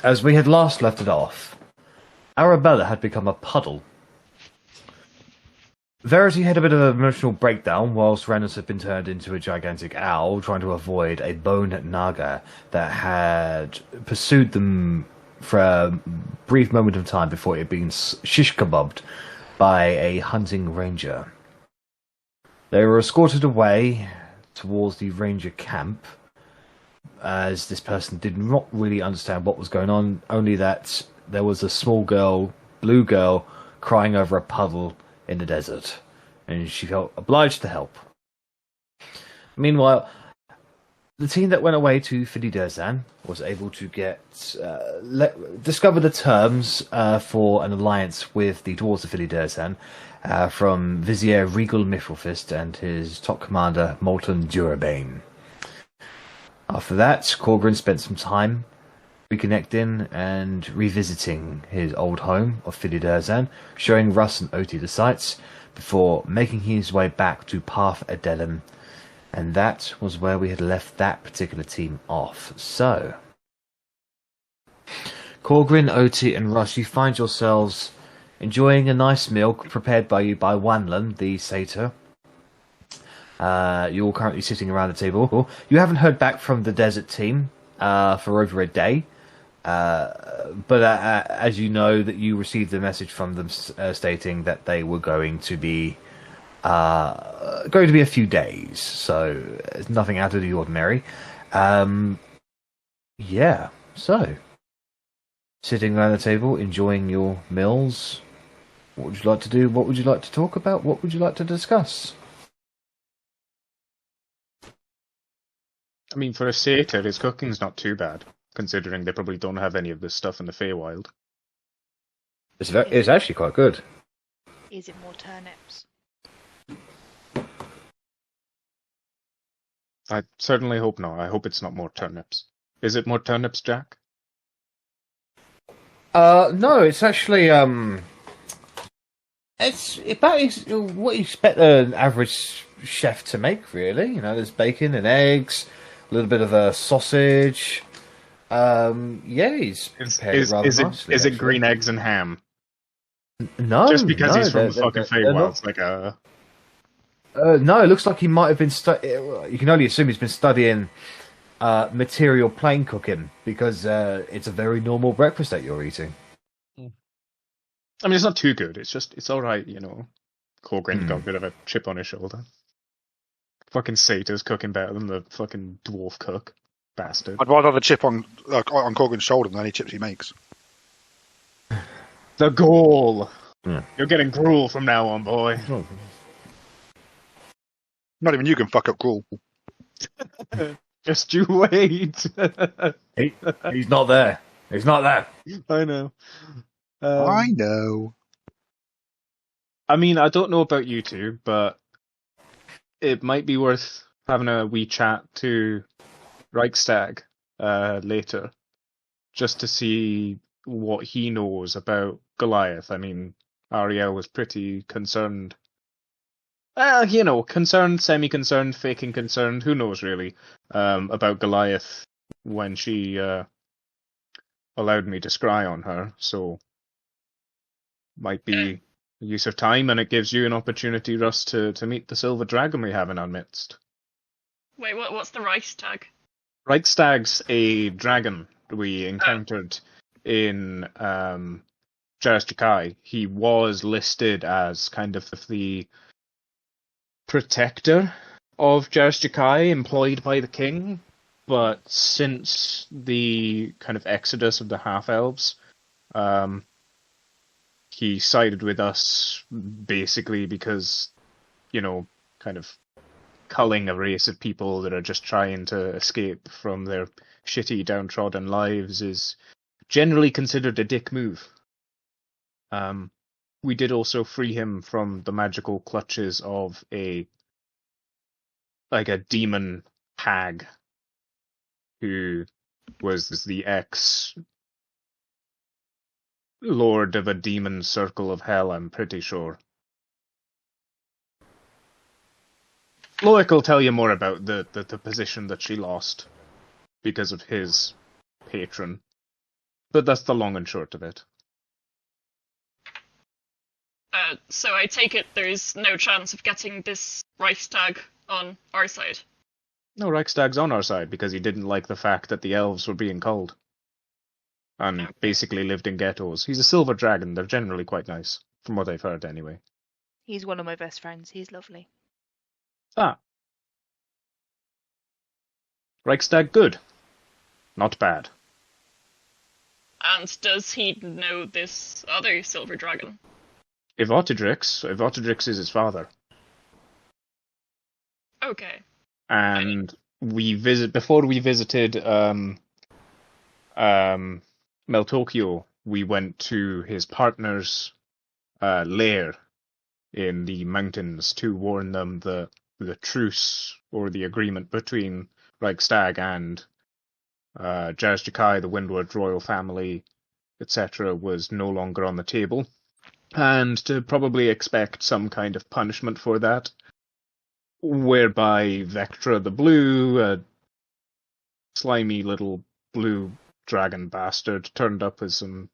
as we had last left it off, Arrabella had become a puddle. Verity had a bit of an emotional breakdown whilst Rennas had been turned into a gigantic owl, trying to avoid a bone naga that had pursued them for a brief moment of time before it had been shish kebabbed by a hunting ranger. They were escorted away towards the ranger camp, as this person did not really understand what was going on, only that there was a small girl, blue girl, crying over a puddle in the desert, and she felt obliged to help. Meanwhile, the team that went away to Fili-Derzan was able to discover the terms for an alliance with the Dwarves of Fili-Derzan from Vizier Regal Mithrilfist and his top commander, Molten Durabane. After that, Korgrin spent some time reconnecting and revisiting his old home of Fili-Derzan, showing Russ and Otti the sights, before making his way back to Path Adelum. And that was where we had left that particular team off. So, Korgrin, Otti, and Russ, you find yourselves enjoying a nice meal prepared by you by Wanlon, the satyr. You're currently sitting around the table. You haven't heard back from the desert team for over a day. But as you know, that you received a message from them stating that they were going to be a few days, so it's nothing out of the ordinary. Yeah, so sitting around the table, enjoying your meals. What would you like to do? What would you like to talk about? What would you like to discuss? I mean, for a satyr, his cooking's not too bad, considering they probably don't have any of this stuff in the Feywild. It's actually quite good. Is it more turnips? I certainly hope not. I hope it's not more turnips. Is it more turnips, Jack? No, it's actually it's about what you expect an average chef to make, really. You know, there's bacon and eggs, a little bit of a sausage. Yeah, he's prepared it rather nicely. Is it green eggs and ham? No, just because he's from the fucking Feywild, it's like a. No, it looks like he might have been. You can only assume he's been studying material plane cooking, because it's a very normal breakfast that you're eating. I mean, it's not too good. It's all right, you know. Korgrin's got a bit of a chip on his shoulder. Fucking satyr's cooking better than the fucking dwarf cook, bastard. I'd rather have a chip on Korgrin's shoulder than any chips he makes. The goal. Yeah. You're getting gruel from now on, boy. Not even you can fuck up gruel. Just you wait. He's not there. He's not there. I know. I know. I mean, I don't know about you two, but it might be worth having a wee chat to Reichstag later, just to see what he knows about Goliath. I mean, Ariel was pretty concerned. You know, concerned, semi-concerned, faking concerned, who knows really, about Goliath when she allowed me to scry on her, so might be a use of time, and it gives you an opportunity, Russ, to meet the silver dragon we have in our midst. Wait, what's the Reichstag? Reichstag's a dragon we encountered in Jakai. He was listed as kind of the protector of Jakai, employed by the king, but since the kind of exodus of the half-elves, he sided with us basically because, you know, kind of culling a race of people that are just trying to escape from their shitty, downtrodden lives is generally considered a dick move. We did also free him from the magical clutches of a demon hag who was the ex-lord of a demon circle of hell, I'm pretty sure. Loic will tell you more about the position that she lost because of his patron. But that's the long and short of it. So I take it there's no chance of getting this Reichstag on our side. No, Reichstag's on our side because he didn't like the fact that the elves were being culled. And basically lived in ghettos. He's a silver dragon. They're generally quite nice, from what I've heard anyway. He's one of my best friends. He's lovely. Ah. Reichstag good. Not bad. And does he know this other silver dragon? Ivotidrix is his father. Okay. And before we visited Meltokio, we went to his partner's lair in the mountains to warn them that the truce or the agreement between Reichstag and Jazjakai, the Windward royal family, etc., was no longer on the table, and to probably expect some kind of punishment for that, whereby Vectra the Blue, a slimy little blue dragon bastard, turned up as some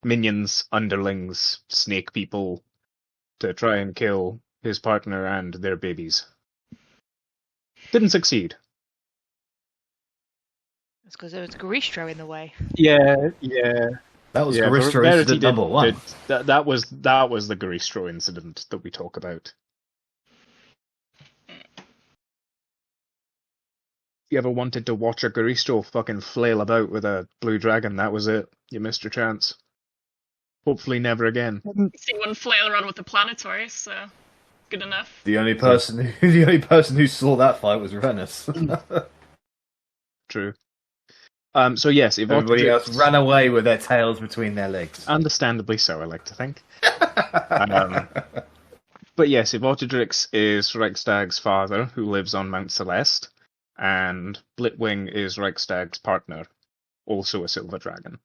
minions, underlings, snake people, to try and kill his partner and their babies. Didn't succeed. It's because there was Garistro in the way. Yeah. That was Yeah, Garistro Verity incident number one. That was the Garistro incident that we talk about. You ever wanted to watch a Garistro fucking flail about with a blue dragon? That was it. You missed your chance. Hopefully never again. See one flail around with the planetary, so good enough. The only person who saw that fight was Rennas. True. So yes, Everybody else ran away with their tails between their legs. Understandably so, I like to think. But yes, Ivotidrix is Reichstag's father, who lives on Mount Celeste, and Blitwing is Reichstag's partner, also a silver dragon.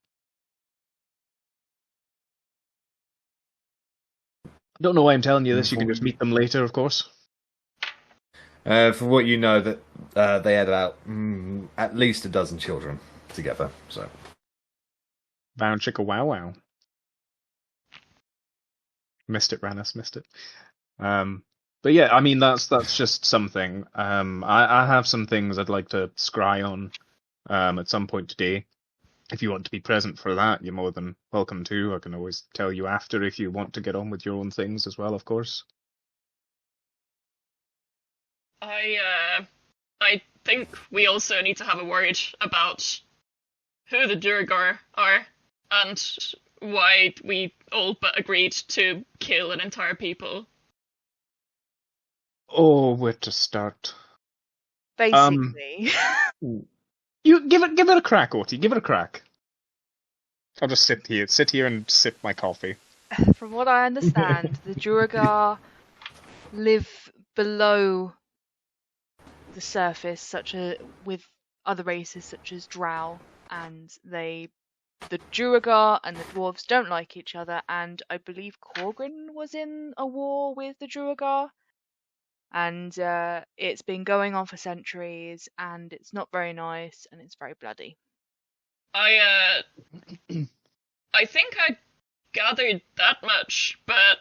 I don't know why I'm telling you this, you can just meet them later, of course. For what you know, that they had about at least a dozen children together. So, Bound chicka wow wow. Missed it, Rennas, missed it. But yeah, I mean that's just something. I have some things I'd like to scry on at some point today. If you want to be present for that, you're more than welcome to. I can always tell you after if you want to get on with your own things as well, of course. I think we also need to have a word about who the Duergar are and why we all but agreed to kill an entire people. Oh, where to start? Basically. You give it a crack, Otti. Give it a crack. I'll just sit here and sip my coffee. From what I understand, the Duergar live below the surface, with other races such as Drow, and the Duergar and the dwarves don't like each other, and I believe Korgrin was in a war with the Duergar, and it's been going on for centuries, and it's not very nice, and it's very bloody. I think I gathered that much, but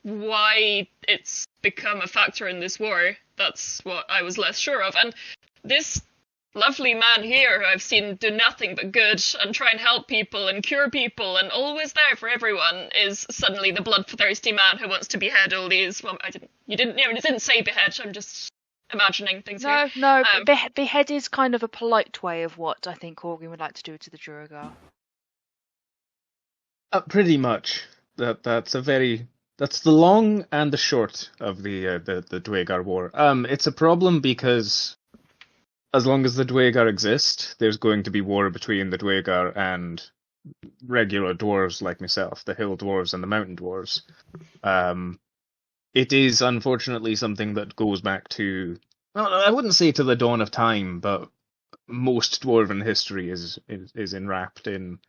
why it's become a factor in this war, that's what I was less sure of. And this lovely man here who I've seen do nothing but good and try and help people and cure people and always there for everyone is suddenly the bloodthirsty man who wants to behead all these. Well, you didn't say behead. I'm just imagining things here. No. Behead is kind of a polite way of what I think Korgrin would like to do to the Duergar. Pretty much. That's the long and the short of the Duergar war. It's a problem because as long as the Duergar exist, there's going to be war between the Duergar and regular dwarves like myself, the hill dwarves and the mountain dwarves. It is unfortunately something that goes back to, well, I wouldn't say to the dawn of time, but most dwarven history is enwrapped in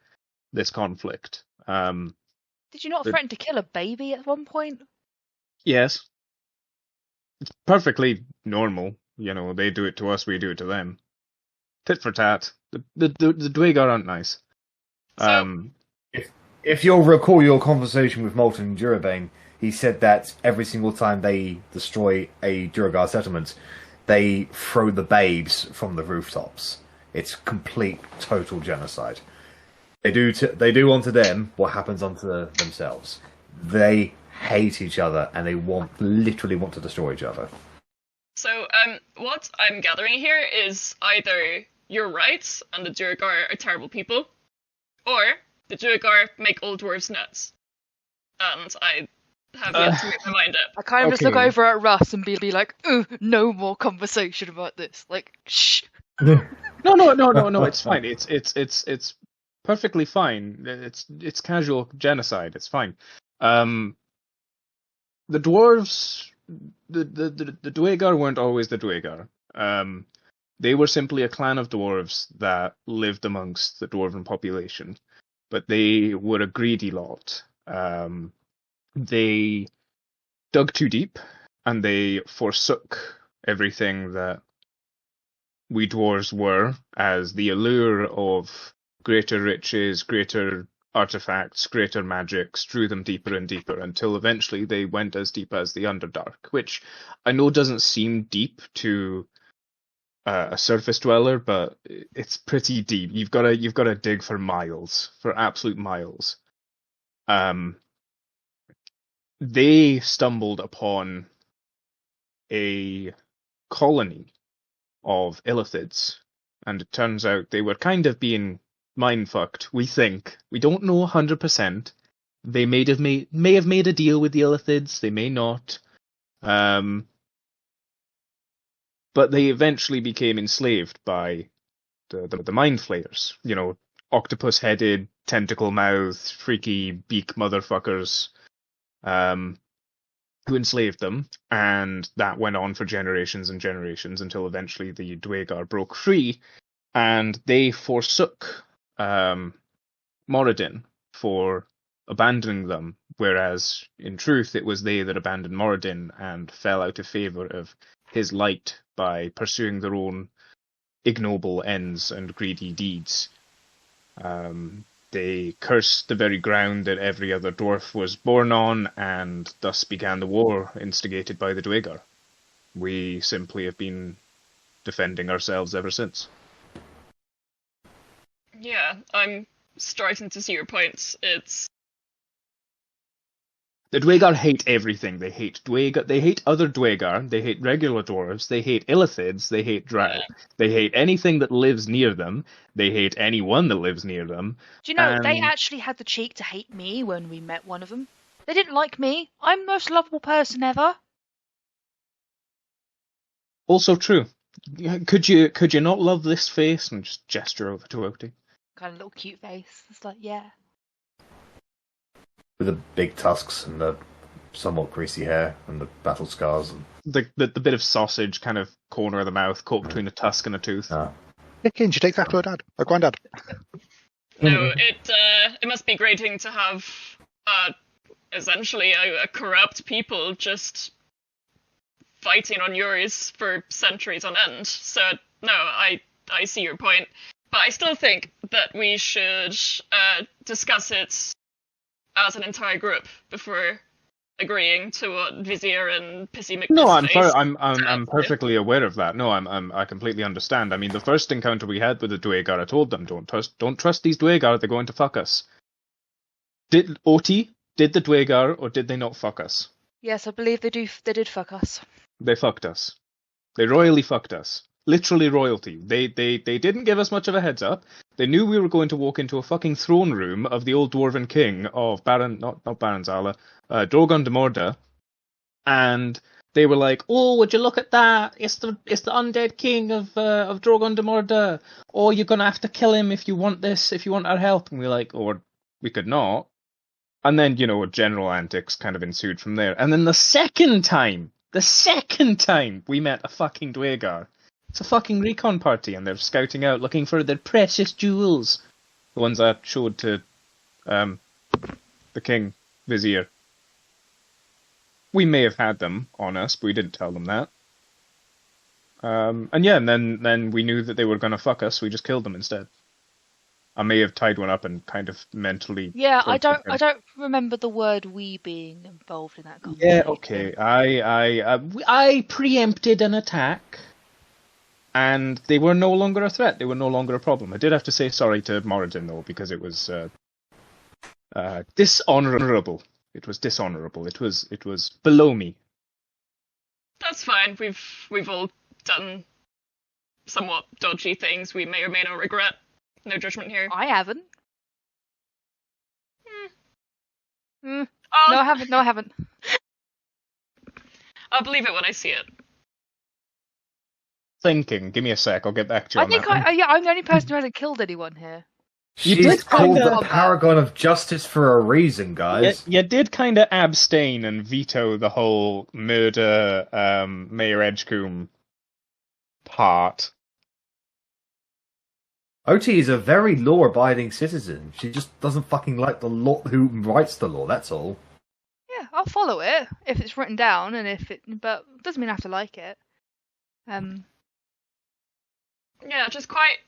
this conflict. Did you not threaten to kill a baby at one point? Yes. It's perfectly normal. You know, they do it to us, we do it to them. Tit for tat. The Duergar aren't nice. Um, If you'll recall your conversation with Molten Durabane, he said that every single time they destroy a Duragar settlement, they throw the babes from the rooftops. It's complete, total genocide. They do unto them what happens unto themselves. They hate each other and they literally want to destroy each other. So, what I'm gathering here is either you're right and the Duragar are terrible people, or the Duragar make old dwarves nuts. And I have yet to make my mind up. I kind of just look Okay. over at Russ and be like, no more conversation about this. Like, shh. No. It's fine. It's perfectly fine. It's casual genocide. It's fine. The dwarves, the Dwagar weren't always the Dwagar. They were simply a clan of dwarves that lived amongst the dwarven population, but they were a greedy lot. They dug too deep, and they forsook everything that we dwarves were, as the allure of greater riches, greater artifacts, greater magics drew them deeper and deeper, until eventually they went as deep as the Underdark, which I know doesn't seem deep to a surface dweller, but it's pretty deep. You've got to dig for miles, for absolute miles. They stumbled upon a colony of illithids, and it turns out they were kind of being mind-fucked, we think. We don't know 100%. They may have made a deal with the illithids, they may not. But they eventually became enslaved by the mind flayers. You know, octopus-headed, tentacle-mouthed, freaky beak motherfuckers who enslaved them, and that went on for generations and generations until eventually the Dwagar broke free, and they forsook Moradin for abandoning them, whereas in truth it was they that abandoned Moradin and fell out of favour of his light by pursuing their own ignoble ends and greedy deeds. They cursed the very ground that every other dwarf was born on, and thus began the war instigated by the Dwagar. We simply have been defending ourselves ever since. Yeah, I'm starting to see your points. It's The Dwagar hate everything. They hate Dwagar. They hate other Dwagar. They hate regular dwarves. They hate illithids. They hate drow. They hate anything that lives near them. They hate anyone that lives near them. Do you know, they And- actually had the cheek to hate me when we met one of them. They didn't like me. I'm the most lovable person ever. Also true. Could you not love this face and just gesture over to Otti? Kind of little cute face. It's like, yeah. With the big tusks and the somewhat greasy hair and the battle scars. And, The bit of sausage kind of corner of the mouth caught between a tusk and a tooth. Dickens, you take that to a dad, a granddad. no, it must be grating to have essentially a corrupt people just fighting on yours for centuries on end. So no, I see your point, but I still think that we should discuss it as an entire group before agreeing to what Vizier and Pissy McNiss No, face. I'm perfectly aware of that. No, I completely understand. I mean, the first encounter we had with the Dwagar, I told them don't trust these Dwagar. They're going to fuck us. Did the Dwagar or did they not fuck us? Yes, I believe they did fuck us. They fucked us. They royally fucked us. Literally royalty. They didn't give us much of a heads up. They knew we were going to walk into a fucking throne room of the old Dwarven king of not Baron Zala, Drogon de Morda, and they were like, "Oh, would you look at that? It's the undead king of Drogon de Morda. Oh, you're gonna have to kill him if you want this, if you want our help." And we're like, "Or we could not." And then, general antics kind of ensued from there. And then the second time we met a fucking Dwagar. It's a fucking recon party, and they're scouting out looking for their precious jewels. The ones I showed to the king, Vizier. We may have had them on us, but we didn't tell them that. And then we knew that they were going to fuck us, we just killed them instead. I may have tied one up and kind of mentally. Yeah, I tortured don't. I him. don't remember the word "we" being involved in that Yeah, conversation. okay. I preempted an attack, and they were no longer a threat. They were no longer a problem. I did have to say sorry to Moradin though, because it was dishonorable. It was dishonorable. It was below me. That's fine. We've all done somewhat dodgy things we may or may not regret. No judgment here. I haven't. Oh, No, I haven't. No, I haven't. I'll believe it when I see it. Thinking. Give me a sec. I'll get back to you I on think that one. yeah, I'm the only person who hasn't killed anyone here. You She's did called kinda- the Paragon of Justice for a reason, guys. You did kind of abstain and veto the whole murder Mayor Edgecombe part. Otti is a very law-abiding citizen. She just doesn't fucking like the law. Who writes the law? That's all. Yeah, I'll follow it if it's written down, and but it doesn't mean I have to like it. Yeah, just quite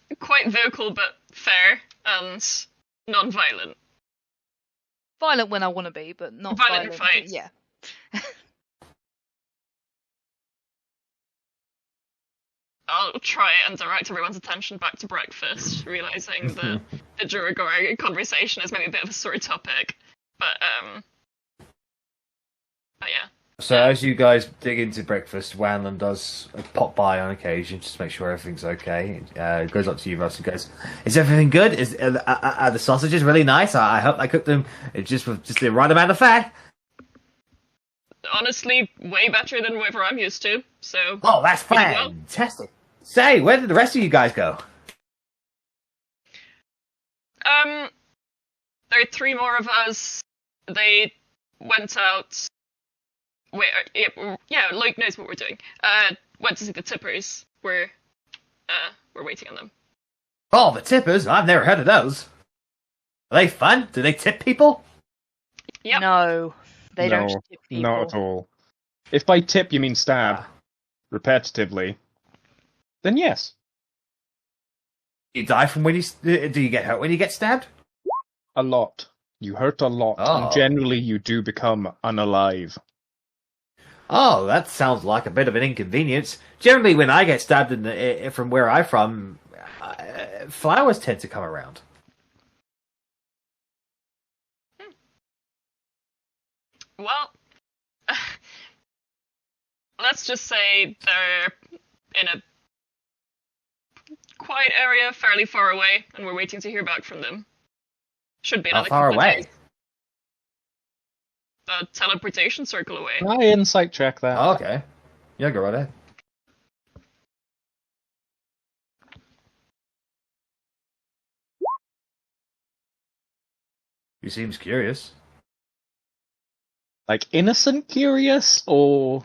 vocal but fair and non-violent. Violent when I want to be, but not Violent in violent. fights. Yeah. I'll try and direct everyone's attention back to breakfast, realizing that the Duragor conversation is maybe a bit of a sore topic. But yeah. So as you guys dig into breakfast, Wanlon does pop by on occasion just to make sure everything's okay. Goes up to you, Russ, and goes, "Is everything good? Are the sausages really nice? I hope I cooked them just with just the right amount of fat." Honestly, way better than whatever I'm used to. So. Oh, that's pretty well. fantastic. Say, where did the rest of you guys go? There are 3 more of us. They went out. Wait, yeah, Luke knows what we're doing. Went to see the Tippers. We're waiting on them. Oh, the tippers? I've never heard of those. Are they fun? Do they tip people? Yep. No, they No, don't tip people. Not at all. If by tip you mean stab Ah. repetitively, then yes. You die from when you... Do you get hurt when you get stabbed? A lot. You hurt a lot, Oh. and generally you do become unalive. Oh, that sounds like a bit of an inconvenience. Generally, when I get stabbed from where I'm from, flowers tend to come around. Well, let's just say they're in a quiet area, fairly far away, and we're waiting to hear back from them. Should be How another far couple of away? days. A teleportation circle away. I insight check that. Oh, okay. Yeah, go right ahead. He seems curious. Like innocent curious, or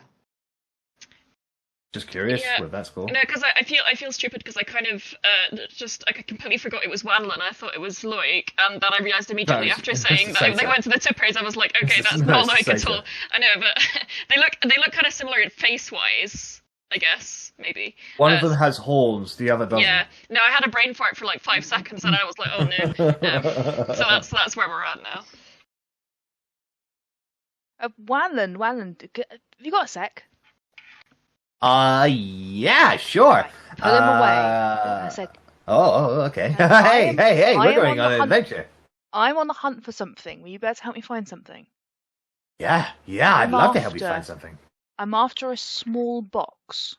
Just curious. Yeah. Well, that's cool. No, because I feel stupid because I kind of I completely forgot it was Wanlon. I thought it was Loic, and then I realised immediately No, after it's saying the that same they thing. went to the Tippers. I was like, okay, It's that's the- not no, it's Loic the at same all. thing. I know, but they look kind of similar face wise. I guess maybe. One of them has horns, the other doesn't. Yeah. No, I had a brain fart for like 5 seconds, and I was like, oh no. So that's where we're at now. Wanlon, have you got a sec? Yeah, sure. Put them away. I said, Oh, okay. I hey, am we're going on on the an hunt. adventure. I'm on the hunt for something. Will you better help me find something? Yeah, I'd I'm love to help you after- find something. I'm after a small box.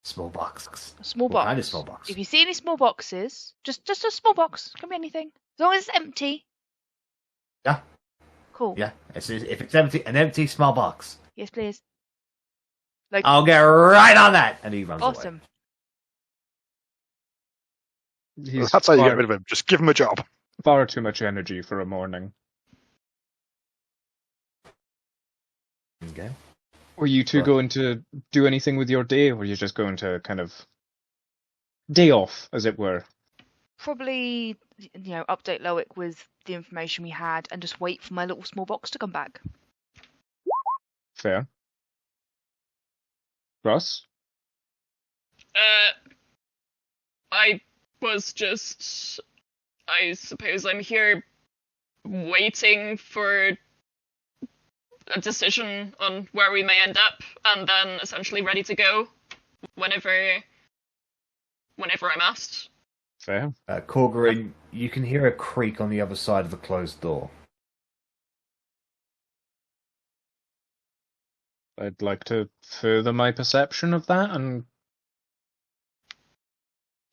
Small box. A small What box. kind of small box? If you see any small boxes, just a small box. Can be anything. As long as it's empty. Yeah. Cool. Yeah, if it's empty, an empty small box. Yes, please. Like, I'll get right on that. And he runs away. awesome. he's That's how you far, get rid of him. Just give him a job. far too much energy for a morning. Okay. Were you two Right. going to do anything with your day, or were you just going to kind of day off, as it were? Probably, update Loic with the information we had and just wait for my little small box to come back. Fair. Russ? I was just I suppose I'm here waiting for a decision on where we may end up, and then essentially ready to go whenever I'm asked. Fair. Korgrin, you can hear a creak on the other side of the closed door. I'd like to further my perception of that, and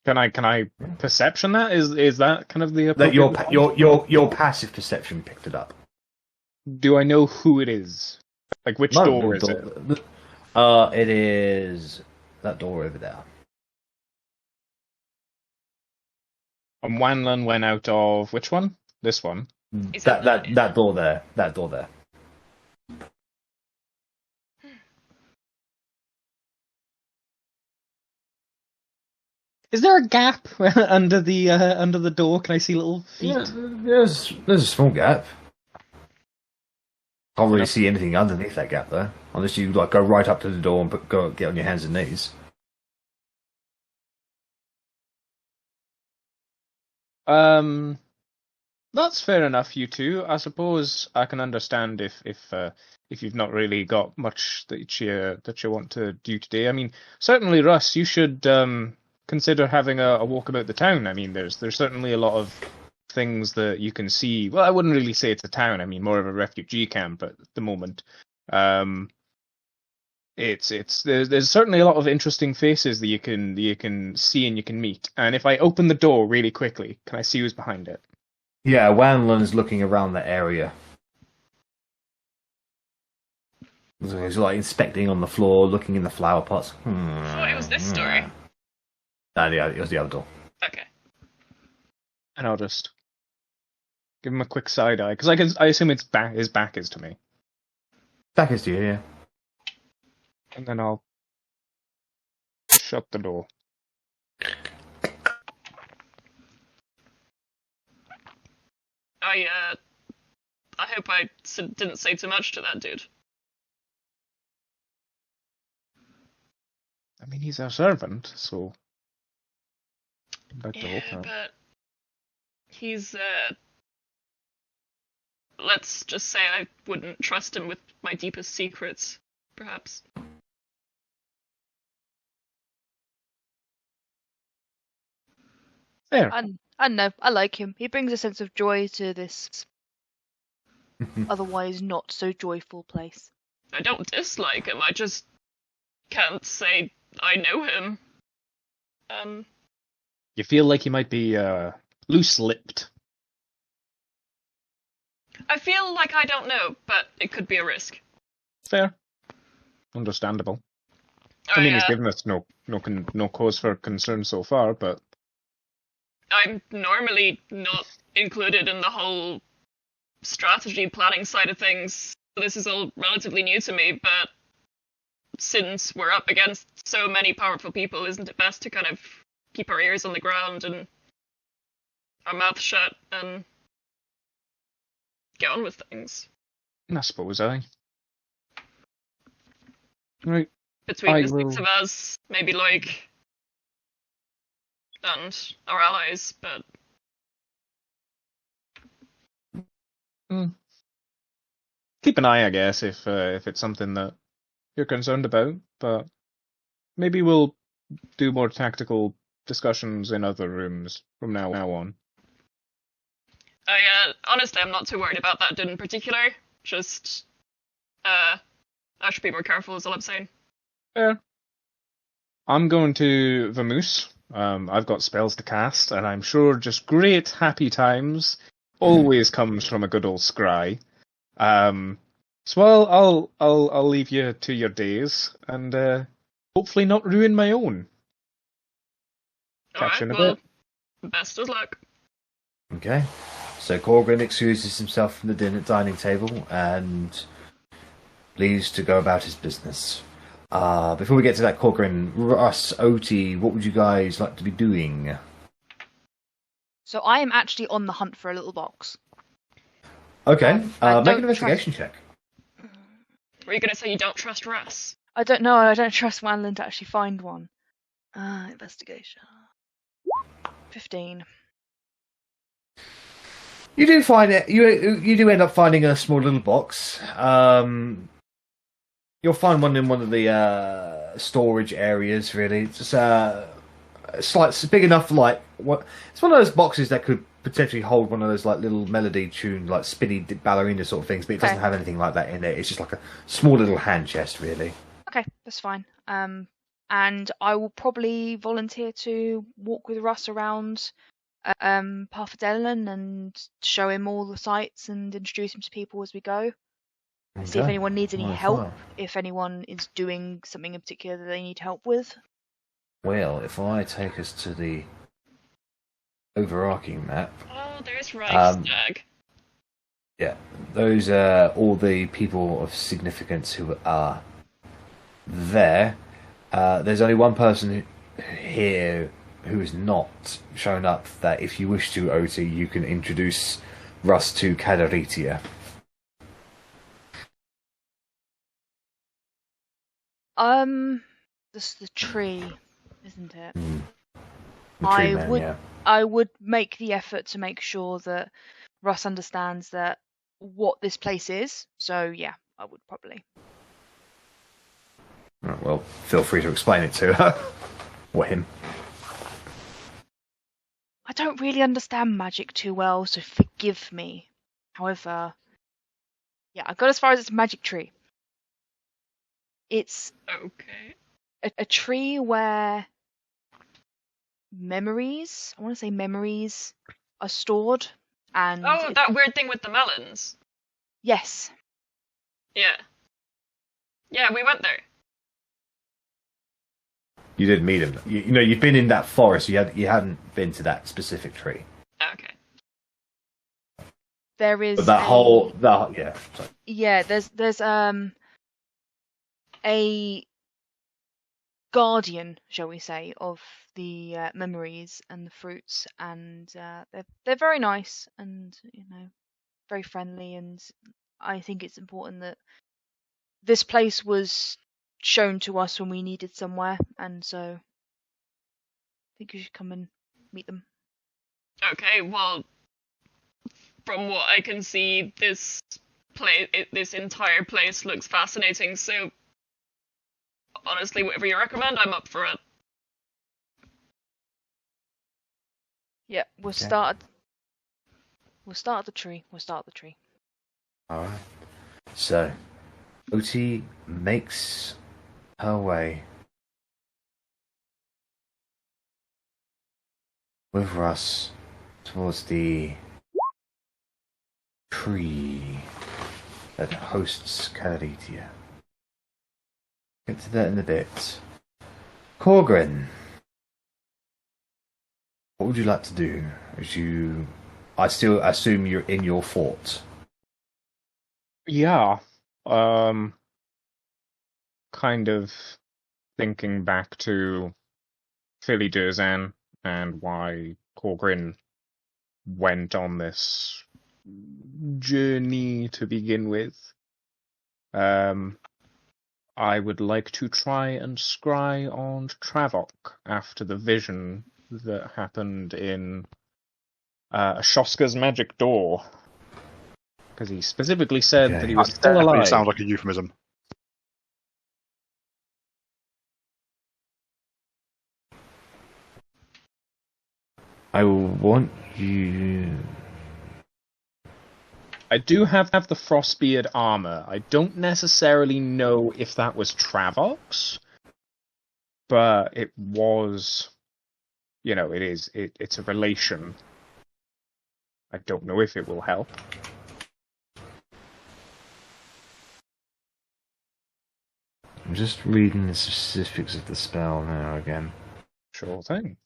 can I perception that? Is that kind of the That appropriate your passive perception picked it up. Do I know who it is? Like which No, door is the it? It is that door over there. And Wanlun went out of which one? This one. Is That door there. That door there. Is there a gap under the door? Can I see little feet? Yeah, there's a small gap. Can't really see anything underneath that gap though, unless you like go right up to the door and go get on your hands and knees. That's fair enough, you two. I suppose I can understand if you've not really got much that you want to do today. I mean, certainly, Russ, you should consider having a walk about the town. I mean, there's certainly a lot of things that you can see. Well, I wouldn't really say it's a town. I mean, more of a refugee camp at the moment. There's certainly a lot of interesting faces that you can see and you can meet. And if I open the door really quickly, can I see who's behind it? Yeah, Wanlun's looking around the area. So he's like inspecting on the floor, looking in the flower pots. Oh, it was this story. Yeah, it was the other door. Okay. And I'll just give him a quick side eye because I assume his back is to me. Back is to you, yeah. And then I'll shut the door. I hope I didn't say too much to that dude. I mean, he's our servant, so I'd like to Yeah, hope not. but he's let's just say I wouldn't trust him with my deepest secrets, perhaps. There. I don't know. I like him. He brings a sense of joy to this otherwise not so joyful place. I don't dislike him, I just can't say I know him. You feel like he might be loose-lipped. I feel like I don't know, but it could be a risk. Fair. Understandable. I mean, he's given us no cause for concern so far, but I'm normally not included in the whole strategy planning side of things. This is all relatively new to me, but since we're up against so many powerful people, isn't it best to kind of keep our ears on the ground and our mouth shut and get on with things? I suppose Right. Between the six of us, maybe Loic and our allies, but keep an eye, I guess, if it's something that you're concerned about. But maybe we'll do more tactical discussions in other rooms from now on. Honestly, I'm not too worried about that dude in particular. Just, I should be more careful, is all I'm saying. Fair. I'm going to Vamoose. I've got spells to cast, and I'm sure just great happy times always comes from a good old scry. So I'll leave you to your days, and hopefully not ruin my own. Catch you in a bit. Best of luck. Okay. So Korgrin excuses himself from the dining table and leaves to go about his business. Before we get to that, Korgrin, Russ, Otti, what would you guys like to be doing? So I am actually on the hunt for a little box. Okay, I make an don't investigation check. Were you going to say you don't trust Russ? I don't know. I don't trust Wanlun to actually find one. Investigation. 15. You do find it. You do end up finding a small little box. You'll find one in one of the storage areas. Really, it's just it's big enough. Like what? It's one of those boxes that could potentially hold one of those like little melody tune, like spinny ballerina sort of things. But it doesn't have anything like that in it. It's just like a small little hand chest, really. Okay, that's fine. And I will probably volunteer to walk with Russ around Parfadellen and show him all the sights and introduce him to people as we go. See if anyone needs any help, if anyone is doing something in particular that they need help with. Well, if I take us to the overarching map. Oh, there's Reichstag. Yeah, those are all the people of significance who are there. There's only one person here who has not shown up. That, if you wish to, Otti, you can introduce Russ to Kadaritia. This is the tree, isn't it? The tree man, yeah. I would make the effort to make sure that Russ understands that what this place is. So yeah, I would probably. Right, well, feel free to explain it to her or him. I don't really understand magic too well, so forgive me. However, yeah, I got as far as it's a magic tree. It's Okay. a tree where memories, I want to say memories, are stored. And Oh, that weird thing with the melons. yes. Yeah. Yeah, we went there. You didn't meet him. You know, you've been in that forest. You hadn't been to that specific tree. Okay. There is But yeah. Sorry. yeah, there's a guardian, shall we say, of the memories and the fruits, and they're very nice and very friendly, and I think it's important that this place was shown to us when we needed somewhere, and so I think you should come and meet them. Okay, well, from what I can see, this entire place looks fascinating, so honestly, whatever you recommend, I'm up for it. Yeah, we'll start at the tree. All right. So, Otti makes her way with Russ towards the tree that hosts Kadaritia. Get to that in a bit. Korgrin, what would you like to do? I still assume you're in your fort. Yeah. Kind of thinking back to Philly Durzan and why Korgrin went on this journey to begin with. I would like to try and scry on Travok after the vision that happened in Shoska's magic door. Because he specifically said that he was still That alive. sounds like a euphemism. I want you. I do have the Frostbeard armor. I don't necessarily know if that was Travok's, but it was, it's a relation. I don't know if it will help. I'm just reading the specifics of the spell now again. Sure thing.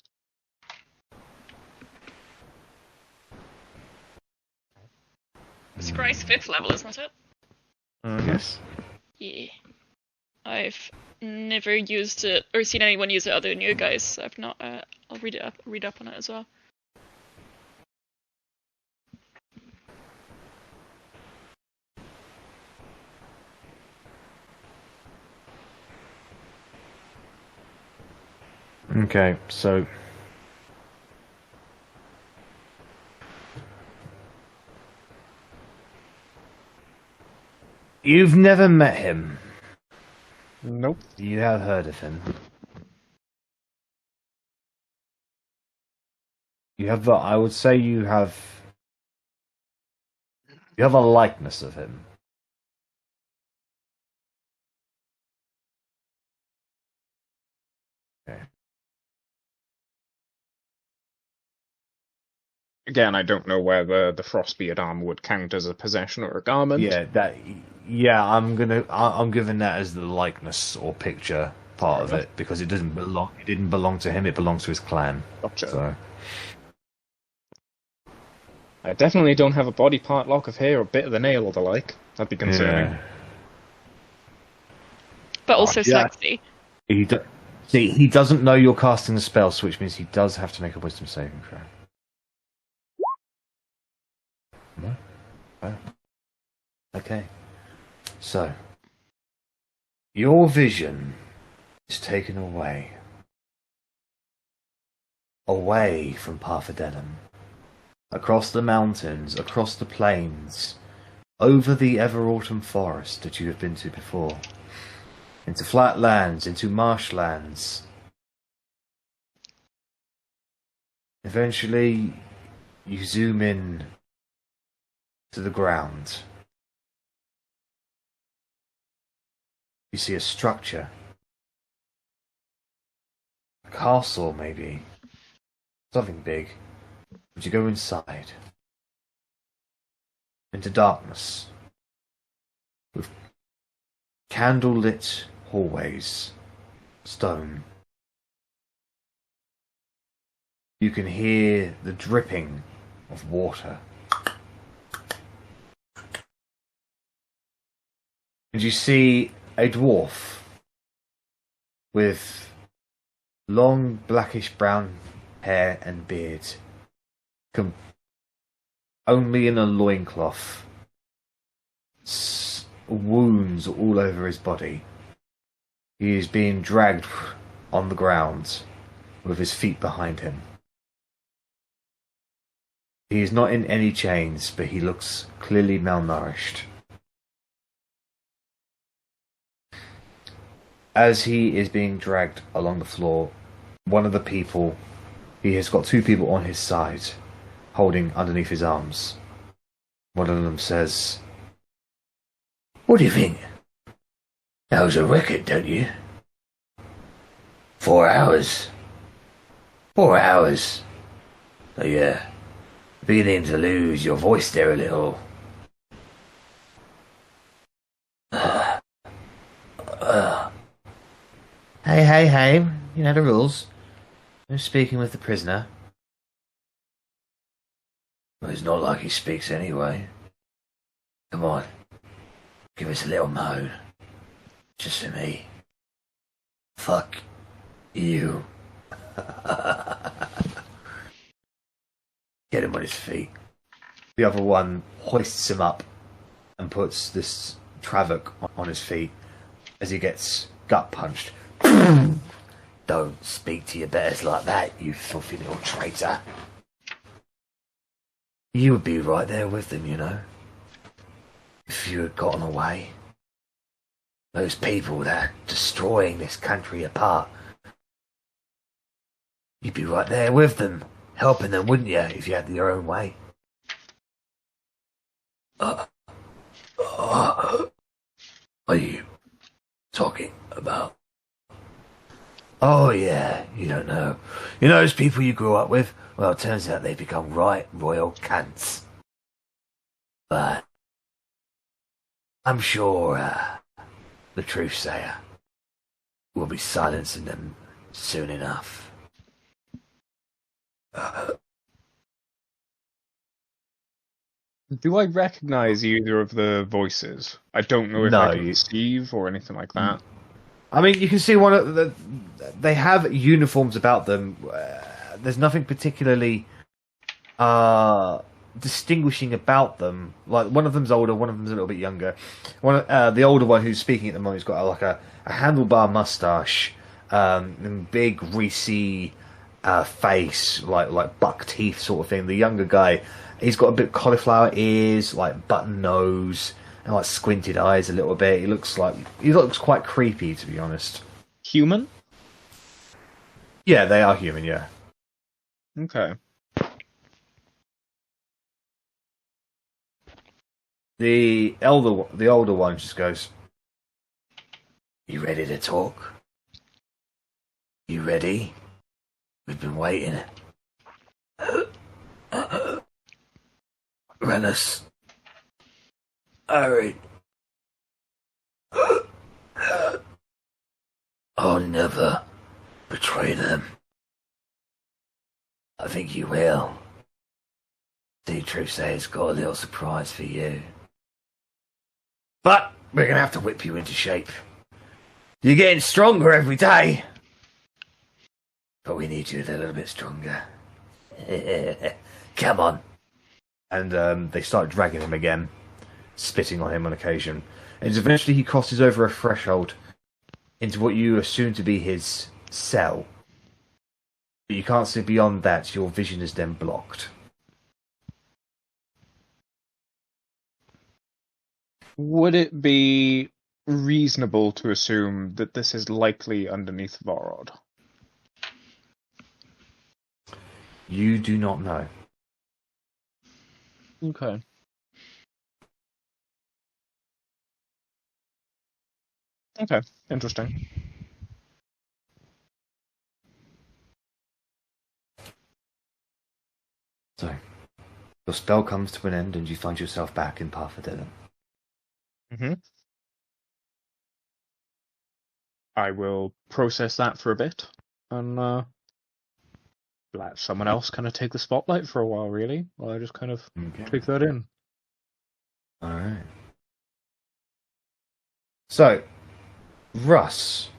Scry's 5th level, isn't it? Yes. Yeah. I've never used it or seen anyone use it other than you guys. I've not. I'll read up on it as well. Okay, so You've never met him. Nope. You have heard of him. You have I would say you have a likeness of him. Okay. Again, I don't know whether the Frostbeard armor would count as a possession or a garment. Yeah, I'm giving that as the likeness or picture part of it because it didn't belong to him, it belongs to his clan. Gotcha. So I definitely don't have a body part, lock of hair, or bit of the nail or the like. That'd be concerning. yeah. But also yeah. sexy. He doesn't know you're casting the spell, so which means he does have to make a wisdom saving throw. No? Oh. Okay. So, your vision is taken away. Away from Parthedenum. Across the mountains, across the plains, over the ever-autumn forest that you have been to before. Into flat lands, into marshlands. Eventually, you zoom in to the ground. You see a structure. A castle, maybe. Something big. But you go inside. Into darkness. With candle-lit hallways. Stone. You can hear the dripping of water. And you see a dwarf with long blackish brown hair and beard, only in a loincloth, wounds all over his body. He is being dragged on the ground with his feet behind him. He is not in any chains, but he looks clearly malnourished. As he is being dragged along the floor, one of the people, he has got two people on his side, holding underneath his arms. One of them says, "What do you think? That was a record, don't you? 4 hours. 4 hours. So yeah, beginning to lose your voice there a little. Hey, you know the rules. I'm speaking with the prisoner." "Well, it's not like he speaks anyway. Come on, give us a little moan. Just for me. Fuck you." Get him on his feet. The other one hoists him up and puts this Travak on his feet as he gets gut punched. "Don't speak to your betters like that, you filthy little traitor. You would be right there with them, you know, if you had gotten away. Those people that are destroying this country apart. You'd be right there with them, helping them, wouldn't you, if you had your own way?" Are you talking about? Oh yeah, you don't know. You know those people you grew up with? Well, it turns out they've become right royal cunts. But I'm sure the truth sayer will be silencing them soon enough. Do I recognize either of the voices? I don't know if I can perceive or anything like that. I mean, you can see one of the. They have uniforms about them. There's nothing particularly distinguishing about them. Like, one of them's older, one of them's a little bit younger. The older one who's speaking at the moment has got like a handlebar mustache, and big greasy face, like buck teeth sort of thing. The younger guy, he's got a bit cauliflower ears, like button nose, and like squinted eyes a little bit. He looks quite creepy, to be honest. Human? Yeah, they are human. Yeah. Okay. The older one just goes, "You ready to talk? You ready? We've been waiting." Rennas, Arri, I'll never betray them. I think you will. The truth says, got a little surprise for you. But we're gonna have to whip you into shape. You're getting stronger every day. But we need you a little bit stronger. Come on. And they start dragging him again, spitting on him on occasion. And eventually he crosses over a threshold into what you assume to be his cell. But you can't see beyond that. Your vision is then blocked. Would it be reasonable to assume that this is likely underneath Vorod? You do not know. Okay. Okay, interesting. So, your spell comes to an end and you find yourself back in Path of Dylan. Mm-hmm. I will process that for a bit and let someone else kind of take the spotlight for a while, really, while I just kind of take that in. Alright. So, Russ,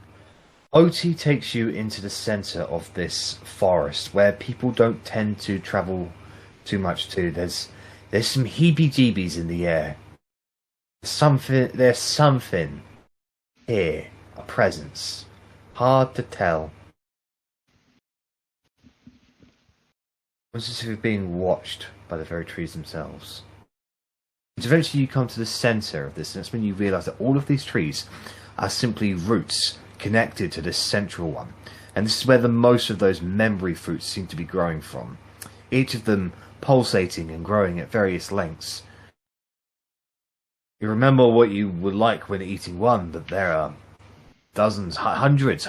Otti takes you into the centre of this forest where people don't tend to travel too much to. There's some heebie-jeebies in the air. There's something here, a presence. Hard to tell. It's as if you're being watched by the very trees themselves. And eventually you come to the centre of this, and that's when you realise that all of these trees are simply roots connected to this central one. And this is where the most of those memory fruits seem to be growing from. Each of them pulsating and growing at various lengths. You remember what you were like when eating one, but there are dozens, hundreds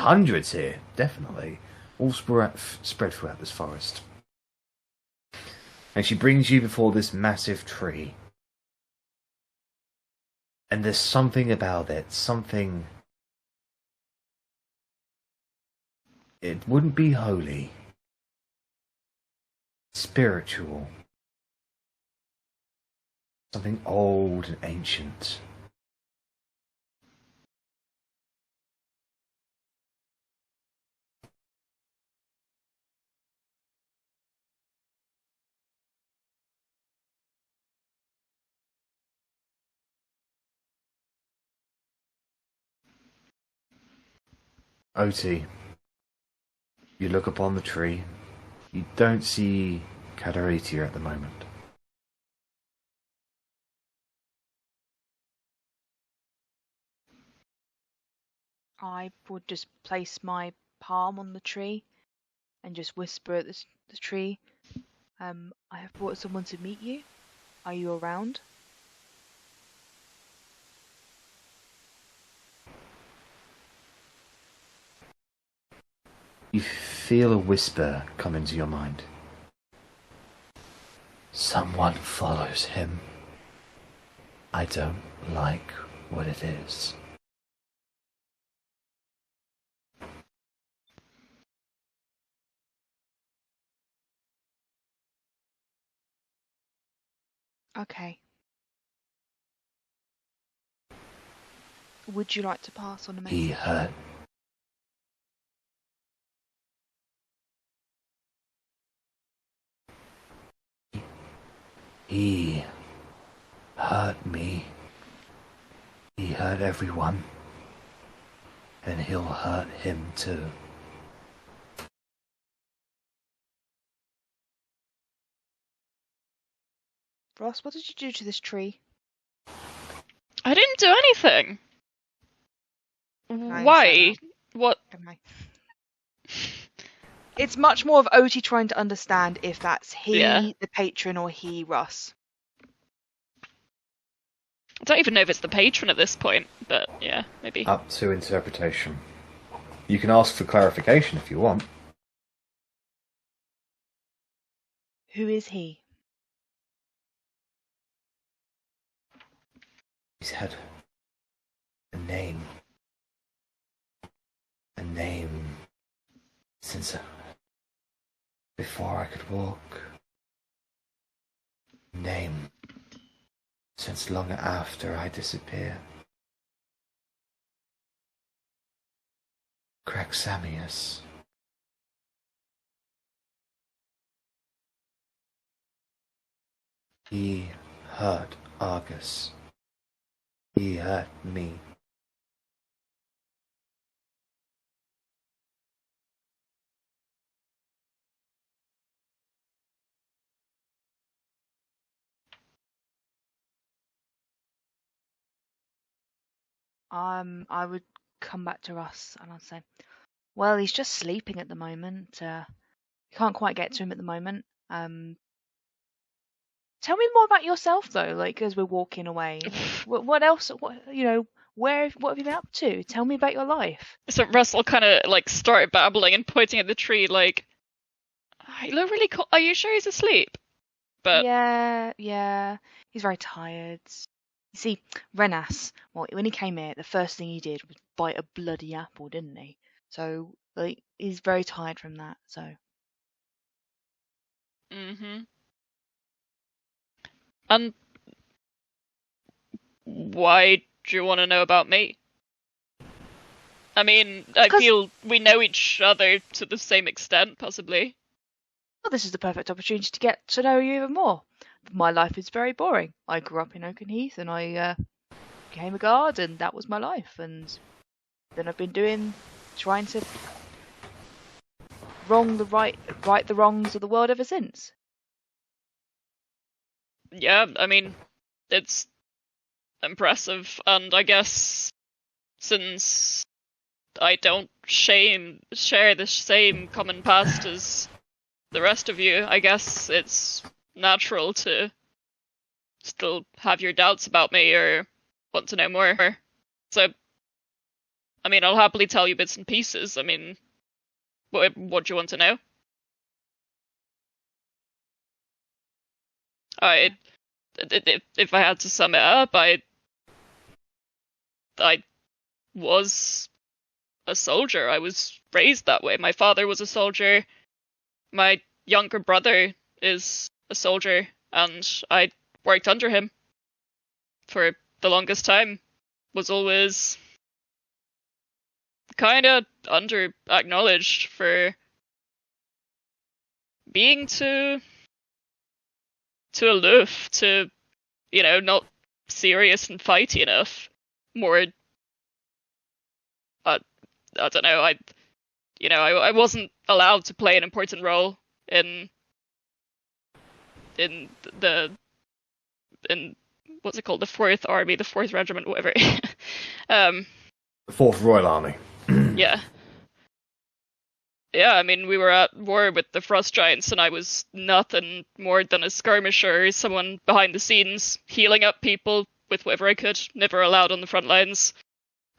here, definitely. All spread throughout this forest. And she brings you before this massive tree. And there's something about it, something... It wouldn't be holy. Spiritual. Something old and ancient. Otti, you look upon the tree. You don't see Verity at the moment. I would just place my palm on the tree and just whisper at the tree. I have brought someone to meet you. Are you around? You feel a whisper come into your mind. Someone follows him. I don't like what it is. Okay. Would you like to pass on a message? He hurt. He hurt me. He hurt everyone. And he'll hurt him too. Ross, what did you do to this tree? I didn't do anything. Nice, Why? What? Okay. It's much more of Otti trying to understand if that's he, Yeah. the patron, or he, Russ. I don't even know if it's the patron at this point, but yeah, maybe. Up to interpretation. You can ask for clarification if you want. Who is he? He's had a name. A name since before I could walk. A name since long after I disappeared. Craxamius. He hurt Argus. He hurt me. I would come back to Russ and I'd say, well, he's just sleeping at the moment. You can't quite get to him at the moment. Tell me more about yourself, though. Like as we're walking away, what else? What have you been up to? Tell me about your life. So Russell kind of like started babbling and pointing at the tree, like, "I look really cool. Are you sure he's asleep?" But Yeah, he's very tired. You see, Rennas, well, when he came here, the first thing he did was bite a bloody apple, didn't he? So, like, he's very tired from that. So, And why do you want to know about me? I mean, I feel we know each other to the same extent, possibly. well, this is the perfect opportunity to get to know you even more. My life is very boring. I grew up in Oakenheath, and I became a guard, and that was my life. And then I've been trying to right the wrongs of the world ever since. Yeah, I mean, it's impressive, and I guess since I don't share the same common past as the rest of you, I guess it's natural to still have your doubts about me or want to know more. So, I mean, I'll happily tell you bits and pieces. I mean, what do you want to know? If I had to sum it up, I was a soldier. I was raised that way. My father was a soldier. My younger brother is a soldier, and I worked under him for the longest time. Was always kind of under-acknowledged for being too aloof, to, not serious and fighty enough. More, I don't know, I wasn't allowed to play an important role in what's it called, the 4th Army, the 4th Regiment, whatever. The 4th Royal Army. Yeah. Yeah, I mean, we were at war with the Frost Giants, and I was nothing more than a skirmisher, someone behind the scenes, healing up people with whatever I could, never allowed on the front lines.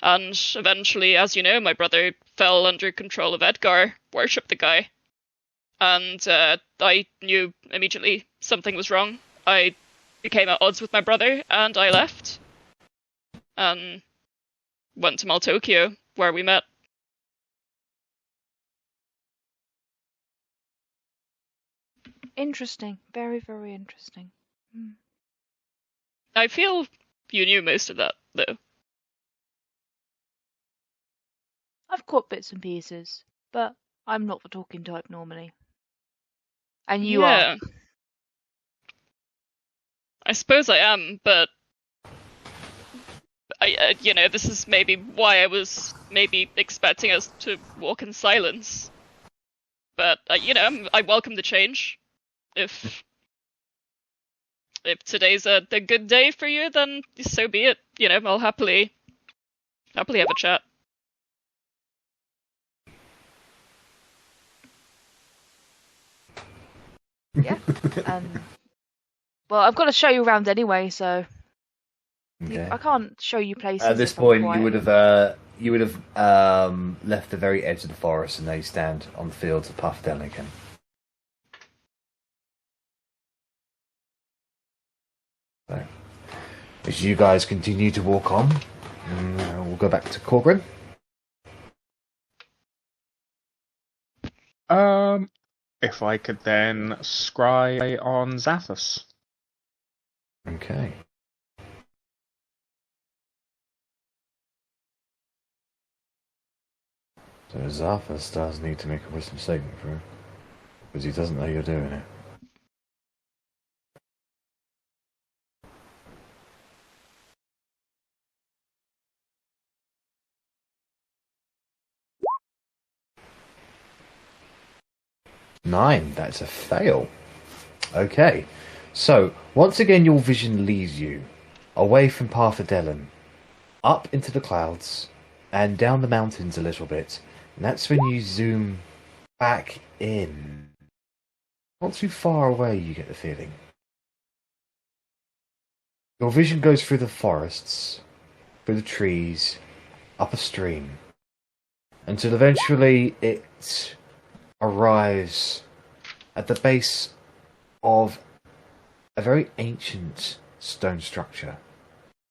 And eventually, as you know, my brother fell under control of Edgar, worshipped the guy. And I knew immediately something was wrong. I became at odds with my brother, and I left. And went to Maltokyo, where we met. Interesting. Very, very interesting. I feel you knew most of that, though. I've caught bits and pieces, but I'm not the talking type normally. And you are. I suppose I am, but this is maybe why I was maybe expecting us to walk in silence. But I welcome the change. If if today's a good day for you, then so be it. You know, I'll happily have a chat. Yeah. Well, I've got to show you around anyway, so Okay. I can't show you places. At this if I'm point, quiet. you would have left the very edge of the forest, and now you stand on the fields of Puffdale again. So, as you guys continue to walk on, we'll go back to Korgrin. If I could then scry on Zathos. Okay. So Zathos does need to make a wisdom saving throw, because he doesn't know you're doing it. Nine, that's a fail. Okay, so once again your vision leads you away from Parfadellen, up into the clouds, and down the mountains a little bit. And that's when you zoom back in. Not too far away, you get the feeling. Your vision goes through the forests, through the trees, up a stream, until eventually it arrives at the base of a very ancient stone structure.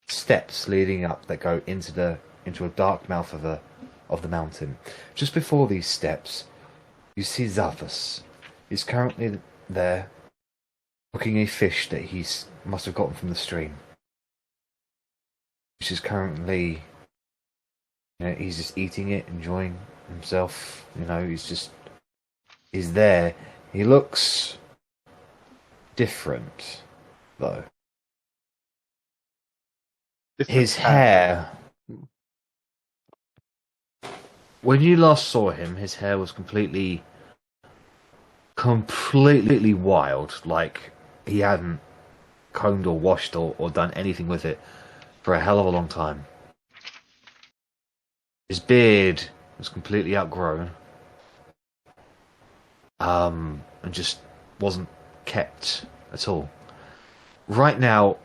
Steps leading up that go into a dark mouth of the mountain. Just before these steps, you see Zathos. He's currently there, cooking a fish that he must have gotten from the stream. Which is currently, he's just eating it, enjoying himself. He's there. He looks different, though. His hair. When you last saw him, his hair was completely wild. Like he hadn't combed or washed or done anything with it for a hell of a long time. His beard was completely outgrown. And just wasn't kept at all. Right now,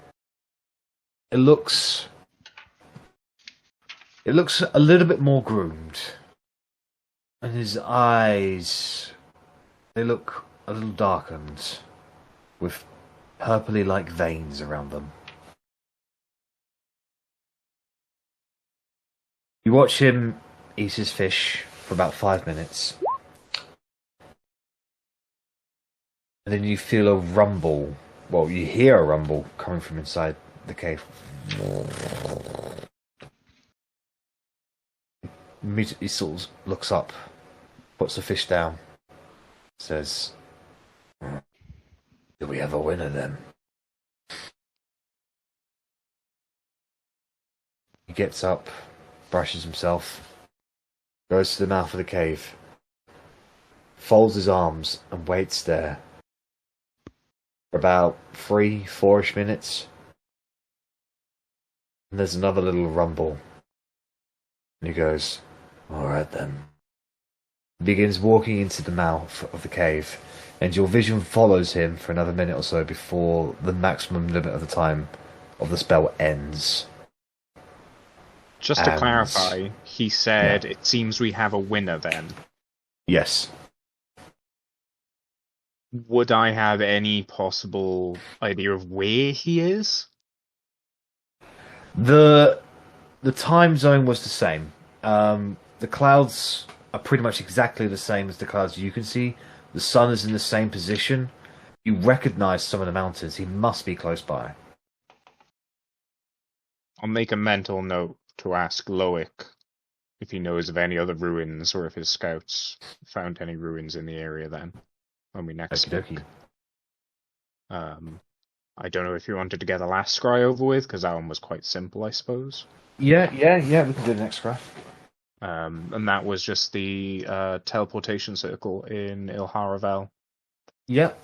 it looks a little bit more groomed. And his eyes, they look a little darkened, with purpley like veins around them. You watch him eat his fish for about 5 minutes. And then you feel a rumble. Well, you hear a rumble coming from inside the cave. Immediately sort of looks up, puts the fish down, says, "Do we have a winner then?" He gets up, brushes himself, goes to the mouth of the cave, folds his arms and waits there for about 3-4ish minutes. And there's another little rumble. And he goes, "Alright then." He begins walking into the mouth of the cave, and your vision follows him for another minute or so before the maximum limit of the time of the spell ends. Just to clarify, he said, "It seems we have a winner then." Yes. Would I have any possible idea of where he is? The time zone was the same. The clouds are pretty much exactly the same as the clouds you can see. The sun is in the same position. You recognize some of the mountains. He must be close by. I'll make a mental note to ask Loic if he knows of any other ruins or if his scouts found any ruins in the area then when we next Okie speak. dokie. I don't know if you wanted to get the last scry over with, because that one was quite simple, I suppose. Yeah, we can do the next graph. And that was just the teleportation circle in Ilharavel. Yep.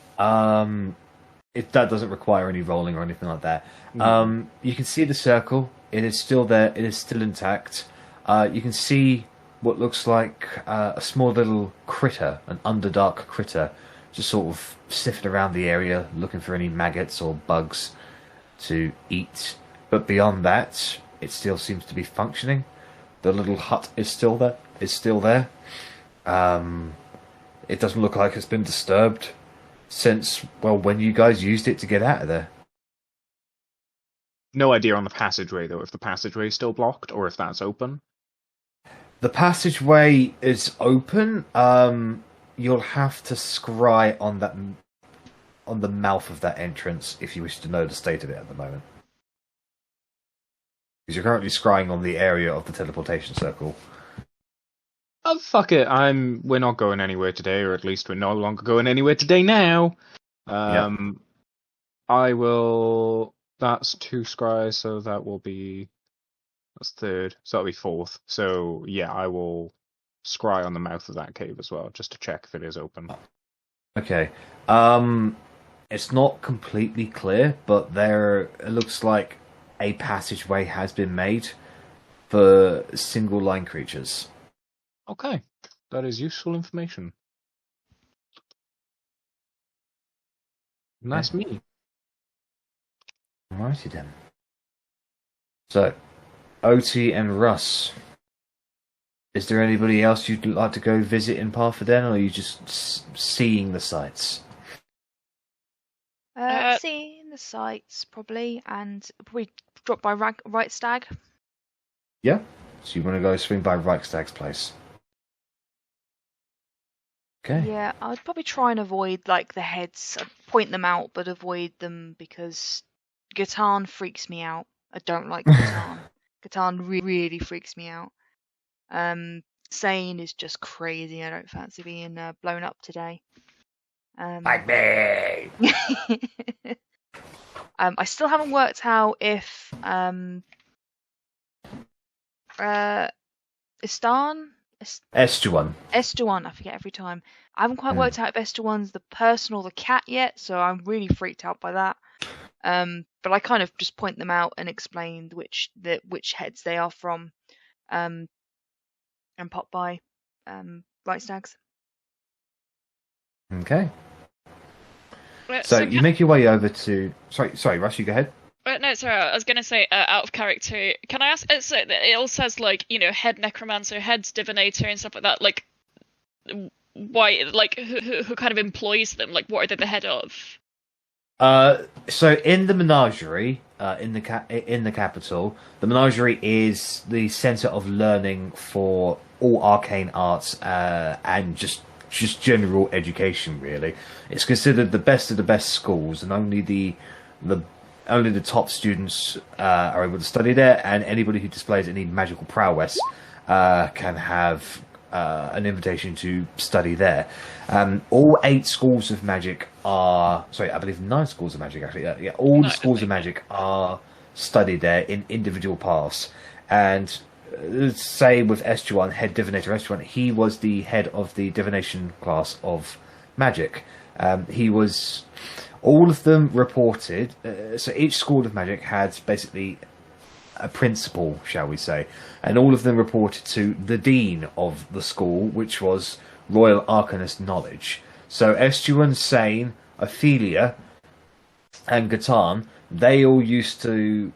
that doesn't require any rolling or anything like that. Mm. You can see the circle. It is still there. It is still intact. You can see what looks like a small little critter, an underdark critter, just sort of sniffing around the area, looking for any maggots or bugs to eat. But beyond that, it still seems to be functioning. The little hut is still there. It doesn't look like it's been disturbed since, well, when you guys used it to get out of there. No idea on the passageway, though, if the passageway is still blocked or if that's open. The passageway is open. You'll have to scry on the mouth of that entrance if you wish to know the state of it at the moment. Because you're currently scrying on the area of the teleportation circle. Oh, fuck it. We're not going anywhere today, or at least we're no longer going anywhere today now. I will... That's 2 scries, so that will be... That's 3rd, so that'll be 4th. So, yeah, I will scry on the mouth of that cave as well, just to check if it is open. Okay. It's not completely clear, but it looks like a passageway has been made for single line creatures. Okay, that is useful information. And that's me. Alrighty then. So, Otti and Russ. Is there anybody else you'd like to go visit in Parfiden, or are you just seeing the sights? Seeing the sights, probably, and probably drop by Right Stag. Yeah? So you want to go swing by Reichstag's place? Okay. Yeah, I'd probably try and avoid, like, the heads. I'd point them out, but avoid them because Gatan freaks me out. I don't like Gatan. Gatan really freaks me out. Sane is just crazy. I don't fancy being blown up today. Like me! I still haven't worked out if Istan? Estuan, I forget every time. I haven't quite worked out if Estuan's the person or the cat yet, so I'm really freaked out by that. But I kind of just point them out and explain which heads they are from, and pop by Right Stags. Okay. So you make your way over to... Sorry, Russ, you go ahead. No, sorry, I was going to say, out of character, can I ask, so it all says, like, head necromancer, head divinator, and stuff like that, like, why, like, who kind of employs them? Like, what are they the head of? So in the menagerie, in the capital, the menagerie is the centre of learning for all arcane arts, and just general education, really. It's considered the best of the best schools, and only the top students are able to study there, and anybody who displays any magical prowess can have an invitation to study there. All 8 schools of magic I believe 9 schools of magic, actually. Yeah, all the schools of magic are studied there in individual paths. And say with Estuan, head divinator Estuan, he was the head of the divination class of magic. All of them reported, so each school of magic had basically a principal, shall we say, and all of them reported to the dean of the school, which was Royal Arcanist Knowledge. So Estuan, Sane, Ophelia, and Gatan, they all used to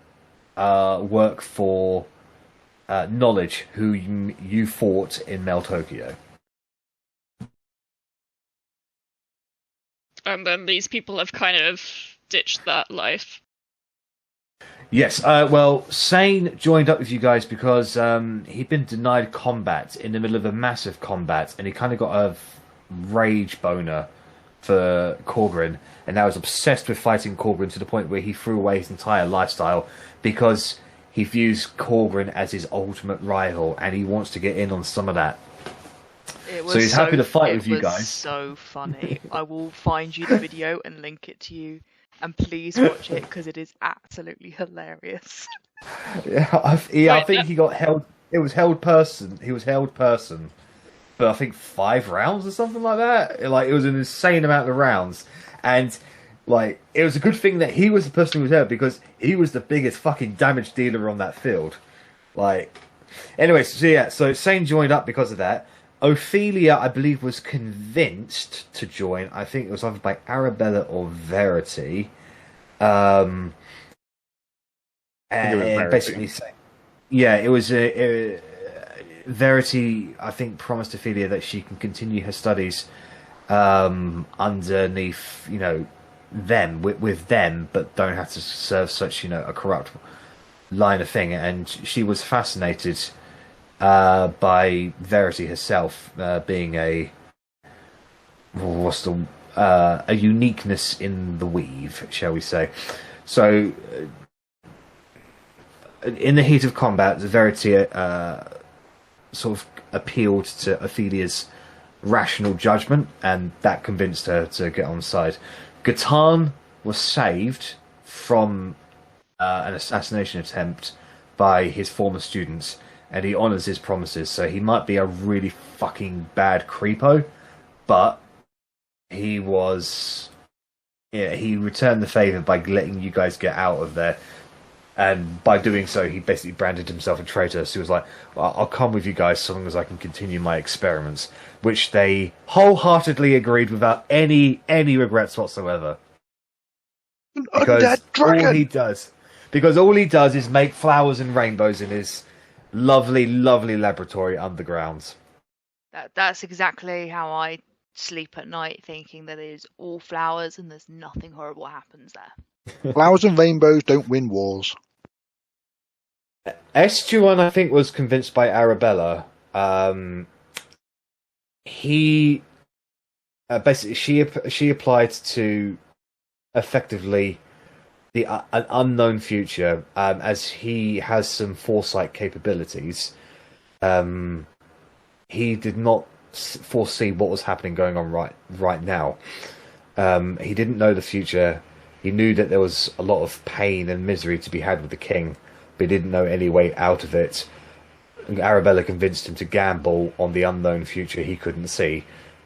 work for Knowledge, who you fought in Meltokio. And then these people have kind of ditched that life. Yes, well, Sane joined up with you guys because he'd been denied combat in the middle of a massive combat, and he kind of got a rage boner for Korgrin, and now is obsessed with fighting Korgrin to the point where he threw away his entire lifestyle because he views Korgrin as his ultimate rival, and he wants to get in on some of that. So he's happy to fight with you guys. It was so funny. I will find you the video and link it to you. And please watch it because it is absolutely hilarious. Yeah, I think he got held. It was held person. He was held person for I think 5 rounds or something like that. Like, it was an insane amount of rounds, and Like, it was a good thing that he was the person who was there because he was the biggest fucking damage dealer on that field. Like, anyways, so yeah, so Sane joined up because of that. Ophelia, I believe, was convinced to join. I think it was either by Arrabella or Verity. And Verity. basically saying, yeah, it was Verity, I think, promised Ophelia that she can continue her studies underneath, them, with them, but don't have to serve such, a corrupt line of thing. And she was fascinated by Verity herself being a uniqueness in the weave, shall we say. So, in the heat of combat, Verity sort of appealed to Ophelia's rational judgment, and that convinced her to get on side. Gatan was saved from an assassination attempt by his former students, and he honours his promises, so he might be a really fucking bad creepo, but he returned the favour by letting you guys get out of there. And by doing so, he basically branded himself a traitor. So he was like, well, I'll come with you guys so long as I can continue my experiments. Which they wholeheartedly agreed without any regrets whatsoever. Because all he does is make flowers and rainbows in his lovely, lovely laboratory underground. That's exactly how I sleep at night, thinking that it is all flowers and there's nothing horrible happens there. Flowers and rainbows don't win wars. Estuan, I think, was convinced by Arrabella. He basically she applied to effectively an unknown future, as he has some foresight capabilities. He did not foresee what was happening going on right now. He didn't know the future. He knew that there was a lot of pain and misery to be had with the king, but he didn't know any way out of it. Arrabella convinced him to gamble on the unknown future he couldn't see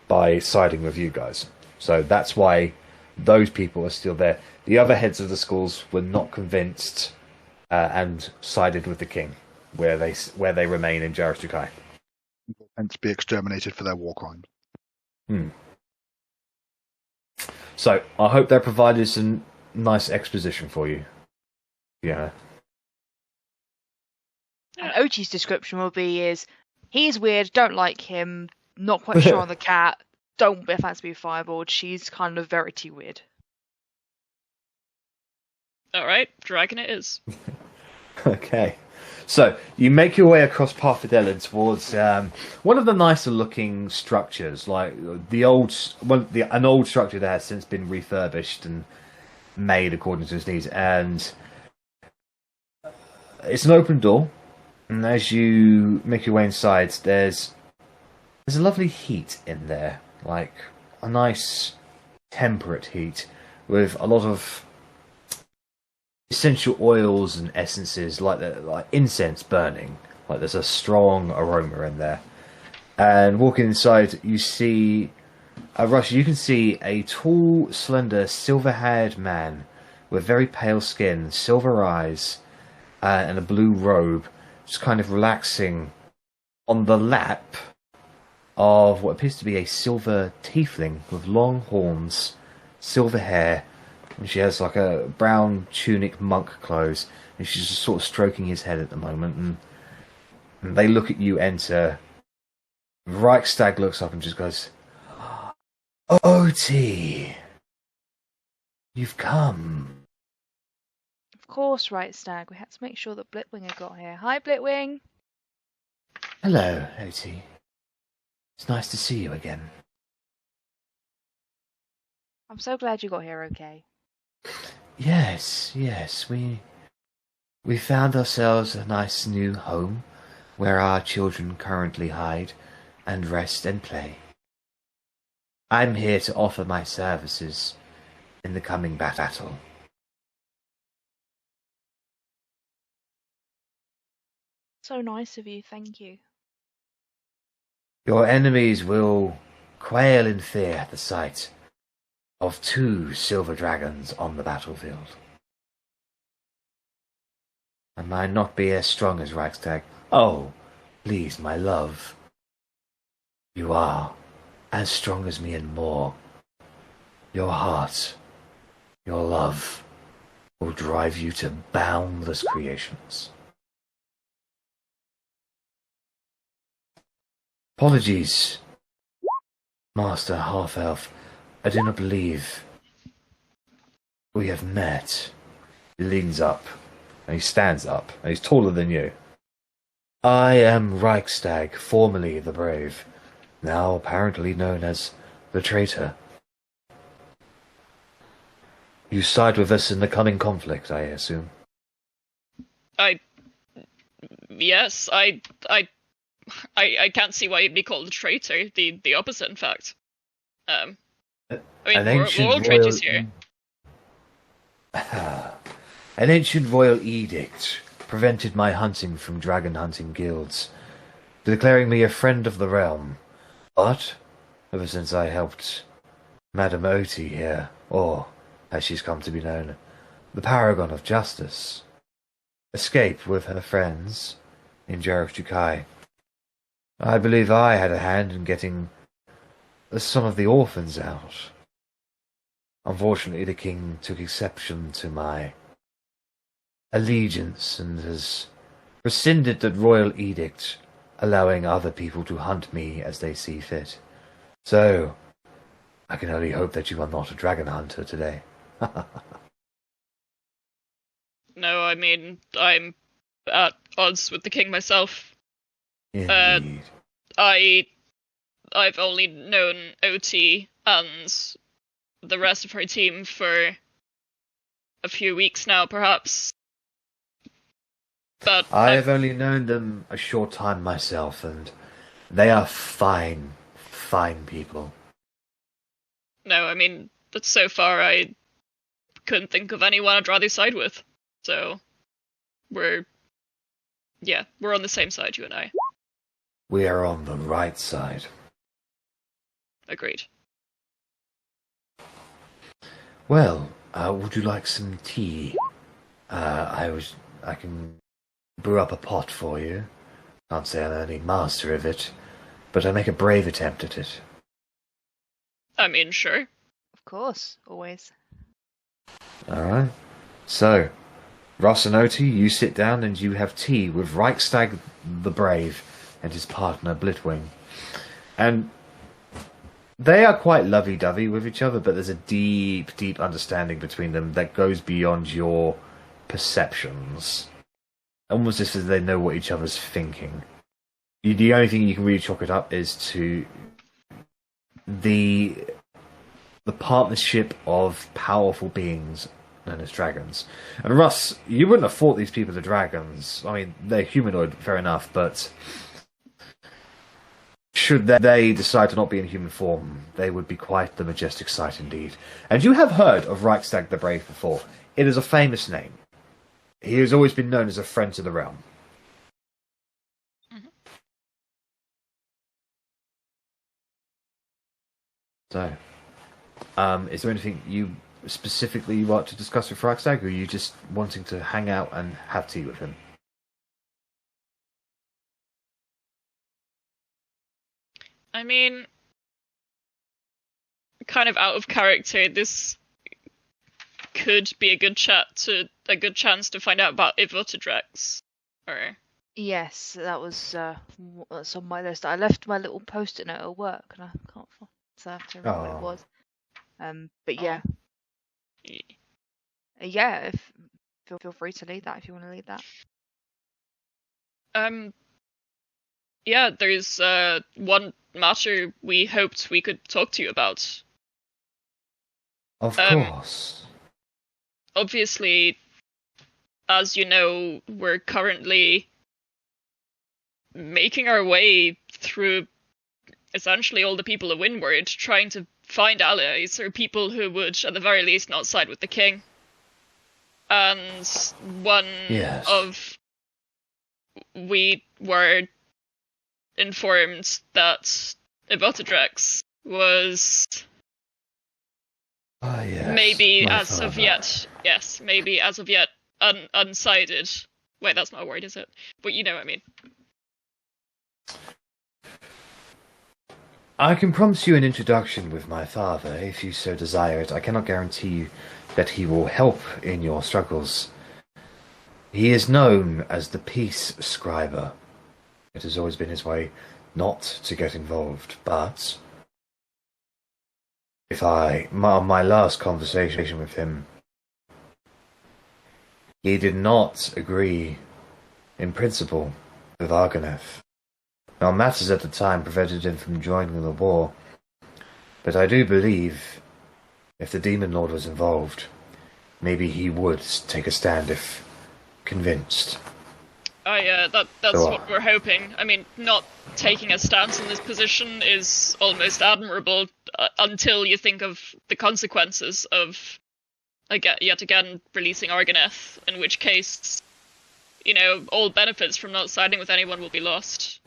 by siding with you guys. So that's why those people are still there. The other heads of the schools were not convinced and sided with the king, where they remain in Jarastukai. And to be exterminated for their war crimes. So I hope that provided some nice exposition for you. Yeah. And Otti's description will be he's weird, don't like him, not quite sure on the cat, don't fancy being fireballed, she's kind of Verity weird. Alright, dragon it is. Okay. So, you make your way across Parfidella towards one of the nicer looking structures, like an old structure that has since been refurbished and made according to its needs. And it's an open door, and as you make your way inside, there's a lovely heat in there, like a nice temperate heat with a lot of essential oils and essences, like incense burning. Like there's a strong aroma in there. And walking inside, you see Russia. You can see a tall, slender, silver-haired man with very pale skin, silver eyes, and a blue robe, just kind of relaxing on the lap of what appears to be a silver tiefling with long horns, silver hair. And she has like a brown tunic monk clothes, and she's just sort of stroking his head at the moment. And they look at you enter. Reichstag looks up and just goes, Otti, you've come. Of course, right, Stag. We had to make sure that Blitwing had got here. Hi, Blitwing. Hello, Otti. It's nice to see you again. I'm so glad you got here okay. Yes, we found ourselves a nice new home where our children currently hide and rest and play. I'm here to offer my services in the coming battle. So nice of you, thank you. Your enemies will quail in fear at the sight of 2 silver dragons on the battlefield. I might not be as strong as Reichstag. Oh, please, my love. You are as strong as me and more. Your heart, your love, will drive you to boundless creations. Apologies, Master Half-Elf. I do not believe we have met. He leans up, and he stands up, and he's taller than you. I am Reichstag, formerly the Brave, now apparently known as the Traitor. You side with us in the coming conflict, I assume? Yes, I can't see why you'd be called a traitor. The opposite, in fact. I mean, we're all traitors here. An ancient royal edict prevented my hunting from dragon hunting guilds, declaring me a friend of the realm. But, ever since I helped Madame Otti here, or, as she's come to be known, the Paragon of Justice, escape with her friends in Jukai, I believe I had a hand in getting some of the orphans out. Unfortunately, the king took exception to my allegiance and has rescinded the royal edict, allowing other people to hunt me as they see fit. So, I can only hope that you are not a dragon hunter today. No, I mean, I'm at odds with the king myself. Indeed. I've only known Otti and the rest of her team for a few weeks now, perhaps. But I have only known them a short time myself, and they are fine people. No, I mean, but so far I couldn't think of anyone I'd rather side with. So, we're on the same side, you and I. We are on the right side. Agreed. Well, would you like some tea? I can brew up a pot for you. Can't say I'm any master of it, but I make a brave attempt at it. I mean, sure. Of course, always. Alright. So, Ross and Otti, you sit down and you have tea with Reichstag the Brave and his partner Blitwing. And they are quite lovey-dovey with each other, but there's a deep, deep understanding between them that goes beyond your perceptions. Almost as if they know what each other's thinking. The only thing you can really chalk it up is to the partnership of powerful beings known as dragons. And Russ, you wouldn't have thought these people are dragons. I mean, they're humanoid, fair enough, but should they decide to not be in human form, they would be quite the majestic sight indeed. And you have heard of Reichstag the Brave before. It is a famous name. He has always been known as a friend to the realm. Mm-hmm. So, is there anything you specifically want to discuss with Reichstag, or are you just wanting to hang out and have tea with him? I mean, kind of out of character, this could be a good chance to find out about Ivotadrex. Or Yes, that's on my list. I left my little post-it note at work, and I can't find, so I have to remember what it was. But yeah, yeah. Feel free to lead that if you want to lead that. yeah, there's one matter we hoped we could talk to you about. Of course. Obviously, as you know, we're currently making our way through essentially all the people of Windward, trying to find allies or people who would, at the very least, not side with the king. And one of... We were informed that Ivotadrex was Ah, yes. maybe my as of father. yet, yes, maybe as of yet unsighted. Wait, that's not a word, is it? But you know what I mean. I can promise you an introduction with my father, if you so desire it. I cannot guarantee you that he will help in your struggles. He is known as the Peace Scriber. It has always been his way not to get involved, but my last conversation with him, he did not agree in principle with Argonef. Now, matters at the time prevented him from joining the war, but I do believe if the Demon Lord was involved, maybe he would take a stand if convinced. That's what we're hoping. I mean, not taking a stance in this position is almost admirable until you think of the consequences of, yet again, releasing Argoneth, in which case, all benefits from not siding with anyone will be lost.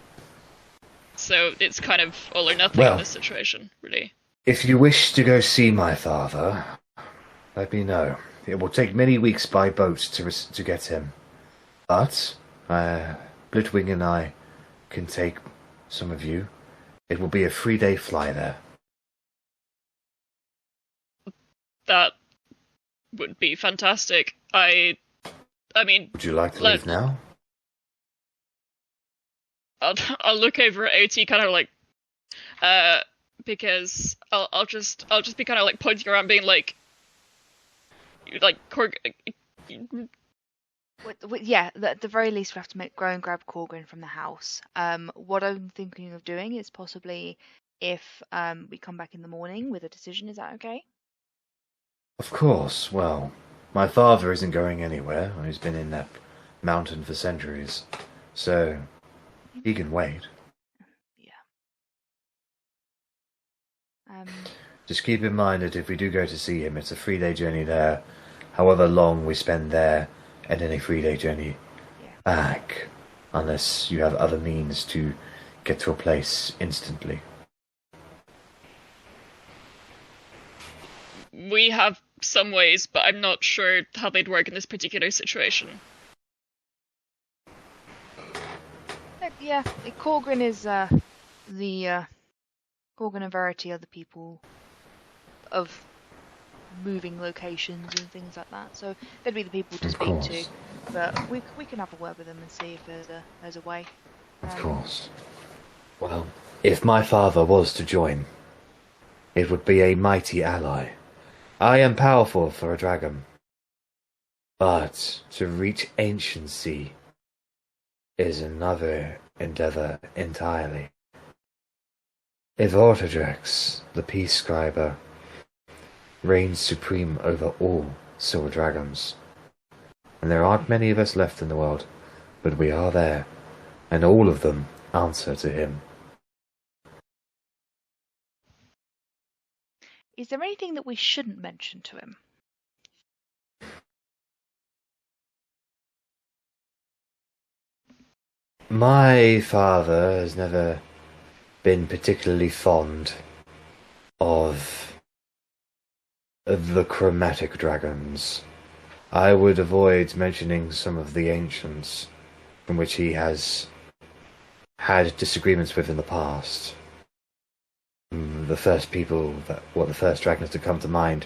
So it's kind of all or nothing in this situation, really. If you wish to go see my father, let me know. It will take many weeks by boat to get him. But Blitwing and I can take some of you. It will be a 3-day fly there. That would be fantastic. I mean... Would you like to leave now? I'll look over at Otti, kind of like... because I'll just be kind of like pointing around being like Yeah, at the very least we have to go and grab Korgrin from the house. What I'm thinking of doing is possibly if we come back in the morning with a decision, is that okay? Of course. Well, my father isn't going anywhere. He's been in that mountain for centuries. So, he can wait. Yeah. Just keep in mind that if we do go to see him, it's a 3-day journey there. However long we spend there, and then a 3-day journey back, unless you have other means to get to a place instantly. We have some ways, but I'm not sure how they'd work in this particular situation. Yeah, Korgrin is Korgrin and Verity are the people of moving locations and things like that, so they'd be the people to speak to. But we can have a word with them and see if there's a way. Of course. Well, if my father was to join, it would be a mighty ally. I am powerful for a dragon, but to reach anciency is another endeavor entirely. If Ortodrex, the Peace Scriber, reigns supreme over all silver dragons, and there aren't many of us left in the world, but we are there, and all of them answer to him. Is there anything that we shouldn't mention to him? My father has never been particularly fond of the chromatic dragons. I would avoid mentioning some of the ancients from which he has had disagreements with in the past. The first dragons to come to mind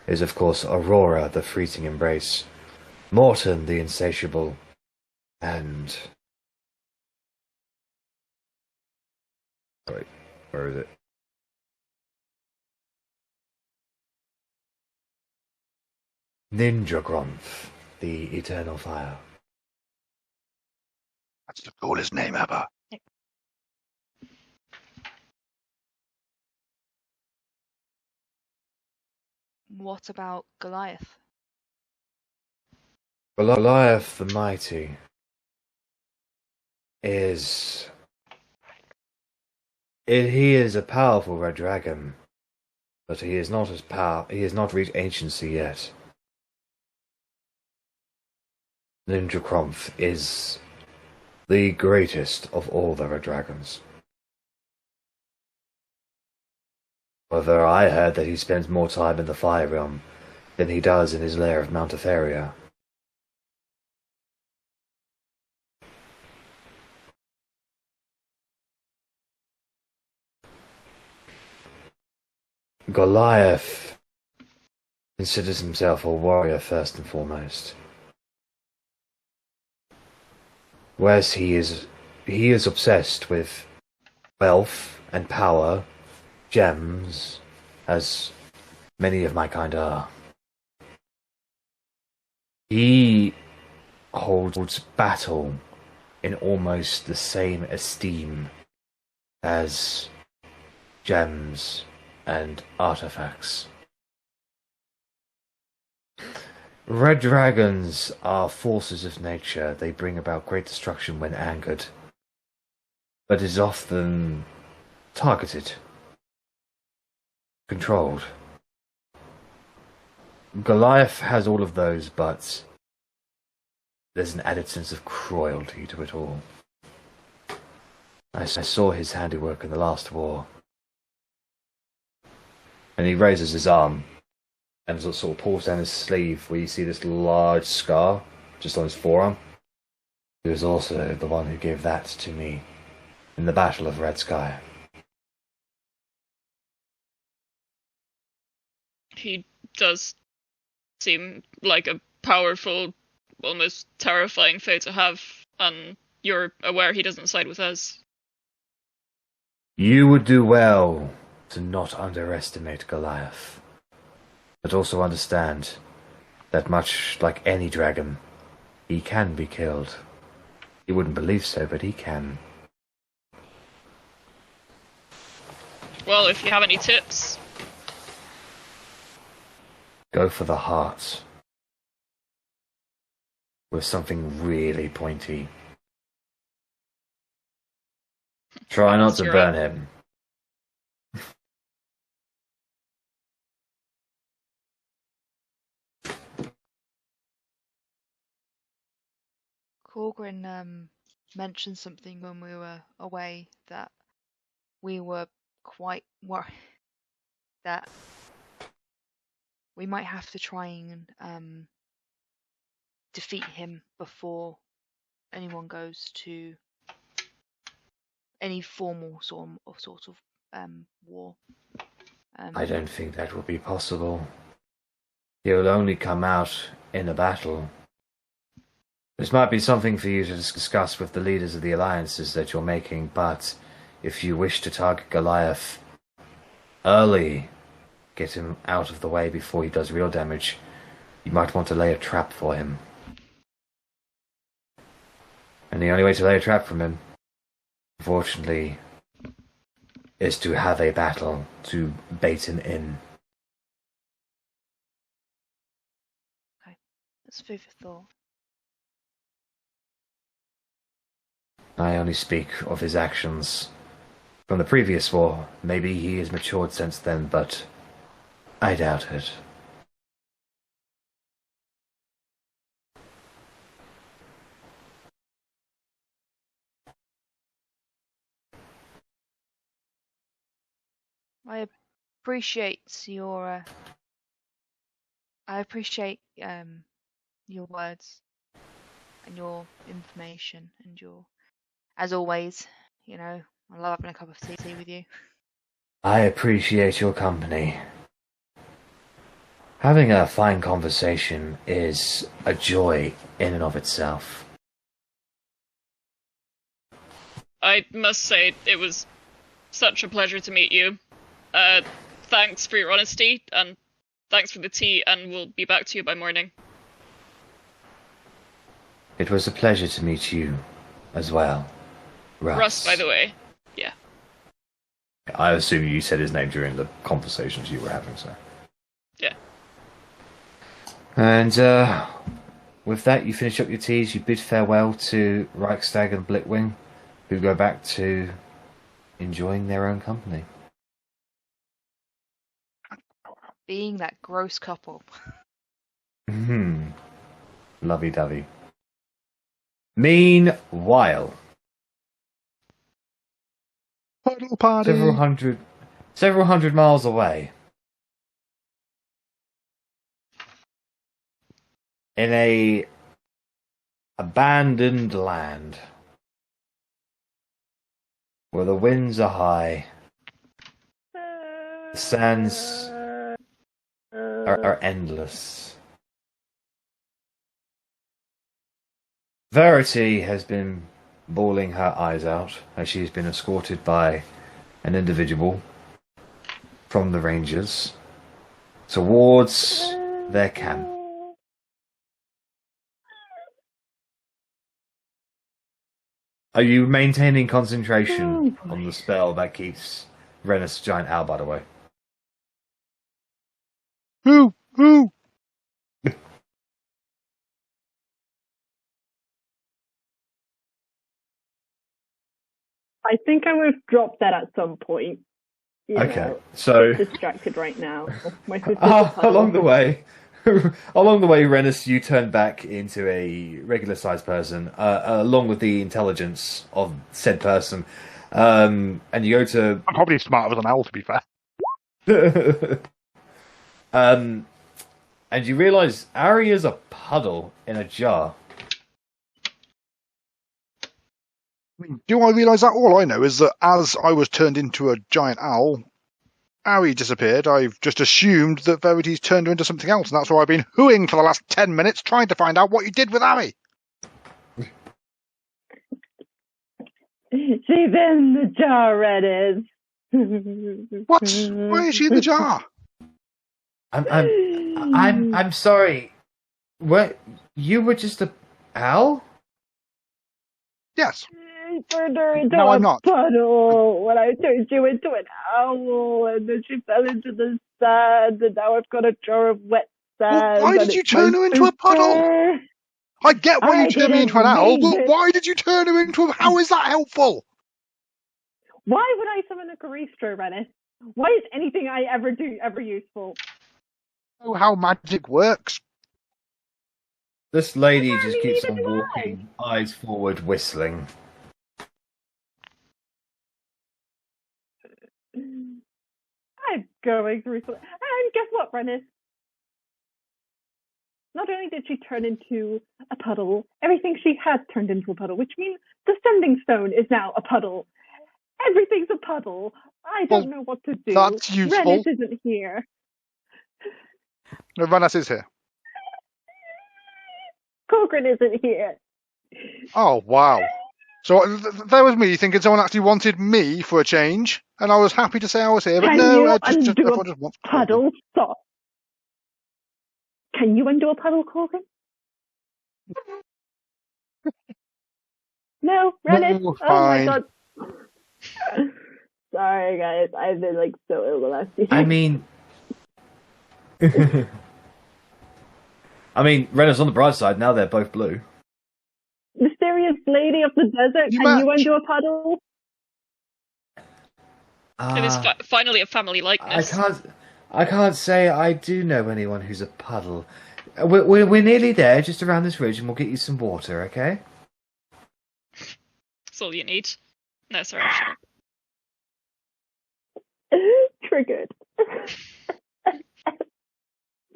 is, of course, Aurora, the freezing embrace, Morton, the insatiable, and... Wait, where is it? Ninja Grumph, the eternal fire. That's the coolest name ever. What about Goliath? Goliath the Mighty is... He is a powerful red dragon, but he is not he has not reached anciency yet. Ninja Grumph is the greatest of all the red dragons. However, I heard that he spends more time in the Fire Realm than he does in his lair of Mount Etheria. Goliath considers himself a warrior first and foremost. Whereas he is obsessed with wealth and power, gems, as many of my kind are. He holds battle in almost the same esteem as gems and artifacts. Red dragons are forces of nature. They bring about great destruction when angered, but is often targeted, controlled. Goliath has all of those, but there's an added sense of cruelty to it all. I saw his handiwork in the last war. And he raises his arm and sort of pulls down his sleeve where you see this large scar just on his forearm. He was also the one who gave that to me in the Battle of Red Sky. He does seem like a powerful, almost terrifying foe to have, and you're aware he doesn't side with us. You would do well to not underestimate Goliath, but also understand that much like any dragon, he can be killed. You wouldn't believe so, but he can. Well, if you have any tips. Go for the heart. With something really pointy. Try not to burn him. Korgrin mentioned something when we were away that we were quite worried that we might have to try and defeat him before anyone goes to any formal sort of war. I don't think that will be possible. He'll only come out in a battle. This might be something for you to discuss with the leaders of the alliances that you're making, but if you wish to target Goliath early, get him out of the way before he does real damage, you might want to lay a trap for him. And the only way to lay a trap from him, unfortunately, is to have a battle to bait him in. Okay, that's food for thought. I only speak of his actions from the previous war. Maybe he has matured since then, but I doubt it. I appreciate your your words and your information and your, as always, you know, I love having a cup of tea with you. I appreciate your company. Having a fine conversation is a joy in and of itself. I must say, it was such a pleasure to meet you. Thanks for your honesty, and thanks for the tea, and we'll be back to you by morning. It was a pleasure to meet you as well, Russ. Russ, by the way. Yeah. I assume you said his name during the conversations you were having, so. Yeah. And with that, you finish up your teas, you bid farewell to Reichstag and Blitwing, who go back to enjoying their own company. Being that gross couple. Lovey-dovey. Meanwhile, Huddle party. several hundred miles away, in a abandoned land, where the winds are high, the sands are endless. Verity has been bawling her eyes out as she's been escorted by an individual from the Rangers towards their camp. Are you maintaining concentration on the spell that keeps Rennas giant owl, by the way? Who? I think I would have dropped that at some point. Okay, so distracted right now. My sister's along the way, Rennas, you turn back into a regular-sized person, along with the intelligence of said person, and you go to. I'm probably smarter than Owl, to be fair. And you realise Arri is a puddle in a jar. Do I realise that? All I know is that as I was turned into a giant owl, Arri disappeared. I've just assumed that Verity's turned her into something else, and that's why I've been hooing for the last 10 minutes trying to find out what you did with Arri. She's in the jar, Rennas. What? Why is she in the jar? I'm sorry. What? You were just a owl? Yes. I turned her into No, a I'm not. puddle when I turned you into an owl, and then she fell into the sand, and now I've got a jar of wet sand. Why did you turn her into a puddle? I get why you turned me into an owl, but why did you turn her into a... How is that helpful? Why would I summon a Caristra, Rennas? Why is anything I ever do ever useful? Oh, how magic works. This lady just keeps on walking, eyes forward, whistling. I'm going through some... And guess what, Rennas? Not only did she turn into a puddle, everything she has turned into a puddle, which means the sending stone is now a puddle. Everything's a puddle. I don't know what to do. That's useful. Rennas isn't here. No, Rennas is here. Korgrin isn't here. Oh, wow. So there was me thinking someone actually wanted me for a change, and I was happy to say I was here, but Can no, you just undo everyone just wants puddle? Stop. Can you undo a puddle, Korgrin? No, Rennas. No, oh fine. my god. Sorry, guys. I've been like so ill the last few days. I mean, Renna's on the bright side. Now they're both blue. Mysterious lady of the desert, can you undo a puddle? It is finally a family likeness. I can't say I do know anyone who's a puddle. We're nearly there, just around this ridge, and we'll get you some water, okay? That's all you need. No, sorry. Triggered.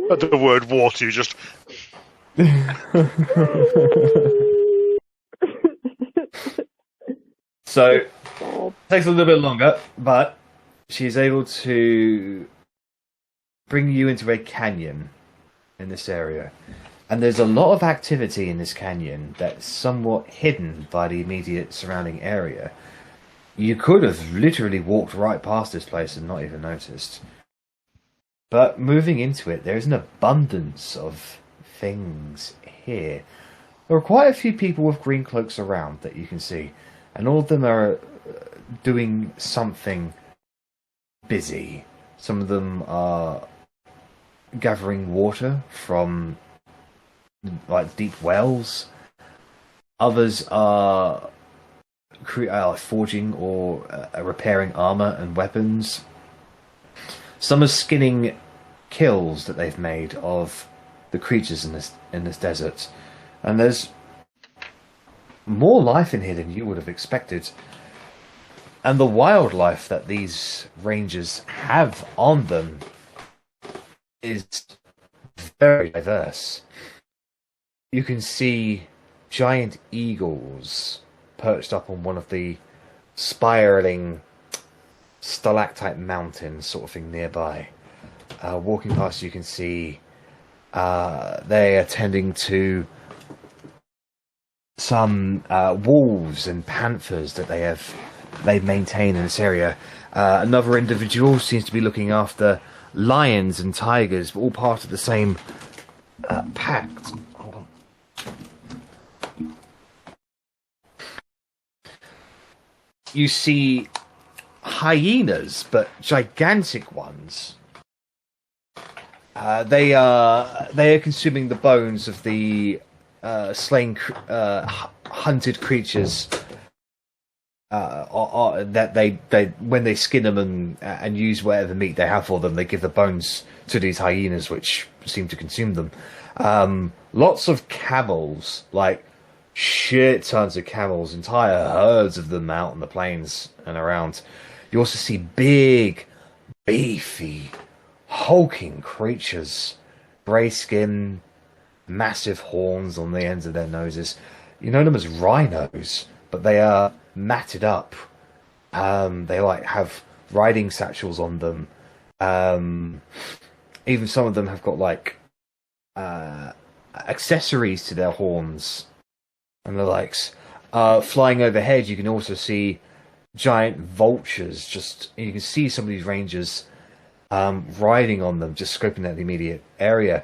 But the word water, you just... So, it takes a little bit longer, but she's able to bring you into a canyon in this area. And there's a lot of activity in this canyon that's somewhat hidden by the immediate surrounding area. You could have literally walked right past this place and not even noticed. But moving into it, there's an abundance of things here. There are quite a few people with green cloaks around that you can see, and all of them are doing something busy. Some of them are gathering water from like deep wells. Others are forging or repairing armor and weapons. Some are skinning kills that they've made of the creatures in this desert, and there's more life in here than you would have expected. And the wildlife that these rangers have on them is very diverse. You can see giant eagles perched up on one of the spiraling stalactite mountains sort of thing nearby. Walking past, you can see they are tending to some wolves and panthers that they maintain in this area. Another individual seems to be looking after lions and tigers, but all part of the same pact. Hold on. You see hyenas, but gigantic ones. They are consuming the bones of the slain, hunted creatures. That they when they skin them and use whatever meat they have for them, they give the bones to these hyenas, which seem to consume them. Lots of camels, like shit tons of camels, entire herds of them out on the plains and around. You also see big, beefy, hulking creatures, grey skin, massive horns on the ends of their noses. You know them as rhinos, but they are matted up. They have riding satchels on them. Even some of them have got accessories to their horns and the likes. Flying overhead, you can also see giant vultures. You can see some of these rangers riding on them, just scoping out the immediate area.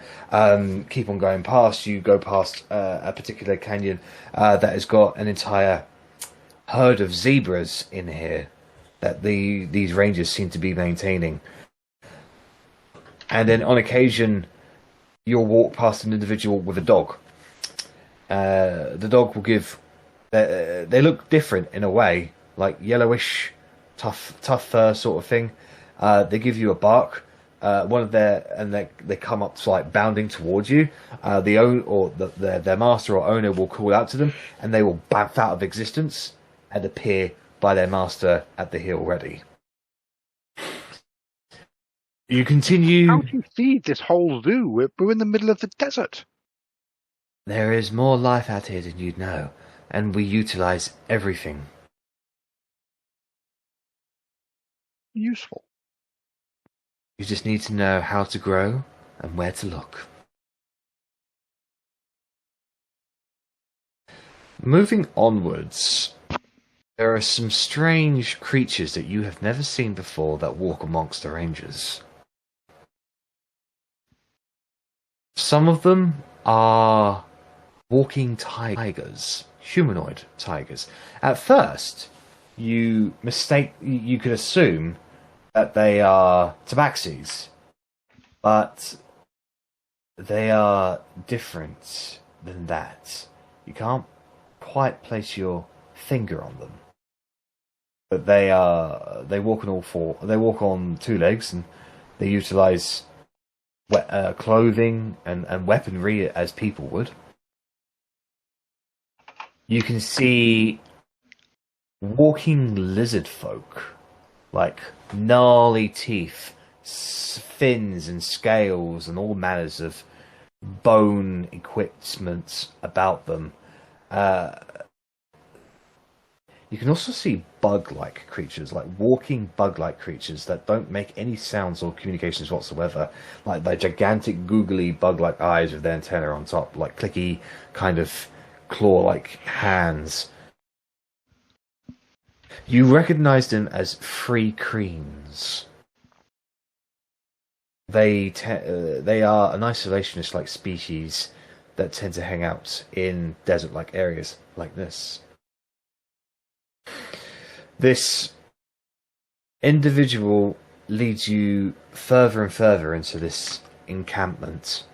Keep on going past. You go past a particular canyon that has got an entire herd of zebras in here that these rangers seem to be maintaining. And then on occasion, you'll walk past an individual with a dog. The dog will give... they look different in a way, like yellowish, tough fur sort of thing. They give you a bark. They come up bounding towards you. Their master or owner will call out to them, and they will bounce out of existence and appear by their master at the heel ready. You continue. How do you feed this whole zoo? We're in the middle of the desert. There is more life out here than you'd know, and we utilize everything. Useful. You just need to know how to grow and where to look. Moving onwards, there are some strange creatures that you have never seen before that walk amongst the ranges. Some of them are walking tigers, humanoid tigers. At first, you could assume that they are tabaxis, but they are different than that. You can't quite place your finger on them, but they walk on all four. They walk on two legs, and they utilize clothing and weaponry as people would. You can see walking lizard folk, like gnarly teeth, fins and scales, and all manners of bone equipment about them. You can also see bug-like creatures, like walking bug-like creatures that don't make any sounds or communications whatsoever, like their gigantic googly bug-like eyes with their antenna on top, like clicky kind of claw-like hands. You recognize them as free creams. They are an isolationist-like species that tend to hang out in desert-like areas like this. This individual leads you further and further into this encampment.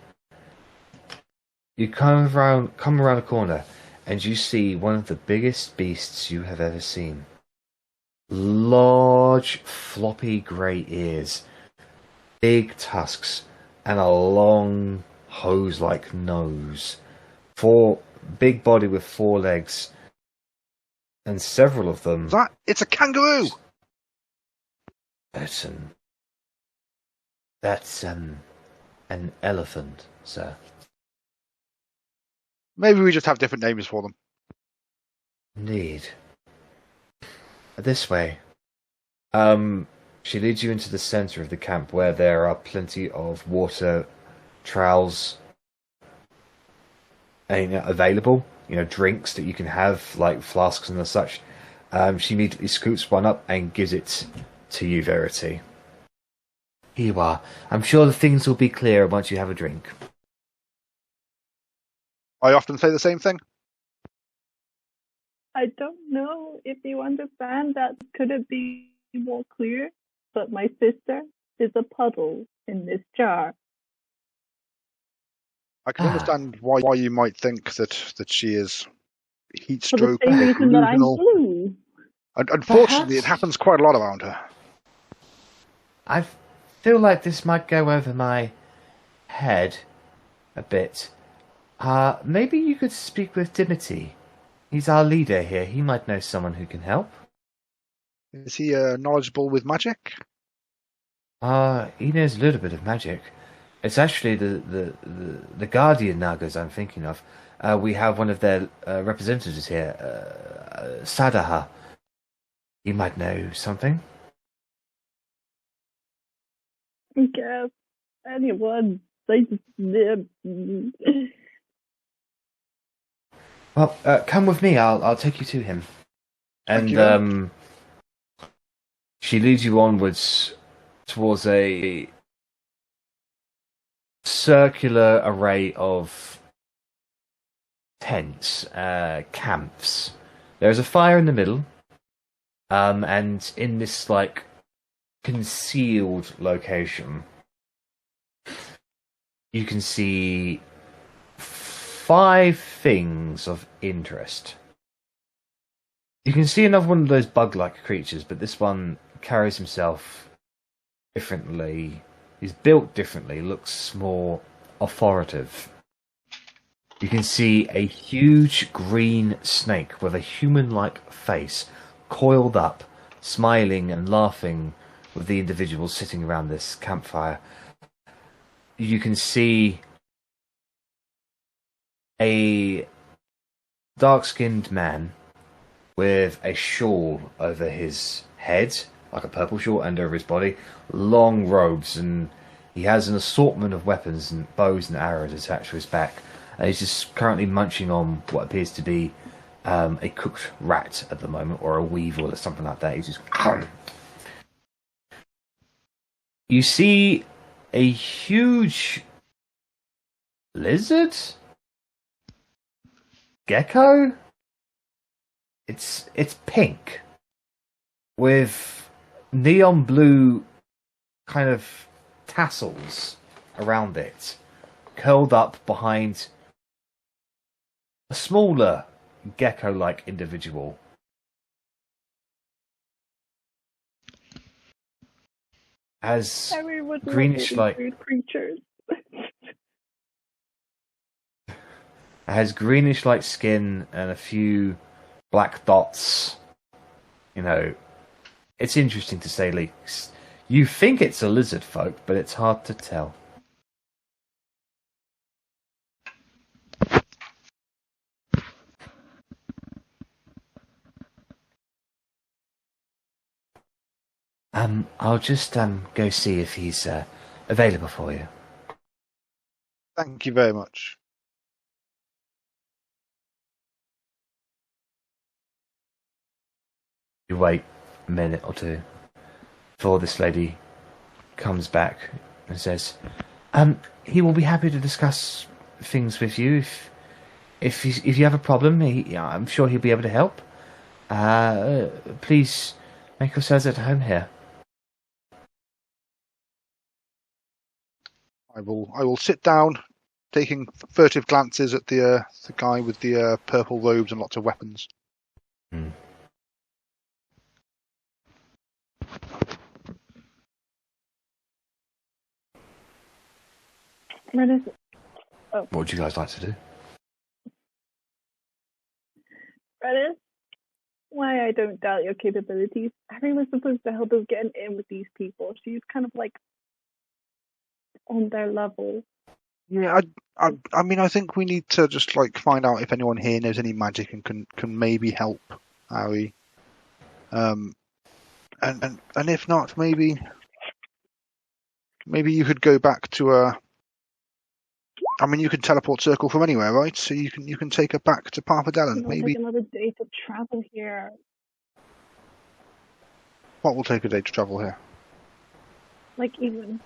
You come around a corner, and you see one of the biggest beasts you have ever seen. Large, floppy grey ears, big tusks, and a long, hose-like nose. Big body with 4 legs, And several of them. It's a kangaroo! That's an elephant, sir. Maybe we just have different names for them. Indeed. This way. She leads you into the center of the camp where there are plenty of water trowels available. Drinks that you can have, like flasks and such. She immediately scoops one up and gives it to you, Verity. Here you are. I'm sure the things will be clear once you have a drink. I often say the same thing. I don't know if you understand that. Could it be more clear? But my sister is a puddle in this jar. I can understand why you might think that she is heat For the stroke. same reason that I'm delusional. blue. And unfortunately, Perhaps. it happens quite a lot around her. I feel like this might go over my head a bit. Maybe you could speak with Dimity. He's our leader here. He might know someone who can help. Is he knowledgeable with magic? He knows a little bit of magic. It's actually the Guardian Nagas I'm thinking of. We have one of their representatives here, Sadaha. He might know something. I guess anyone. They just live. Well, come with me. I'll take you to him. Thank And she leads you onwards towards a circular array of tents, camps. There's a fire in the middle, and in this concealed location, you can see 5 things of interest. You can see another one of those bug-like creatures, but this one carries himself differently. He's built differently, looks more authoritative. You can see a huge green snake with a human-like face, coiled up, smiling and laughing with the individuals sitting around this campfire. You can see a dark-skinned man with a shawl over his head, like a purple shawl, and over his body, long robes, and he has an assortment of weapons and bows and arrows attached to his back. And he's just currently munching on what appears to be a cooked rat at the moment, or a weevil or something like that. He's just... You see a huge lizard? Gecko? It's pink with neon blue kind of tassels around it, curled up behind a smaller gecko-like individual. Has Everyone greenish loves like weird creatures. has greenish like skin and a few black dots. It's interesting to say least. You think it's a lizard folk, but it's hard to tell. I'll just go see if he's available for you. Thank you very much. You wait a minute or two before this lady comes back and says, he will be happy to discuss things with you if you have a problem. I'm sure he'll be able to help. Please make yourselves at home here. I will sit down, taking furtive glances at the guy with the purple robes and lots of weapons. Hmm. Rennas, What would you guys like to do? Rennas, why I don't doubt your capabilities. Arri was supposed to help us get in with these people. She's kind of like on their level. Yeah, I mean, I think we need to just like find out if anyone here knows any magic and can maybe help Arri. And if not, maybe you could go back to a. I mean, you can teleport circle from anywhere, right? So you can take her back to Parfadellen. It'll Maybe take another day to travel here. what will take a day to travel here? Like even.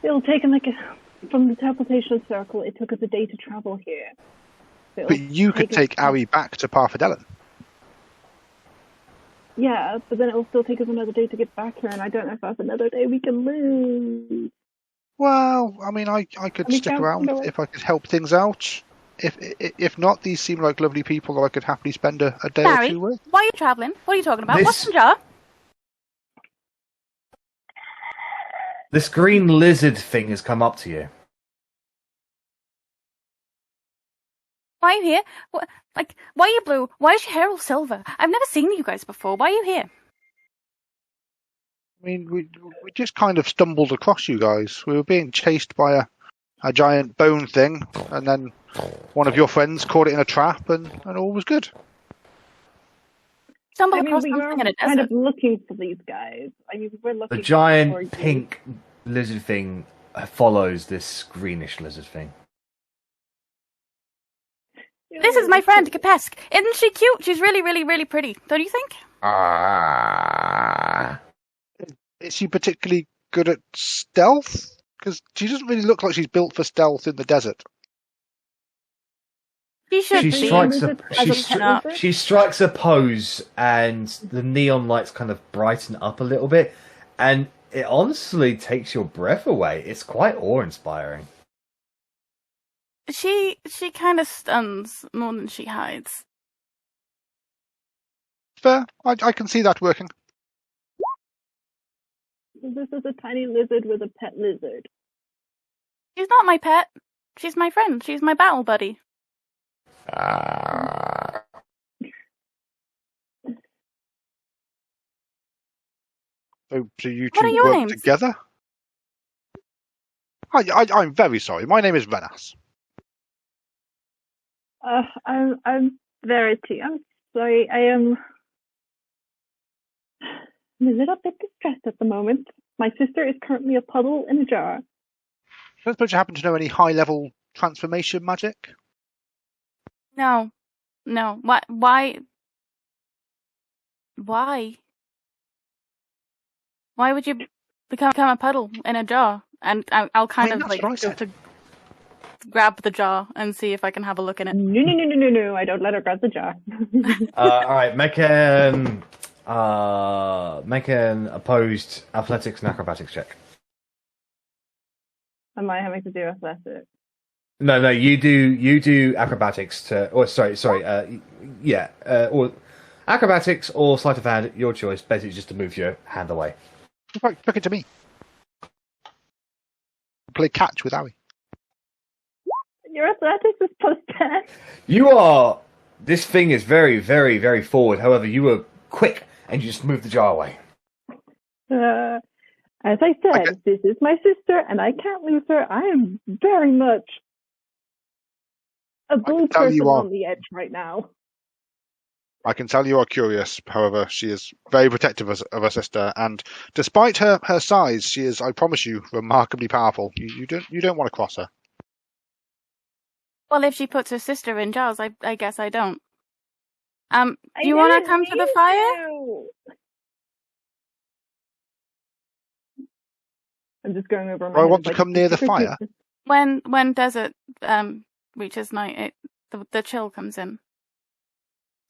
It'll take from the teleportation circle. It took us a day to travel here. So But you could take Arri back to Parfadellen. Yeah, but then it will still take us another day to get back here, and I don't know if that's another day we can lose. Well, I mean, I could stick around if I could help things out. If not, these seem like lovely people that I could happily spend a day or Barry, two with. why are you travelling? What are you talking about? This- What's in the jar? This green lizard thing has come up to you. Why are you here? Why are you blue? Why is your hair all silver? I've never seen you guys before. Why are you here? I mean, we just kind of stumbled across you guys. We were being chased by a giant bone thing, and then one of your friends caught it in a trap, and all was good. Stumble I mean, across we something were in a kind desert. of looking for these guys. I mean, we're looking The for giant you. pink lizard thing follows this greenish lizard thing. This is my friend, Kapesk. Isn't she cute? She's really, really, really pretty. Don't you think? Is she particularly good at stealth? Because she doesn't really look like she's built for stealth in the desert. She should She be. strikes a lizard? she strikes a pose, and the neon lights kind of brighten up a little bit, and it honestly takes your breath away. It's quite awe-inspiring. She kind of stuns more than she hides. Fair. I can see that working. This is a tiny lizard with a pet lizard. She's not my pet. She's my friend. She's my battle buddy. So you What are two your work names? together? I'm very sorry. My name is Rennas. I'm Verity. I'm sorry. I am a little bit distressed at the moment. My sister is currently a puddle in a jar. I don't suppose you happen to know any high-level transformation magic? No. Why? Why would you become a puddle in a jar? And I'll kind of that's like what I go said. to grab the jar and see if I can have a look in it. No. I don't let her grab the jar. All right, make an opposed athletics and acrobatics check. Am I having to do athletics? No, you do acrobatics to, or sorry, or acrobatics or sleight of hand, your choice. Basically, just to move your hand away. In fact, look into me. Play catch with Arri. Your athletics is plus 10. You are. This thing is very, very, very forward. However, you were quick and you just moved the jar away. As I said, This is my sister, and I can't lose her. I am very much a blue tell you person are. on the edge right now. I can tell you are curious. However, she is very protective of her sister, and despite her size, she is, I promise you, remarkably powerful. You don't want to cross her. Well, if she puts her sister in jars, I guess I don't. Do you want to come to the fire? I'm just going over. I want to come near the fire. When desert reaches night, the chill comes in.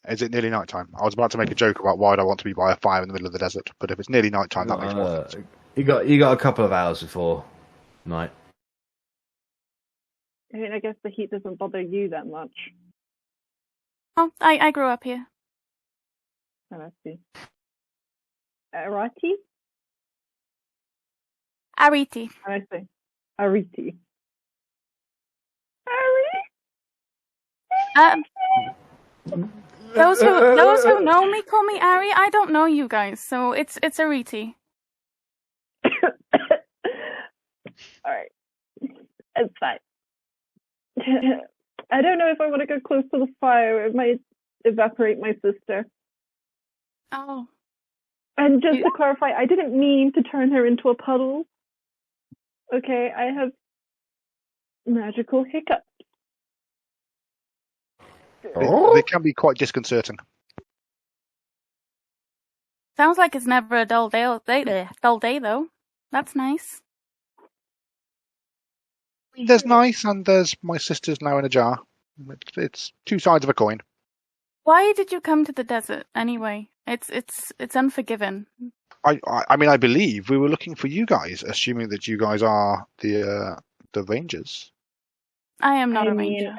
Is it nearly night time? I was about to make a joke about why I want to be by a fire in the middle of the desert, but if it's nearly night time, that makes more sense. You got a couple of hours before night. I mean, I guess the heat doesn't bother you that much. Oh, I grew up here. Oh, let's see. Arati? Ariti. I see. Ariti. Arri? Those who know me call me Arri. I don't know you guys, so it's Verity. Alright. It's fine. I don't know if I want to go close to the fire. It might evaporate my sister. Oh. And just to clarify, I didn't mean to turn her into a puddle. Okay, I have magical hiccups. They can be quite disconcerting. Sounds like it's never a dull day though. That's nice. There's nice, and there's my sister's now in a jar. It's two sides of a coin. Why did you come to the desert anyway? It's unforgiving. I mean, I believe we were looking for you guys, assuming that you guys are the Rangers. I am not a ranger.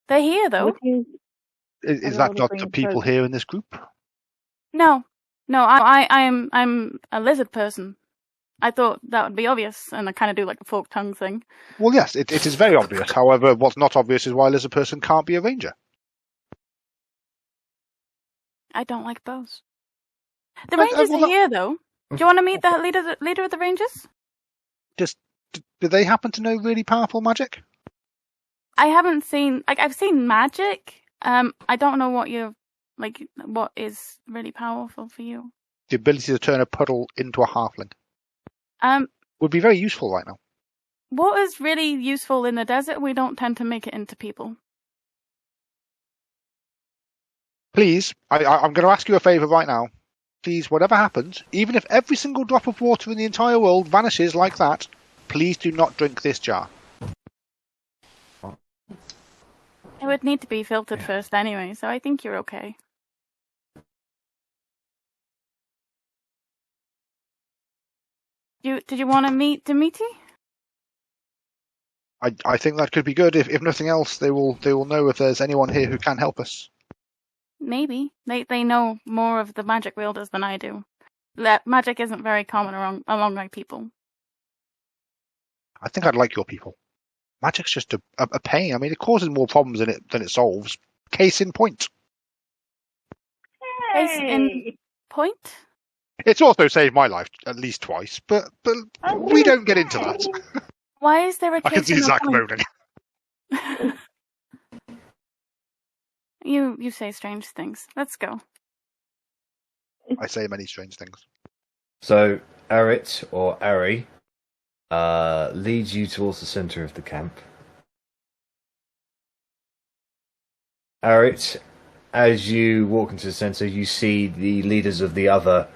They're here though. Is that not the people here in this group? No, I'm a lizard person. I thought that would be obvious, and I kind of do like a forked tongue thing. Well, yes, it is very obvious. However, what's not obvious is why a lizard person can't be a ranger. I don't like bows. The Rangers are here, though. Do you want to meet the leader of the Rangers? Do they happen to know really powerful magic? I haven't seen... I've seen magic. I don't know what is really powerful for you. The ability to turn a puddle into a halfling. Would be very useful right now. What is really useful in the desert, we don't tend to make it into people. Please, I'm going to ask you a favour right now. Please, whatever happens, even if every single drop of water in the entire world vanishes like that, please do not drink this jar. It would need to be filtered first anyway, so I think you're okay. Did you want to meet Dimitri? I think that could be good. If nothing else, they will know if there's anyone here who can help us. Maybe. They know more of the magic wielders than I do. Magic isn't very common among my people. I think I'd like your people. Magic's just a pain. I mean, it causes more problems than it solves. Case in point. Hey. Case in point? It's also saved my life at least twice, but we don't get into that. Why is there a case I can see in Zach point? moaning. You say strange things. Let's go. I say many strange things. So, Arit or Arri leads you towards the center of the camp. Arit, as you walk into the center, you see the leaders of the other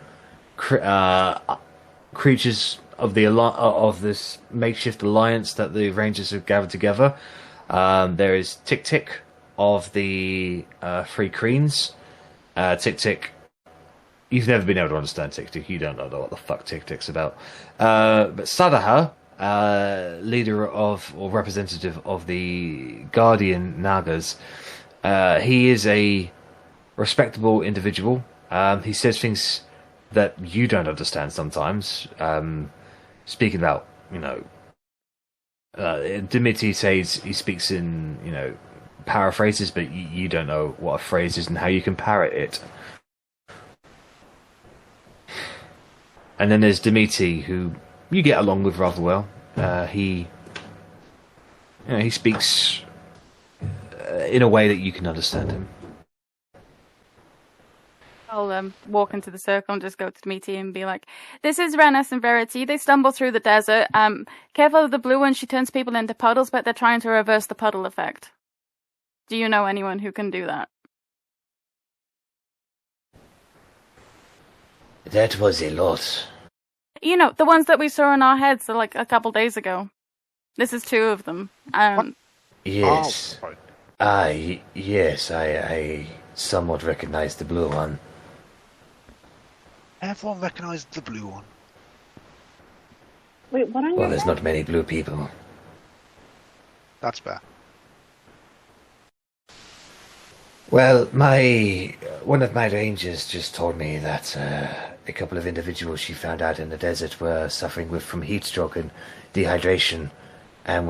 creatures of this makeshift alliance that the Rangers have gathered together. There is Tick Tick of the Free Creens. Tick Tick, you've never been able to understand Tick Tick. You don't know what the fuck Tick Tick's about. But Sadaha, leader of or representative of the Guardian Nagas, he is a respectable individual. He says things that you don't understand sometimes. Speaking about, Dimitri says he speaks in, paraphrases, but you don't know what a phrase is and how you can parrot it. And then there's Dimitri, who you get along with rather well. He speaks in a way that you can understand him. I'll walk into the circle and just go to Dimitri and be like, "This is Rennas and Verity. They stumble through the desert. Careful of the blue one. She turns people into puddles, but they're trying to reverse the puddle effect. Do you know anyone who can do that?" That was a lot. The ones that we saw in our heads like a couple days ago. This is two of them. Yes. Oh, right. Yes, I somewhat recognize the blue one. Everyone recognised the blue one. Wait, what on Well, your there's head? not many blue people. That's fair. Well, one of my rangers just told me that a couple of individuals she found out in the desert were suffering from heat stroke and dehydration, and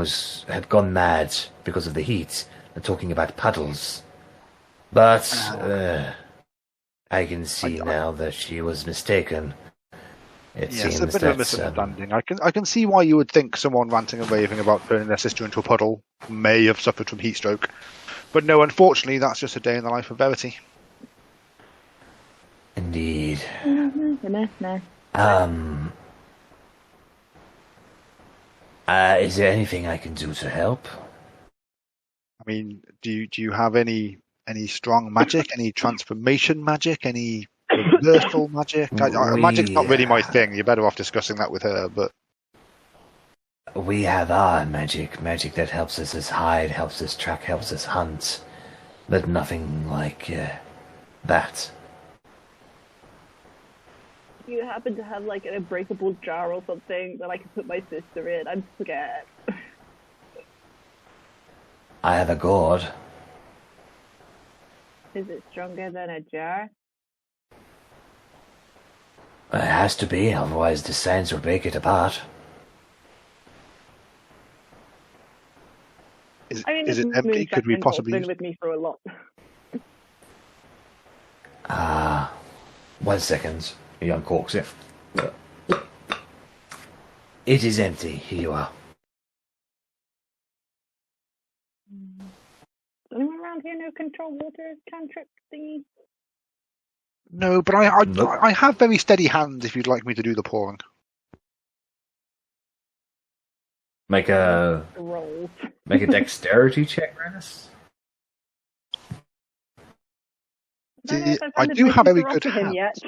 had gone mad because of the heat, talking about puddles. But I can see now that she was mistaken. It Yes, seems a bit of a that misunderstanding. I can see why you would think someone ranting and raving about turning their sister into a puddle may have suffered from heat stroke. But no, unfortunately, that's just a day in the life of Verity. Indeed. Is there anything I can do to help? I mean, do you have any strong magic, any transformation magic, any reversal magic? Magic's not really my thing. You're better off discussing that with her. But we have our magic that helps us hide, helps us track, helps us hunt, but nothing like that. Do you happen to have like an unbreakable jar or something that I can put my sister in? I'm scared. I have a gourd. Is it stronger than a jar? It has to be, otherwise the sands will break it apart. Is it empty? Could we possibly been with me for a lot? 1 second. He uncorks it. It is empty. Here you are. Does anyone around here know control water cantrip thingy? No, but I have very steady hands if you'd like me to do the pouring. Make a dexterity check, Rennas. I do have very good hands.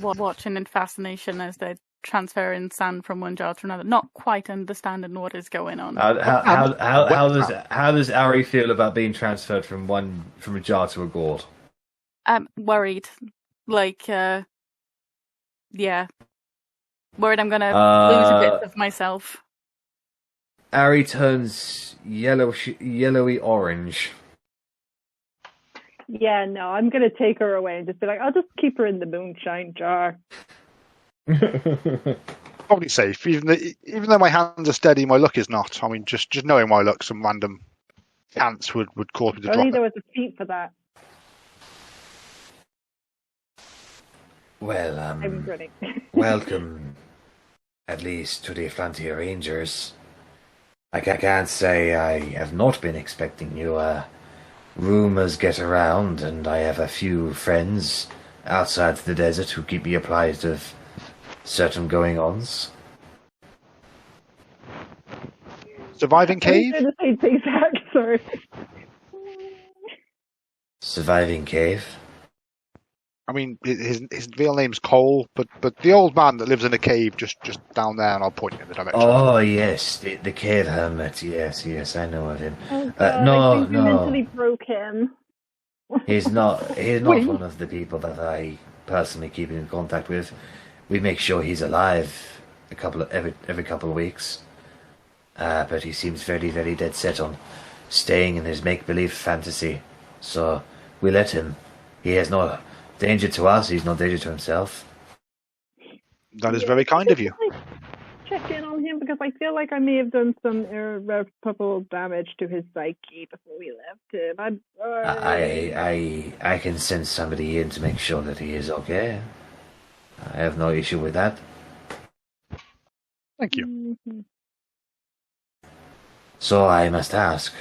Watching in fascination as they transferring sand from one jar to another, not quite understanding what is going on. How does Arri feel about being transferred from a jar to a gourd? Worried, like worried I'm gonna lose a bit of myself. Arri turns yellowy orange. Yeah, no, I'm gonna take her away and just be like, I'll just keep her in the moonshine jar. Probably safe, even though my hands are steady, my luck is not. I mean, just knowing my luck, some random chance would cause me to drop Only there it. was a feat for that. Well, I'm grinning. welcome, at least, to the Frontier Rangers. I can't say I have not been expecting you. Rumors get around, and I have a few friends outside the desert who keep me apprised of certain going-ons. Surviving cave? I was gonna say the exact, sorry. Surviving cave? I mean, his real name's Cole, but the old man that lives in a cave just down there, and I'll point you in the direction. Oh, yes, the cave hermit. Yes, I know of him. Oh, God, No. I think we mentally broke him. He's not one of the people that I personally keep in contact with. We make sure he's alive every couple of weeks. But he seems very, very dead set on staying in his make-believe fantasy. So we let him. He has no danger to us, he's no danger to himself. That is very kind of you. Check in on him, because I feel like I may have done some irreparable damage to his psyche before we left him. I'm sorry. I can send somebody in to make sure that he is okay. I have no issue with that. Thank you. Mm-hmm. So I must ask,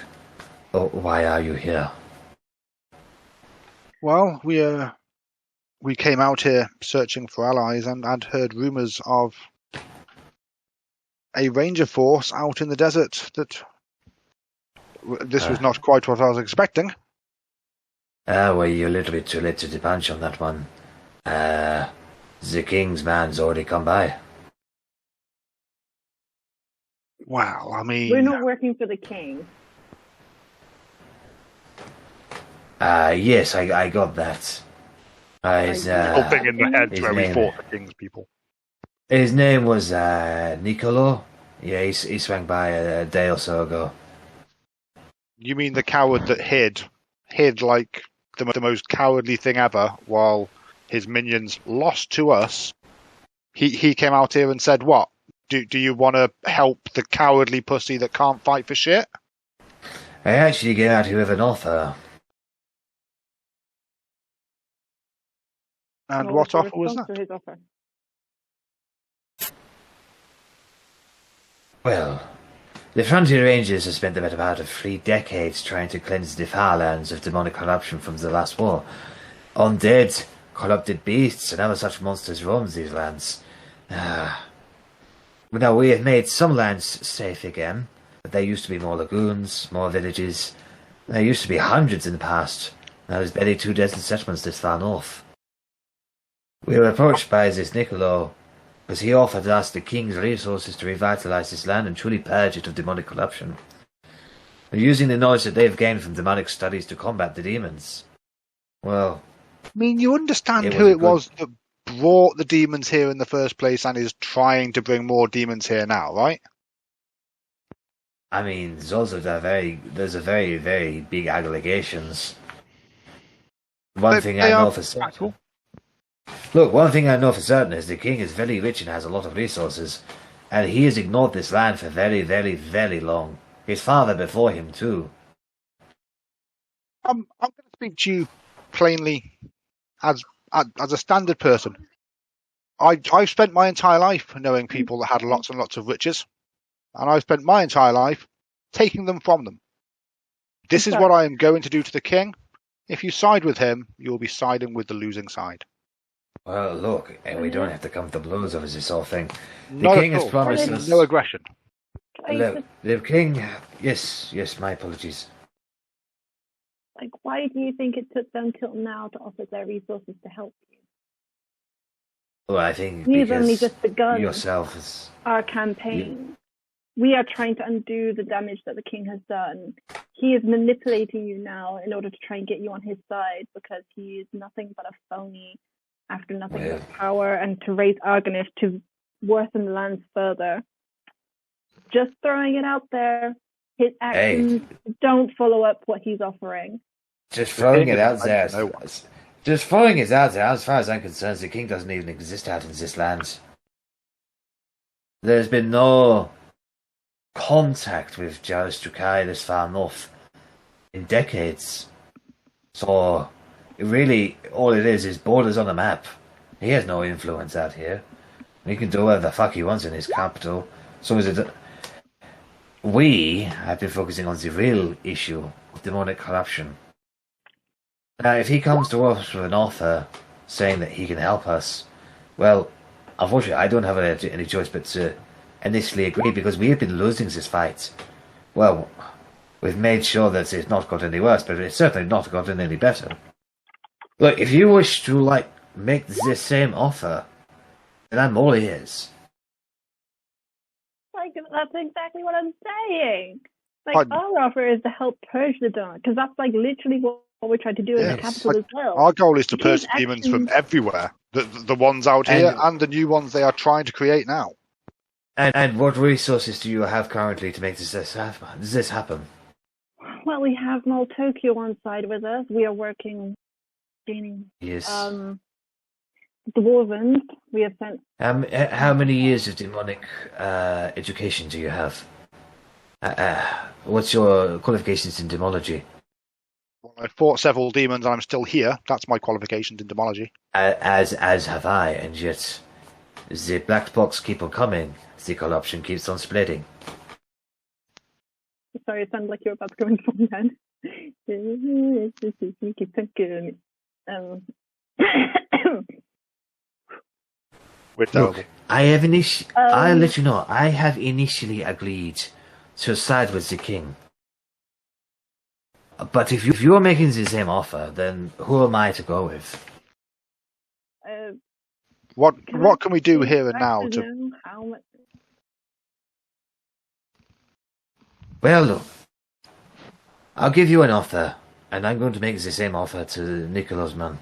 why are you here? Well, we came out here searching for allies and had heard rumours of a ranger force out in the desert. That this was not quite what I was expecting. Well, you're a little bit too late to the punch on that one. The king's man's already come by. Well, I mean, We're not working for the king. Yes, I got that. helping in the heads his where we name- fought the king's people. His name was Nicolo. Yeah, he swung by a day or so ago. You mean the coward that hid like the most cowardly thing ever, while his minions lost to us? He came out here and said, "What? Do you want to help the cowardly pussy that can't fight for shit?" I actually came out here with an offer. And what the offer was response that? to his offer? Well, the Frontier Rangers have spent the better part of 3 decades trying to cleanse the far lands of demonic corruption from the last war. Undead, corrupted beasts, and other such monsters roam these lands. Now, we have made some lands safe again, but there used to be more lagoons, more villages. There used to be hundreds in the past. Now there's barely 2 dozen settlements this far north. We were approached by this Niccolo, because he offered us the king's resources to revitalize this land and truly purge it of demonic corruption. We're using the knowledge that they've gained from demonic studies to combat the demons. Well, I mean, you understand It who was it was that brought the demons here in the first place and is trying to bring more demons here now, right? I mean, those are those are very, very big allegations. One thing I know for certain. Look, one thing I know for certain is the king is very rich and has a lot of resources, and he has ignored this land for very, very, very long. His father before him, too. I'm going to speak to you plainly as a standard person. I've spent my entire life knowing people that had lots and lots of riches, and I've spent my entire life taking them from them. This is what I am going to do to the king. If you side with him, you'll be siding with the losing side. Well, look, we don't have to come to blows over this whole thing. The Not king at has all. promised us... No aggression. Look, the king... Yes, my apologies. Like, why do you think it took them till now to offer their resources to help you? Well, I think We've only because just begun yourself is... our campaign. We are trying to undo the damage that the king has done. He is manipulating you now in order to try and get you on his side because he is nothing but a phony after nothing but power and to raise Argonif to worsen the lands further. Just throwing it out there. His actions don't follow up what he's offering. Just throwing it out there. Just throwing it out there. As far as I'm concerned, the king doesn't even exist out in this land. There's been no contact with Jarus Drukai this far north in decades. So, really, all it is borders on a map. He has no influence out here. He can do whatever the fuck he wants in his capital. So is it... We have been focusing on the real issue of demonic corruption. Now, if he comes to us with an offer saying that he can help us, well, unfortunately, I don't have any choice but to initially agree because we have been losing this fight. Well, we've made sure that it's not got any worse, but it's certainly not gotten any better. Look, if you wish to, make the same offer, then I'm all ears. That's exactly what I'm saying. Our offer is to help purge the demons, because that's literally what we're trying to do in the capital as well. Our goal is to purge demons from everywhere. The ones out here and the new ones they are trying to create now. And what resources do you have currently to make this happen? Well, we have Mol Tokyo on side with us. We are working, gaining Dwarven. We have sent. How many years of demonic education do you have? What's your qualifications in demology? Well, I fought several demons and I'm still here. That's my qualifications in demology. As have I, and yet the black box keep on coming. The corruption keeps on spreading. Sorry, it sounded like you were about to go in for me then. Look, I'll let you know, I have initially agreed to side with the king. But if you're making the same offer, then who am I to go with? What can we do here and now to... How much... Well, look, I'll give you an offer, and I'm going to make the same offer to Nicolo's man.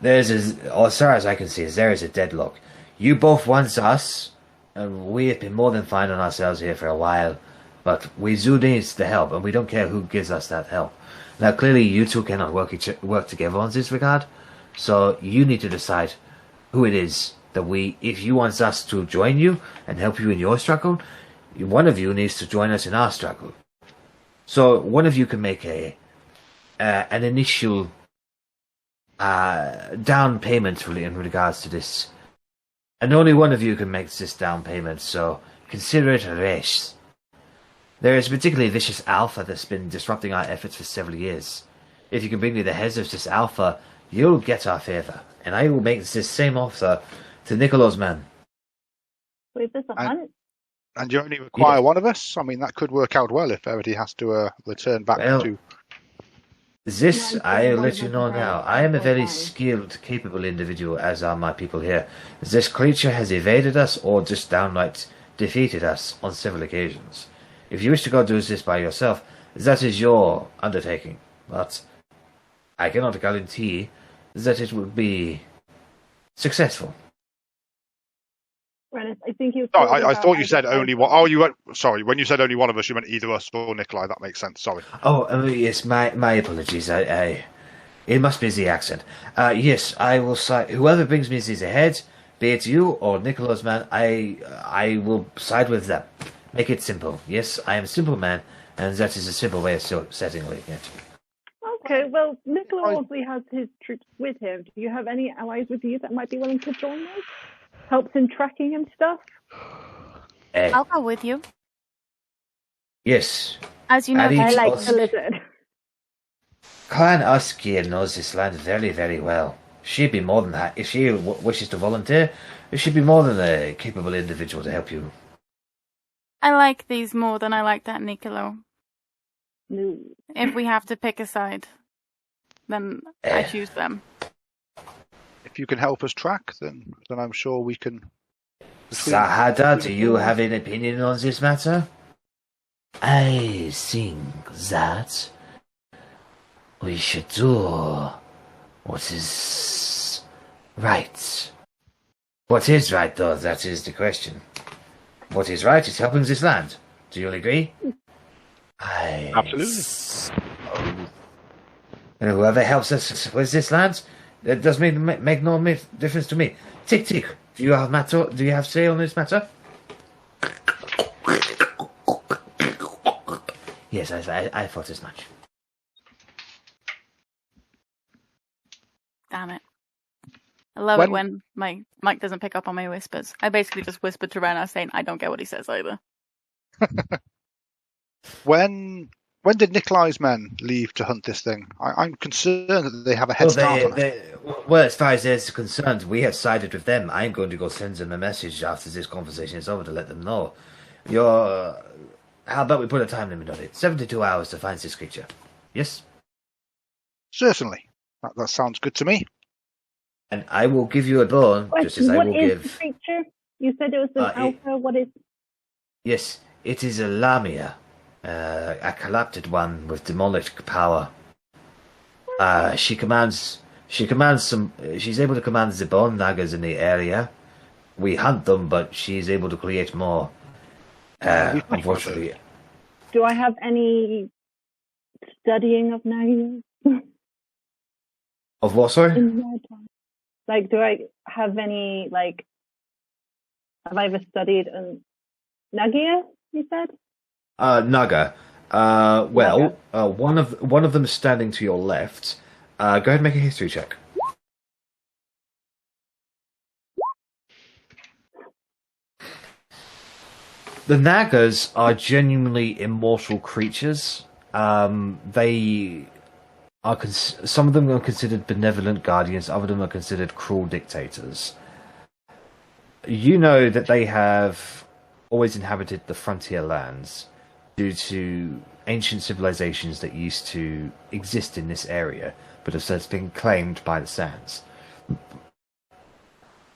As far as I can see, there is a deadlock. You both want us, and we have been more than fine on ourselves here for a while, but we do need the help, and we don't care who gives us that help. Now, clearly, you two cannot work together on this regard, so you need to decide who it is that if you want us to join you and help you in your struggle, one of you needs to join us in our struggle. So one of you can make an initial down payment in regards to this. And only one of you can make this down payment, so consider it a race. There is a particularly vicious alpha that's been disrupting our efforts for several years. If you can bring me the heads of this alpha, you'll get our favour, and I will make this same offer to Nicolo's man. So is this a hunt? And you only require one of us? I mean, that could work out well if Verity has to return back to... This, I'll let you know now. I am a very skilled, capable individual, as are my people here. This creature has evaded us or just downright defeated us on several occasions. If you wish to go do this by yourself, that is your undertaking. But I cannot guarantee that it will be successful. Rennas, I think you. No, I thought you said only one. Oh, you went. Sorry, when you said only one of us, you meant either us or Nikolai. That makes sense. Sorry. Oh, yes. My apologies. It must be the accent. Yes, I will side. Whoever brings me this ahead, be it you or Nicolo's man, I will side with them. Make it simple. Yes, I am a simple man, and that is a simple way of setting it. Okay, well, Nicola obviously has his troops with him. Do you have any allies with you that might be willing to join us? Helps in tracking and stuff? I'll go with you. Yes. As you know, I like the lizard. Clan Uskiel knows this land very, very well. She'd be more than that. If she wishes to volunteer, she'd be more than a capable individual to help you. I like these more than I like that Nicolo. No. If we have to pick a side, then I choose them. If you can help us track, then I'm sure we can. Sahada, do you have an opinion on this matter? I think that we should do what is right. What is right, though? That is the question. What is right is helping this land. Do you all agree? Absolutely. And whoever helps us with this land, that does make no difference to me. Tick tick. Do you have say on this matter? Yes, I thought as much. Damn it. I love it when my mic doesn't pick up on my whispers. I basically just whispered to Rennas saying I don't get what he says either. When did Nikolai's men leave to hunt this thing? I'm concerned that they have a head start on it. Well, as far as they're concerned, we have sided with them. I'm going to go send them a message after this conversation is over to let them know. How about we put a time limit on it? 72 hours to find this creature. Yes? Certainly. That sounds good to me. And I will give you a bone, just as I will give... What is the creature? You said it was an alpha. What is... Yes, it is a Lamia. A collapsed one with demonic power. She's able to command the bone nagas in the area. We hunt them, but she's able to create more. Unfortunately. Do I have any studying of nagas? Of what, sorry? In my time. Like, do I have any, like, have I ever studied Nagia, you said? Naga. Well, one of them is standing to your left. Go ahead and make a history check. The Nagas are genuinely immortal creatures. They are some of them are considered benevolent guardians, other of them are considered cruel dictators. You know that they have always inhabited the frontier lands due to ancient civilizations that used to exist in this area, but have since been claimed by the Sands.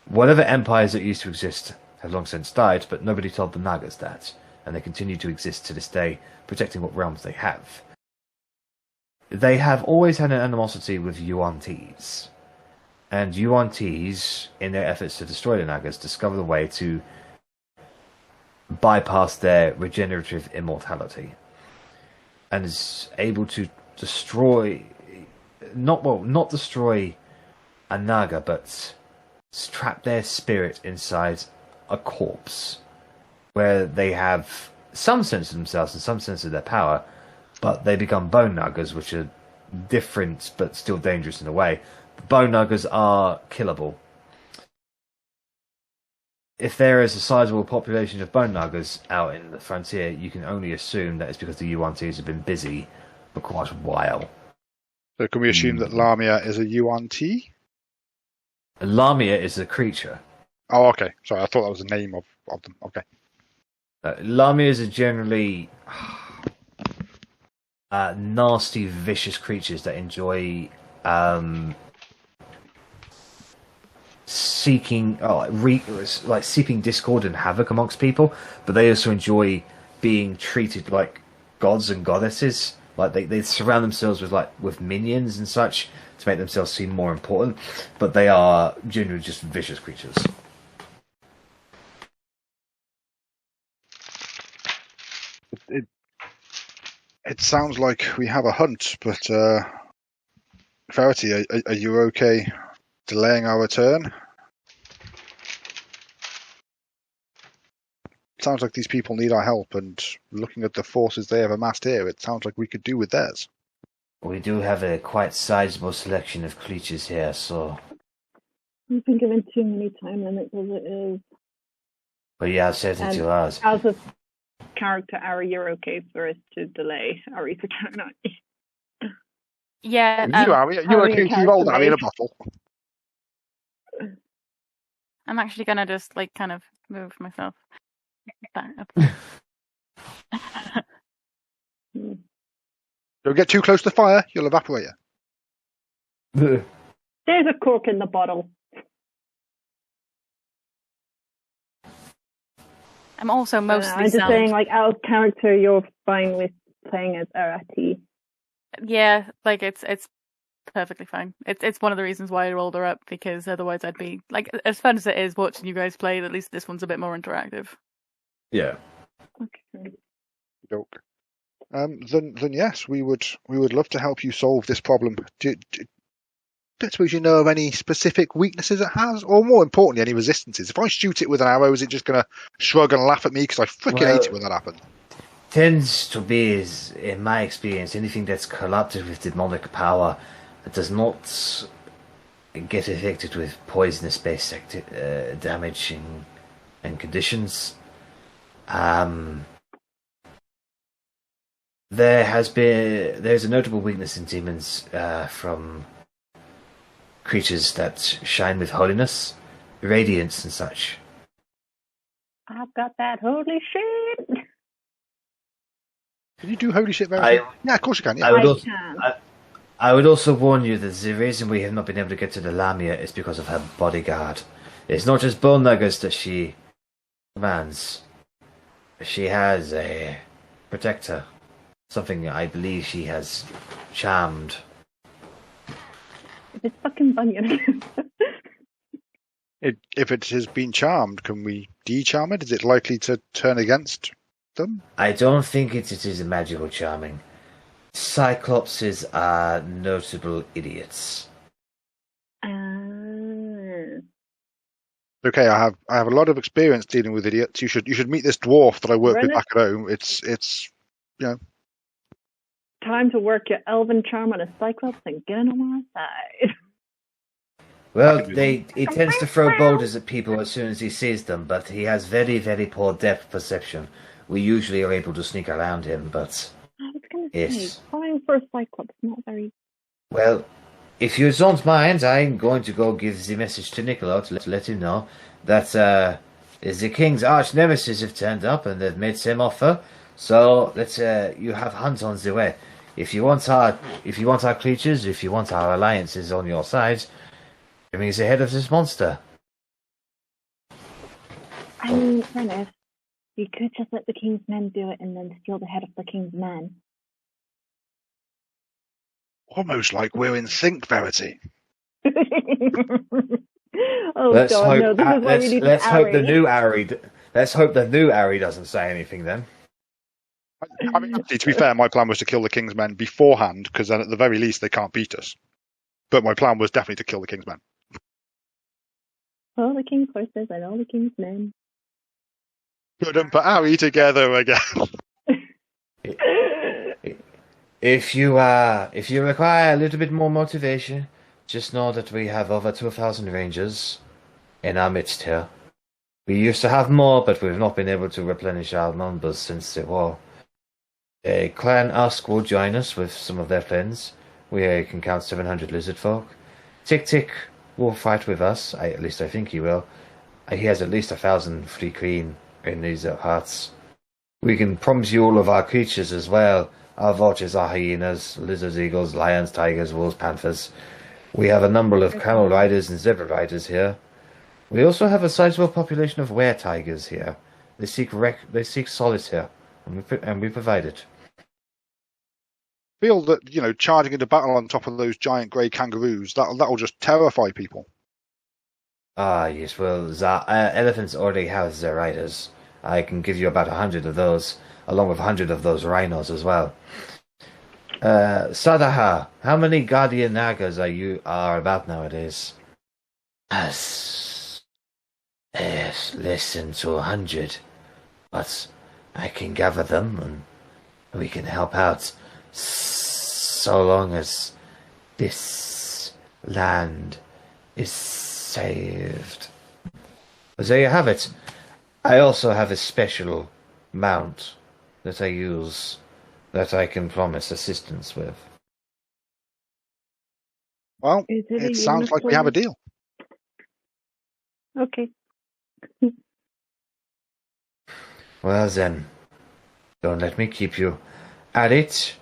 Whatever empires that used to exist have long since died, but nobody told the Nagas that, and they continue to exist to this day, protecting what realms they have. They have always had an animosity with Yuan-Tis, and Yuan-Tis, in their efforts to destroy the Nagas, discovered a way to bypass their regenerative immortality, and is able to destroy, not destroy a Naga, but trap their spirit inside a corpse, where they have some sense of themselves and some sense of their power, but they become bone nuggers, which are different but still dangerous in a way. Bone nuggers are killable. If there is a sizable population of bone nuggers out in the frontier, you can only assume that it's because the UNTs have been busy for quite a while. So can we assume that Lamia is a UNT? Lamia is a creature. Oh, okay. Sorry, I thought that was the name of them. Okay. Lamias are generally nasty, vicious creatures that enjoy seeking discord and havoc amongst people, but they also enjoy being treated like gods and goddesses. Like they surround themselves with minions and such to make themselves seem more important, but they are generally just vicious creatures. It sounds like we have a hunt, but Verity, are you okay delaying our return? Sounds like these people need our help, and looking at the forces they have amassed here, it sounds like we could do with theirs. We do have a quite sizable selection of creatures here, so... You've been given too many time limits as it is. But yeah, certainly to us. As a character, Arri, you're okay for us to delay Arri's return, aren't you? Yeah. You are a kinky roll Arri in a bottle. I'm actually gonna just kind of move myself back up. Don't get too close to the fire, you'll evaporate you. There's a cork in the bottle. I'm also mostly I'm just saying, out of character, you're fine with playing as Verity. Yeah, it's perfectly fine. It's one of the reasons why I rolled her up, because otherwise I'd be as fun as it is watching you guys play. At least this one's a bit more interactive. Yeah. Okay. Joke. Then yes, we would love to help you solve this problem. Don't suppose you know of any specific weaknesses it has, or more importantly, any resistances. If I shoot it with an arrow, is it just going to shrug and laugh at me because I freaking hate it when that happens? Tends to be, in my experience, anything that's corrupted with demonic power that does not get affected with poisonous-based damage and conditions. There's a notable weakness in demons from creatures that shine with holiness, radiance and such. I've got that holy shit. Can you do holy shit very Yeah, of course you can. Yeah. I would also warn you that the reason we have not been able to get to the Lamia is because of her bodyguard. It's not just bone nuggers that she commands. She has a protector. Something I believe she has charmed. It's fucking Bunyan. If it has been charmed, can we de-charm it? Is it likely to turn against them? I don't think it is a magical charming. Cyclopses are notable idiots. Okay, I have a lot of experience dealing with idiots. You should meet this dwarf that I work with back at home. It's time to work your elven charm on a cyclops and get on my side. Well, he tends to throw boulders at people as soon as he sees them, but he has very, very poor depth perception. We usually are able to sneak around him, but... I was going to say, flying for a cyclops not very... Well, if you don't mind, I'm going to go give the message to Niccolo to let him know that the king's arch nemesis have turned up and they've made some offer. So you have hunt on the way. If you want our creatures, if you want our alliances on your side, bring us ahead of this monster. I mean, Rennas, you could just let the king's men do it and then steal the head of the king's men. Almost like we're in sync, Verity. Let's hope the new Arri doesn't say anything then. I mean, to be fair, my plan was to kill the king's men beforehand, because then at the very least they can't beat us. But my plan was definitely to kill the king's men. All the king's horses and all the king's men. Couldn't put Arri together again. If you require a little bit more motivation, just know that we have over 2,000 rangers in our midst here. We used to have more, but we've not been able to replenish our numbers since the war. Clan Usk will join us with some of their friends. We can count 700 lizard folk. Tick Tick will fight with us. At least I think he will. He has at least 1,000 free queen in these hearts. We can promise you all of our creatures as well. Our vultures, our hyenas, lizards, eagles, lions, tigers, wolves, panthers. We have a number of camel riders and zebra riders here. We also have a sizable population of were-tigers here. They seek solace here, and we provide it. Feel that, charging into battle on top of those giant grey kangaroos, that'll just terrify people. Ah, yes, well, the elephants already have their riders. I can give you about 100 of those, along with 100 of those rhinos as well. Sadaha, how many guardian nagas are about nowadays? Less than 200, but I can gather them and we can help out so long as this land is saved. But there you have it. I also have a special mount that I use that I can promise assistance with. Well, Is it a it sounds like we have a deal. Okay. Well then, don't let me keep you at it.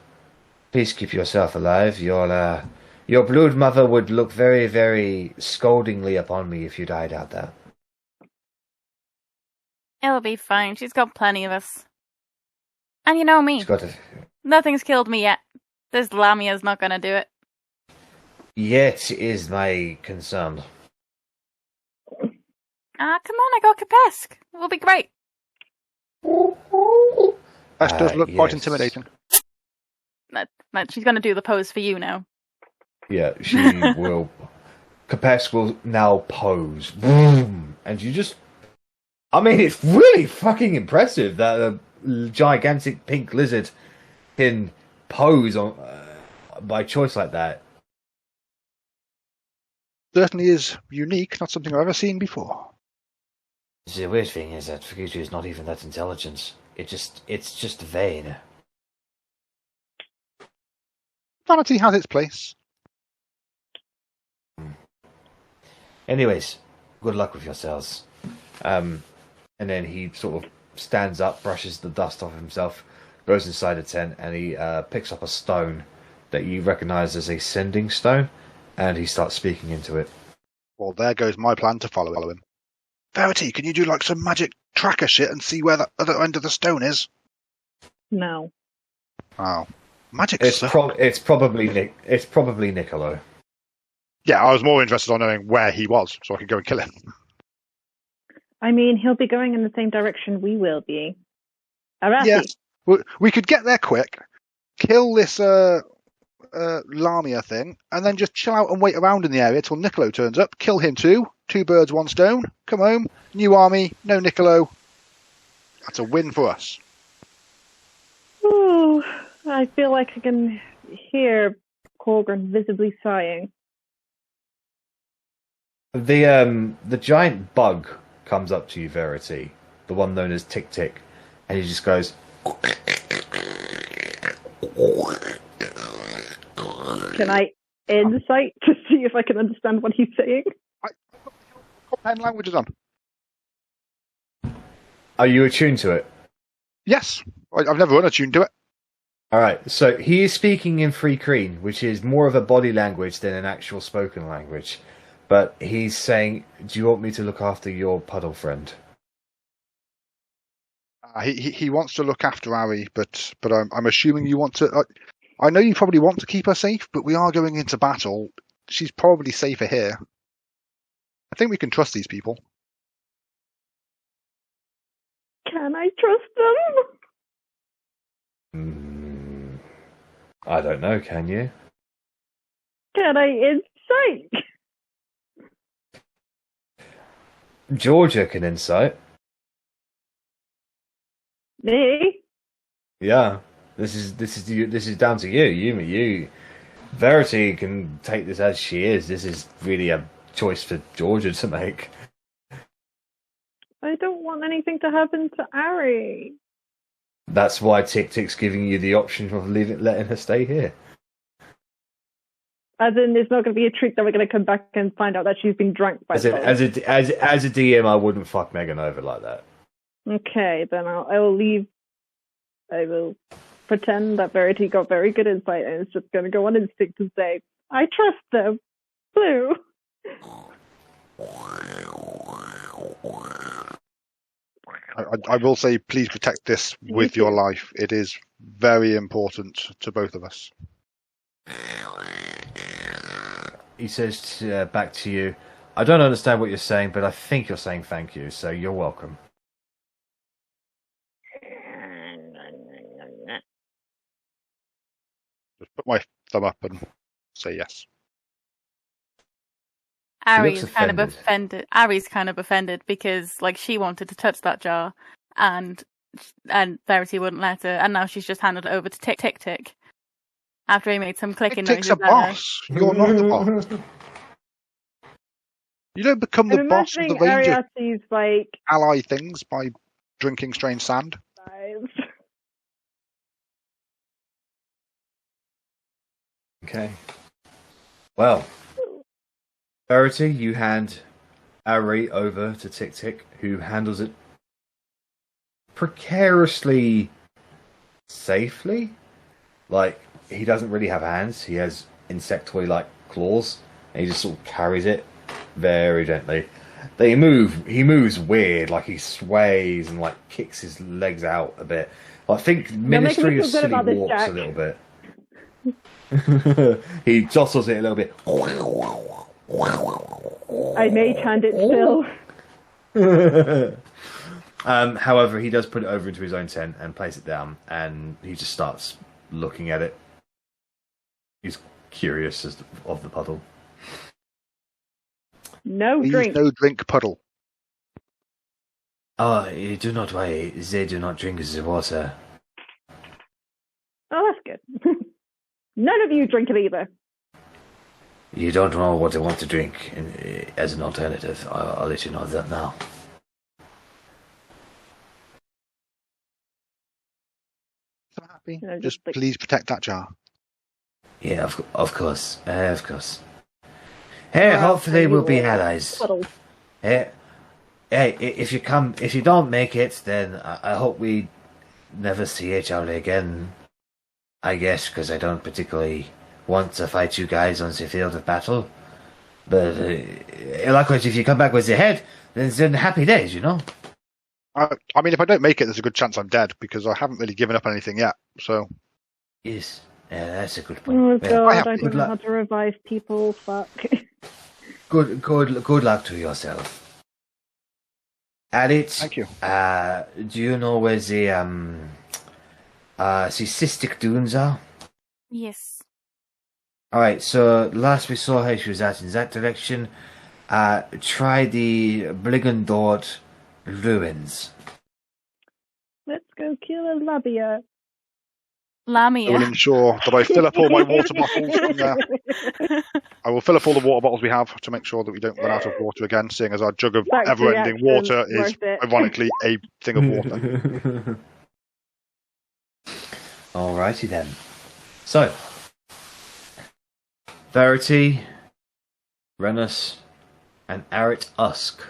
Please keep yourself alive. Your brood mother would look very, very scoldingly upon me if you died out there. It'll be fine. She's got plenty of us. And you know me. She's got a... Nothing's killed me yet. This Lamia's not gonna do it. Yet is my concern. Come on, I got Kapesk. It'll be great. That does look quite yes. intimidating. She's gonna do the pose for you now. Yeah, she will. Kapesk will now pose. Boom! And you just... I mean, it's really fucking impressive that a gigantic pink lizard can pose on by choice like that. Certainly is unique, not something I've ever seen before. The weird thing is that Fukuji is not even that intelligent. It's just vain. Vanity has its place. Anyways, good luck with yourselves. And then he sort of stands up, brushes the dust off himself, goes inside the tent, and he picks up a stone that you recognise as a sending stone, and he starts speaking into it. Well, there goes my plan to follow him. Verity, can you do like some magic tracker shit and see where the other end of the stone is? No. Oh, magic It's stuff. probably Niccolo. Yeah, I was more interested on knowing where he was, so I could go and kill him. I mean, he'll be going in the same direction we will be. Arri. Yes, we could get there quick, kill this Lamia thing, and then just chill out and wait around in the area till Niccolo turns up. Kill him too. 2 birds, 1 stone. Come home. New army. No Niccolo. That's a win for us. Ooh, I feel like I can hear Korgrin visibly sighing. The giant bug comes up to you, Verity, the one known as Tick Tick, and he just goes. Can I insight to see if I can understand what he's saying? What language is on? Are you attuned to it? Yes, I've never run attuned to it. Alright, so he is speaking in Free Kreen, which is more of a body language than an actual spoken language. But he's saying, do you want me to look after your puddle friend? He wants to look after Arri, but I'm assuming you want to... I know you probably want to keep her safe, but we are going into battle. She's probably safer here. I think we can trust these people. Can I trust them? I don't know, can you? Can I insight? Georgia can insight. Me? Yeah, this is down to you. You, Verity can take this as she is. This is really a choice for Georgia to make. I don't want anything to happen to Arri. That's why Tick-Tick's giving you the option of letting her stay here. As in, it's not going to be a trick that we're going to come back and find out that she's been drunk by As a DM, I wouldn't fuck Megan over like that. Okay, then I will leave. I will pretend that Verity got very good insight and is just going to go on instinct and say, I trust them. Blue. I will say, please protect this with your life. It is very important to both of us. He says back to you, I don't understand what you're saying, but I think you're saying thank you, so you're welcome. Just put my thumb up and say yes. Arri's kind of offended. Arri's kind of offended because, like, she wanted to touch that jar, and Verity wouldn't let her, and now she's just handed it over to Tick. After he made some clicking noises. Tick's a boss. You're not the boss. You don't become the boss of the ranger like ally things by drinking strange sand. Okay. Well, Verity, you hand Arri over to Tick, who handles it precariously safely. Like, he doesn't really have hands. He has insectoid-like claws, and he just sort of carries it very gently. He moves weird, like he sways and like kicks his legs out a bit. I think Ministry of Silly walks a little bit. He jostles it a little bit. I mage hand it still. However, he does put it over into his own tent and place it down, and he just starts looking at it. He's curious of the puddle. No drink. No drink puddle. Oh, you do not worry. They do not drink the water. Oh, that's good. None of you drink it either. You don't know what they want to drink as an alternative. I'll let you know that now. So happy. Just please protect that jar. Yeah, of course. Of course. Hey, hopefully we'll be allies. Hey, if you don't make it, then I hope we never see each other again. I guess, because I don't particularly want to fight you guys on the field of battle. But likewise, if you come back with your head, then it's happy days, you know? I mean, if I don't make it, there's a good chance I'm dead, because I haven't really given up anything yet, so... Yes, that's a good point. Oh god, I good don't know how to revive people, fuck. Good luck to yourself. Addit, thank you. Do you know where the cystic dunes are? Yes. Alright, so last we saw her, she was out in that direction. Try the Brigandort ruins. Let's go kill a Lamia. I will ensure that I fill up all my water bottles from there. I will fill up all the water bottles we have to make sure that we don't run out of water again, seeing as our jug of ever-ending water is, ironically, a thing of water. Alrighty then. So, Verity, Rennas, and Arit Usk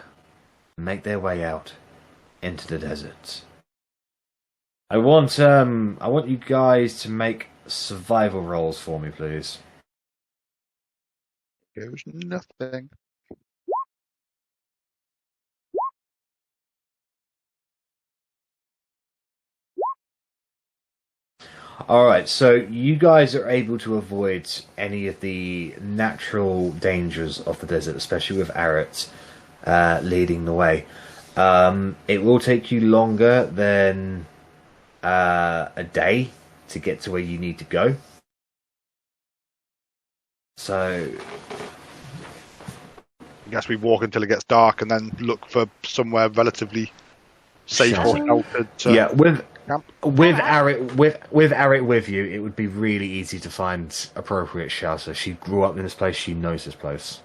make their way out into the desert. I want you guys to make survival rolls for me, please. There's nothing. Alright, so you guys are able to avoid any of the natural dangers of the desert, especially with Arit leading the way. It will take you longer than a day to get to where you need to go. So I guess we walk until it gets dark and then look for somewhere relatively safe or sheltered. Yeah, With Alright. Arri with you, it would be really easy to find appropriate shelter. She grew up in this place. She knows this place.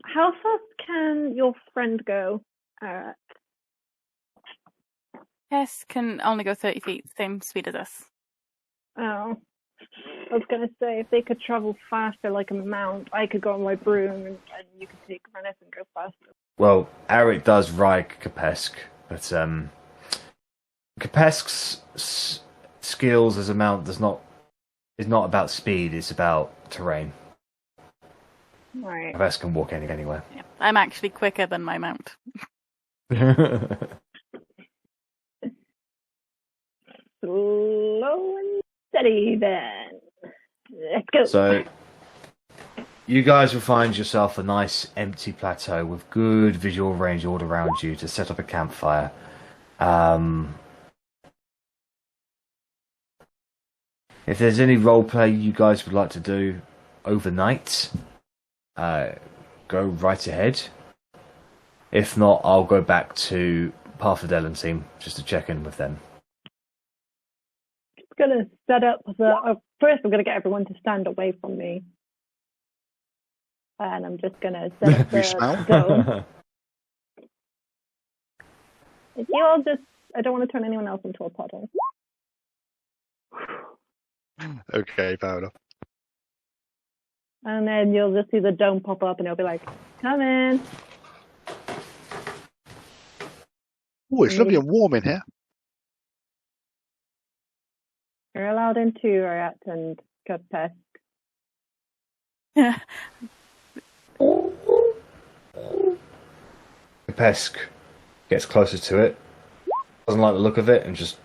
How fast can your friend go? Tess can only go 30 feet, same speed as us. Oh. I was going to say, if they could travel faster like a mount, I could go on my broom and you could take Rennas and go faster. Well, Eric does ride Kapesk, but Kapesk's skills as a mount is not about speed, it's about terrain. Right. Kapesk can walk anywhere. Yeah. I'm actually quicker than my mount. Slow and steady then. Let's go. So, you guys will find yourself a nice empty plateau with good visual range all around you to set up a campfire. If there's any roleplay you guys would like to do overnight, go right ahead. If not, I'll go back to Path of Ellen team just to check in with them. Just gonna set up the. First, I'm gonna get everyone to stand away from me, and I'm just gonna set up the dome. If you all just, I don't want to turn anyone else into a puddle. Okay, fair enough. And then you'll just see the dome pop up, and it'll be like, "Come in." Oh, it's lovely and warm in here. You're allowed in too, Rat and Kapesk. Kapesk gets closer to it, doesn't like the look of it, and just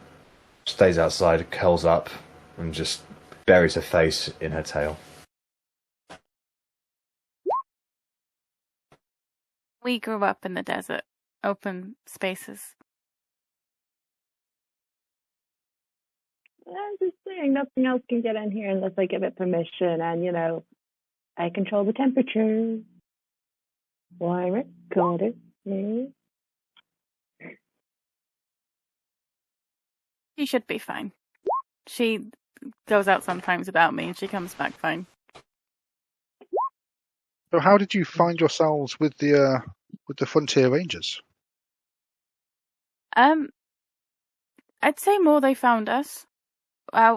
stays outside, curls up, and just buries her face in her tail. We grew up in the desert, open spaces. I'm just saying, nothing else can get in here unless I give it permission, and I control the temperature. Why record it? She should be fine. She goes out sometimes without me, and she comes back fine. So, how did you find yourselves with the Frontier Rangers? I'd say more they found us. My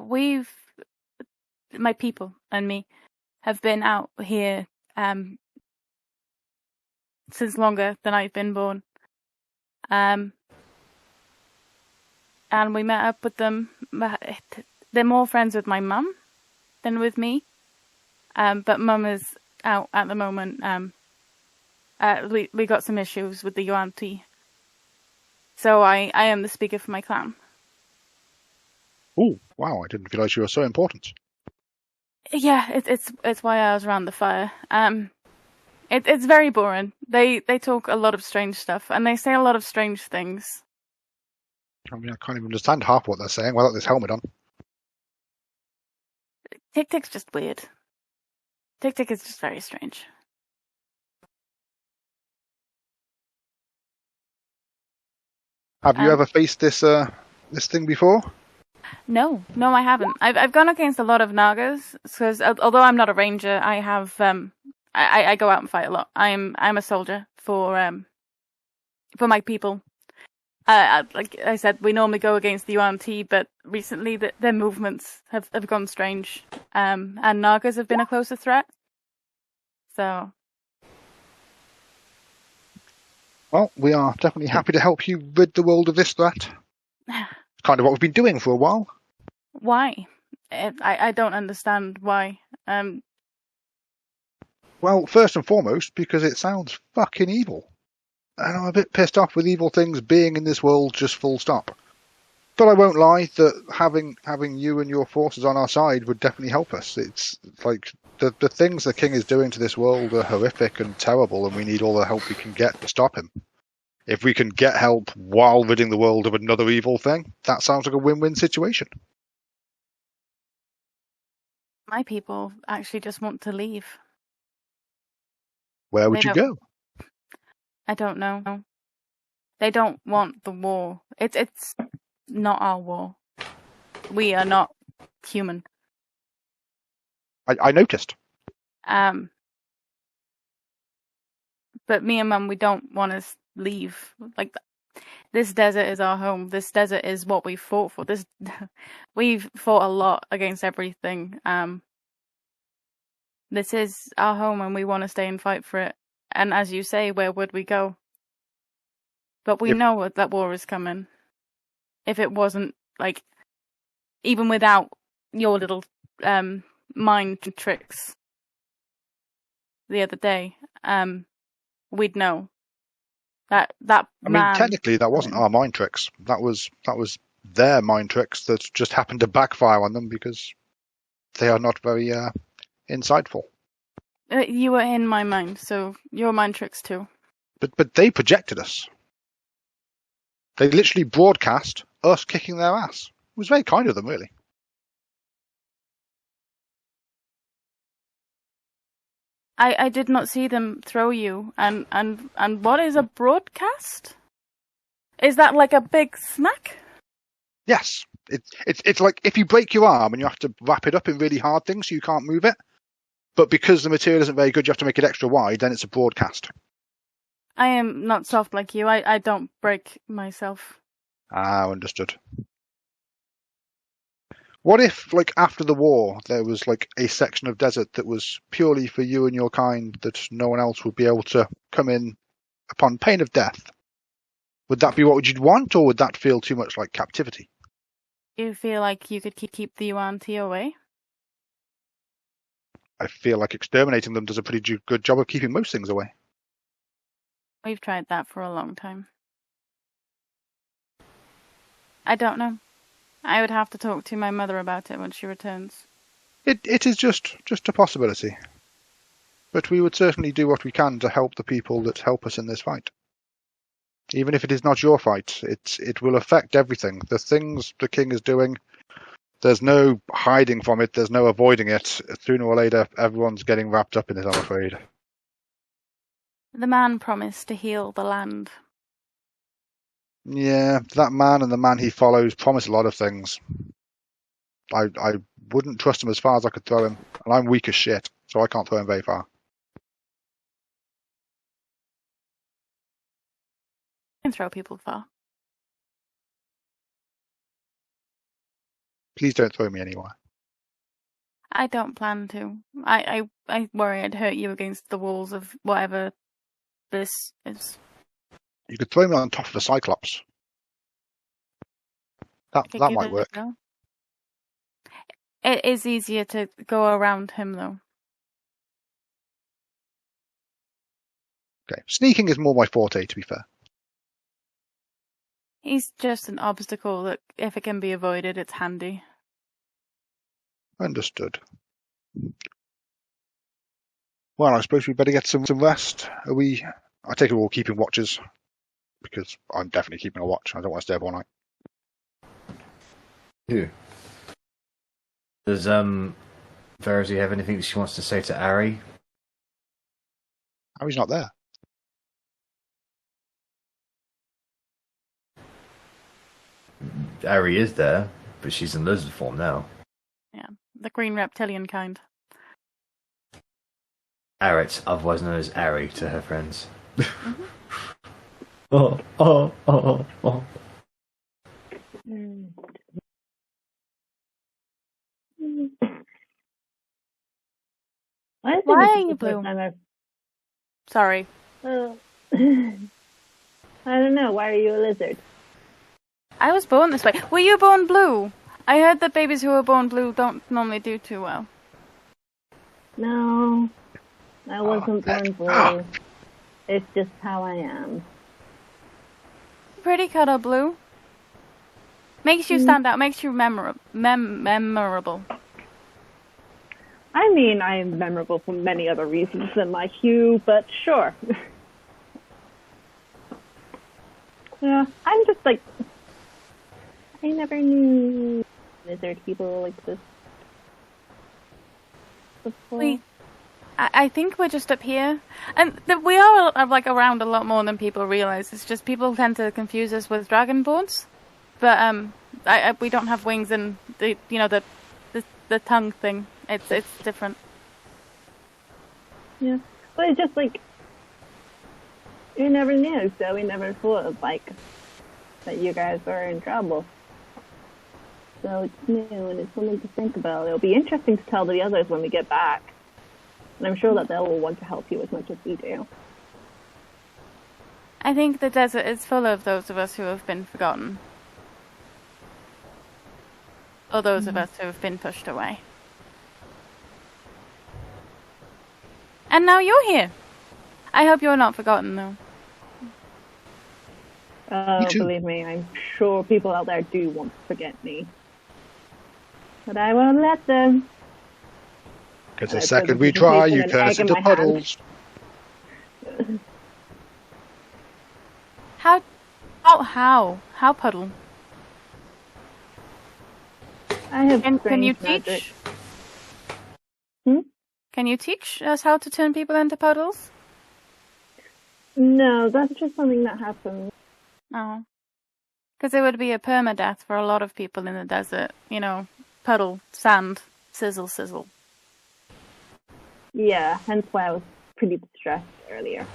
people and me have been out here since longer than I've been born. And we met up with them. They're more friends with my mum than with me. But mum is out at the moment. We got some issues with the Yuan-Ti. So I am the speaker for my clan. Oh, wow, I didn't realise you were so important. Yeah, it's why I was around the fire. It's very boring. They talk a lot of strange stuff, and they say a lot of strange things. I mean, I can't even understand half what they're saying without this helmet on. Tic-Tic's just weird. Tic-Tic is just very strange. Have you ever faced this thing before? No, I haven't. I've gone against a lot of Nagas because although I'm not a ranger, I have I go out and fight a lot. I'm a soldier for my people. Like I said, we normally go against the Yuan-Ti, but recently their movements have gone strange. And Nagas have been a closer threat. So. Well, we are definitely happy to help you rid the world of this threat. Kind of what we've been doing for a while. Why? I don't understand why. Well, first and foremost, because it sounds fucking evil. And I'm a bit pissed off with evil things being in this world just full stop. But I won't lie that having you and your forces on our side would definitely help us. It's like the things the king is doing to this world are horrific and terrible, and we need all the help we can get to stop him. If we can get help while ridding the world of another evil thing, that sounds like a win-win situation. My people actually just want to leave. Where would you go? I don't know. They don't want the war. It's not our war. We are not human. I noticed. But me and Mum, we don't want to leave. Like, this desert is our home. This desert is what we fought for. We've fought a lot against everything. This is our home, and we want to stay and fight for it. And as you say, where would we go? But we know that war is coming. If it wasn't, like, even without your little mind tricks the other day, we'd know that I man. mean, technically, that wasn't our mind tricks. That was their mind tricks that just happened to backfire on them because they are not very insightful. You were in my mind, so your mind tricks too. But they projected us. They literally broadcast us kicking their ass. It was very kind of them, really. I did not see them throw you. And what is a broadcast? Is that like a big snack? Yes. It's like if you break your arm and you have to wrap it up in really hard things so you can't move it. But because the material isn't very good, you have to make it extra wide, then it's a broadcast. I am not soft like you. I don't break myself. Ah, understood. What if, like, after the war, there was, like, a section of desert that was purely for you and your kind that no one else would be able to come in upon pain of death? Would that be what you'd want, or would that feel too much like captivity? You feel like you could keep the Yuan-Ti away? I feel like exterminating them does a pretty good job of keeping most things away. We've tried that for a long time. I don't know. I would have to talk to my mother about it when she returns. It is just a possibility. But we would certainly do what we can to help the people that help us in this fight. Even if it is not your fight, it will affect everything. The things the king is doing, there's no hiding from it, there's no avoiding it. Sooner or later, everyone's getting wrapped up in it, I'm afraid. The man promised to heal the land. Yeah, that man and the man he follows promise a lot of things. I wouldn't trust him as far as I could throw him, and I'm weak as shit, so I can't throw him very far. I can throw people far. Please don't throw me anywhere. I don't plan to. I worry I'd hurt you against the walls of whatever this is. You could throw me on top of a cyclops. That might work. Though. It is easier to go around him, though. Okay, sneaking is more my forte, to be fair. He's just an obstacle that, if it can be avoided, it's handy. Understood. Well, I suppose we better get some rest. I take it we're all keeping watches, because I'm definitely keeping a watch. I don't want to stay up all night. Who? Does Verity have anything that she wants to say to Arri? Harry's not there. Arri is there, but she's in lizard form now. Yeah, the green reptilian kind. Arrit, otherwise known as Arri to her friends. Mm-hmm. Oh. Why are you blue? Sorry. I don't know. Why are you a lizard? I was born this way. Were you born blue? I heard that babies who are born blue don't normally do too well. No, I wasn't born blue. It's just how I am. Pretty color blue. Makes you stand out. Makes you memorable. I mean, I am memorable for many other reasons than my hue, but sure. Yeah, I'm just like... I never knew lizard people like this before. I think we're just up here. And we are like around a lot more than people realize. It's just people tend to confuse us with dragonborns. But we don't have wings and the tongue thing. It's different. Yeah, but it's just like you never knew, so we never thought of that you guys were in trouble. So it's new and it's something to think about. It'll be interesting to tell the others when we get back, and I'm sure that they'll all want to help you as much as we do. I think the desert is full of those of us who have been forgotten. Or those of us who have been pushed away. And now you're here. I hope you're not forgotten, though. Believe me, I'm sure people out there do want to forget me. But I won't let them. Because the second we try, you turn us into puddles. How puddle? I have Can you magic. teach? Hmm? Can you teach us how to turn people into puddles? No, that's just something that happens. Oh. Because it would be a permadeath for a lot of people in the desert. You know, puddle, sand, sizzle, sizzle. Yeah, hence why I was pretty distressed earlier.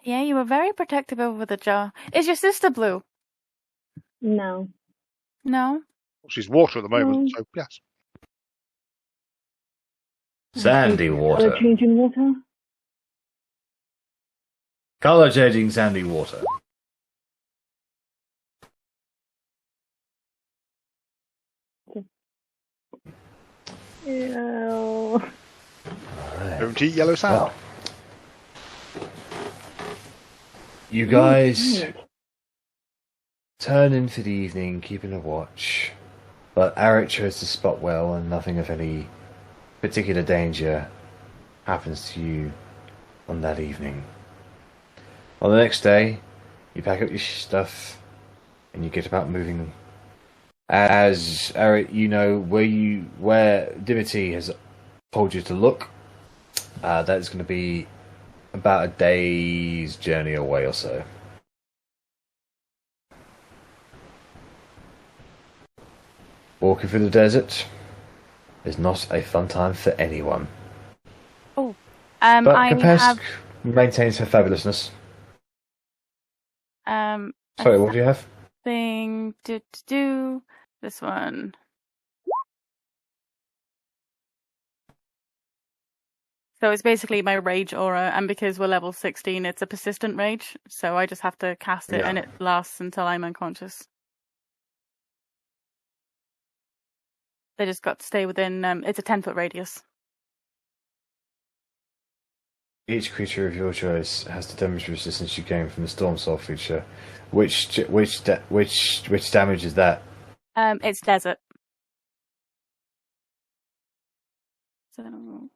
Yeah, you were very protective over the jar. Is your sister blue? No. No? Well, she's water at the moment, so yes. Sandy water. Color changing water? Color changing sandy water. Ew. Don't eat yellow sand. Well, you guys turn in for the evening, keeping a watch. But Arri chose to spot well, and nothing of any particular danger happens to you on that evening. On the next day, you pack up your stuff and you get about moving. As Arri, you know where Dimity has told you to look. That's going to be about a day's journey away or so. Walking through the desert is not a fun time for anyone. Oh. But I Capesk maintains her fabulousness. Sorry, what do you have? Thing do this one. So it's basically my rage aura, and because we're level 16, it's a persistent rage. So I just have to cast it, and it lasts until I'm unconscious. They just got to stay within. It's a 10-foot radius. Each creature of your choice has the damage resistance you gain from the Storm Soul feature. Which damage is that? It's desert. So.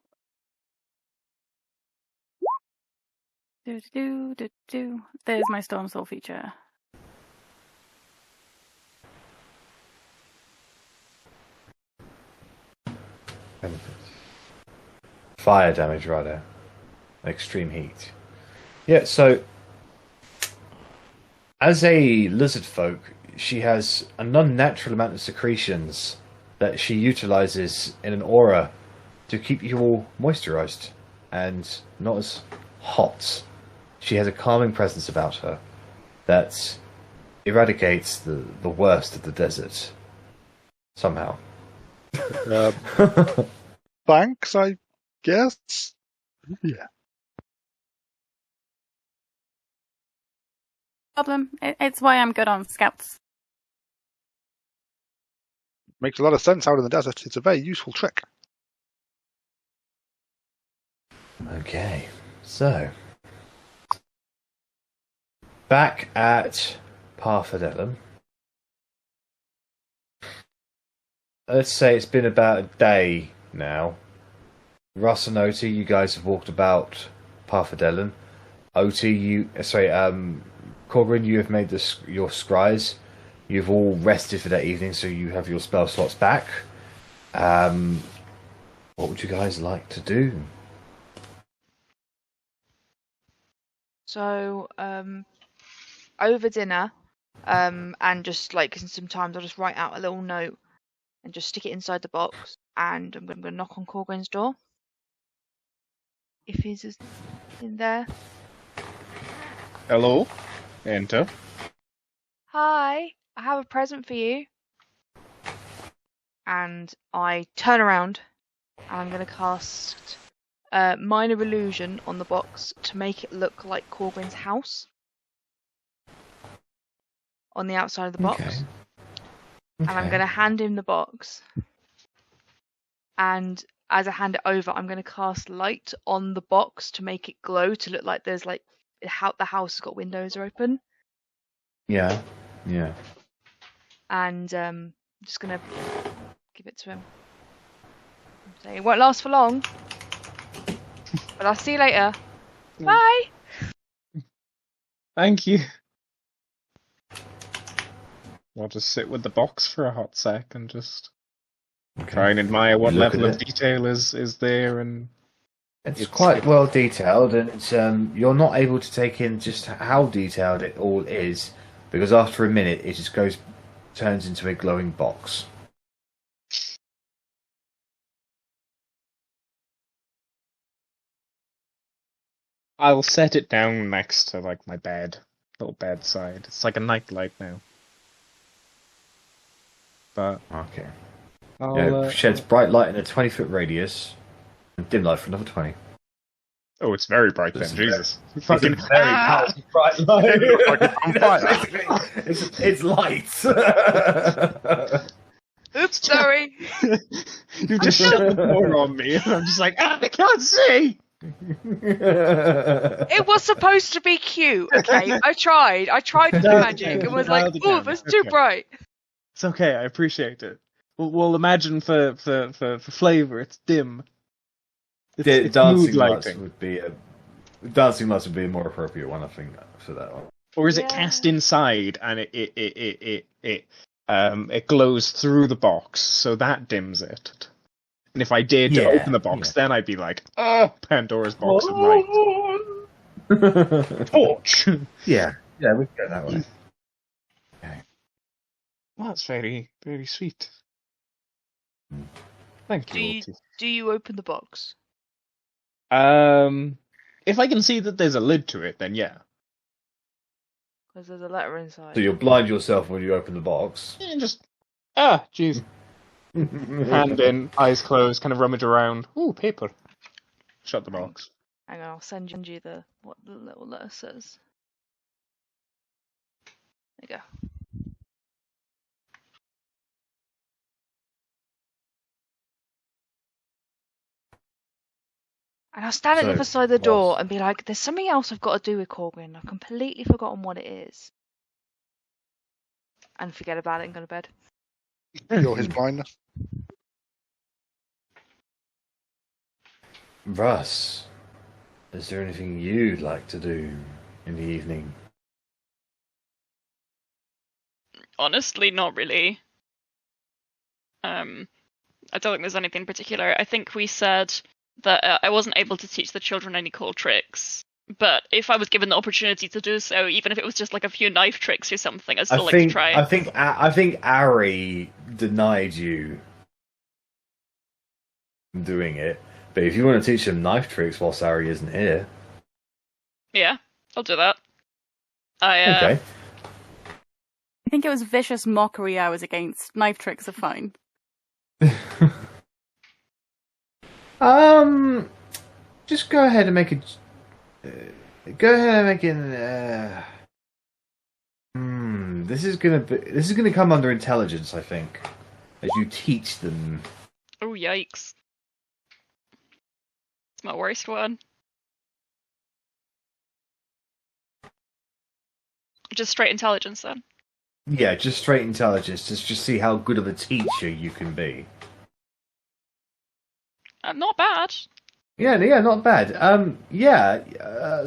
Do. There's my Storm Soul feature. Fire damage, rather. Extreme heat. Yeah, so as a lizard folk, she has an unnatural amount of secretions that she utilizes in an aura to keep you all moisturized and not as hot. She has a calming presence about her that eradicates the worst of the desert. Somehow. Thanks, I guess. Yeah. Problem. It's why I'm good on scouts. Makes a lot of sense out in the desert. It's a very useful trick. Okay, so back at Parfadellum. Let's say it's been about a day now. Russ and Otti, you guys have walked about Parfadellum. Otti, Korgrin, you have made your scries. You've all rested for that evening, so you have your spell slots back. What would you guys like to do? So, over dinner, And just like sometimes I'll just write out a little note and just stick it inside the box, and I'm going to knock on Korgrin's door if he's in there. Hello. Enter. Hi, I have a present for you. And I turn around and I'm going to cast Minor Illusion on the box to make it look like Korgrin's house on the outside of the box. Okay. And I'm going to hand him the box. And as I hand it over, I'm going to cast light on the box to make it glow, to look like there's like the house has got windows are open. Yeah. And I'm just going to give it to him. So it won't last for long. But I'll see you later. Bye! Thank you. I'll just sit with the box for a hot sec and just try and admire what level of detail is there, and it's quite well detailed, and it's you're not able to take in just how detailed it all is, because after a minute it just turns into a glowing box. I'll set it down next to like my little bedside. It's like a nightlight now. But Okay. I'll, Sheds bright light in a 20-foot radius, and dim light for another 20. oh, it's very bright then. It's Jesus, It's fucking a very powerful bright light. Like it's on fire. it's lights. Oops, sorry. You just shut the door on me, and I'm just like, I can't see. It was supposed to be cute, okay? I tried to do magic. It was like, oh, that's too bright. It's okay. I appreciate it. We'll imagine for flavor, it's dim. It's dancing mood lights lighting. would be dancing lights would be a more appropriate one, I think, for that one. Or is it Yeah. cast inside and it glows through the box, so that dims it? And if I dared to open the box, then I'd be like, oh, Pandora's box of light. Torch! Yeah, we can go that way. Well, that's very, very sweet. Thank you, Do you open the box? Otti. If I can see that there's a lid to it, then yeah. Because there's a letter inside. So you'll blind yourself when you open the box. And just, jeez. Hand in, eyes closed, kind of rummage around. Ooh, paper. Shut the box. Hang on, I'll send you what the little letter says. There you go. And I'll stand at the So, other side of the door and be like, there's something else I've got to do with Korgrin. I've completely forgotten what it is. And forget about it and go to bed. You're his blindness. Russ, is there anything you'd like to do in the evening? Honestly, not really. I don't think there's anything particular. I think we said that I wasn't able to teach the children any cool tricks. But if I was given the opportunity to do so, even if it was just like a few knife tricks or something, I'd still like to try. I think Arri denied you from doing it. But if you want to teach them knife tricks whilst Arri isn't here, Yeah, I'll do that. okay. I think it was vicious mockery I was against. Knife tricks are fine. Just go ahead and make it. Go ahead and make it. This is gonna come under intelligence, I think, as you teach them. Oh, yikes. It's my worst one. Just straight intelligence, then. Yeah, just straight intelligence. Just see how good of a teacher you can be. Not bad. Yeah, not bad.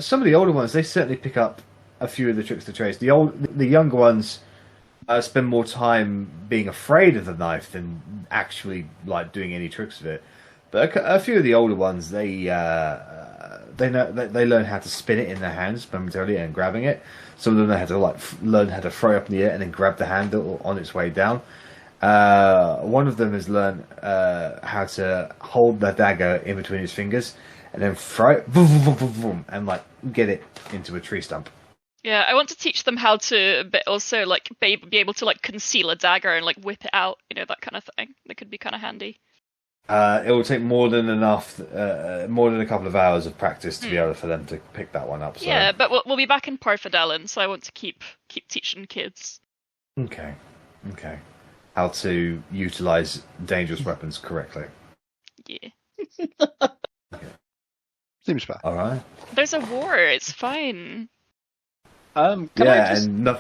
Some of the older ones, they certainly pick up a few of the tricks of the trade. The younger ones spend more time being afraid of the knife than actually like doing any tricks with it. But a few of the older ones, they they learn how to spin it in their hands momentarily and grabbing it. Some of them know how to learn how to throw it up in the air and then grab the handle on its way down. One of them has learned how to hold the dagger in between his fingers and then throw it, boom, boom, boom, boom, boom, and like get it into a tree stump. Yeah, I want to teach them how to, but also like be able to like conceal a dagger and like whip it out, that kind of thing. That could be kind of handy. It will take more than a couple of hours of practice to be able for them to pick that one up. So. Yeah, but we'll be back in Parfadellen, so I want to keep teaching kids. Okay. How to utilize dangerous weapons correctly. Yeah. Okay. Seems fair. All right. There's a war. It's fine. Can I just... and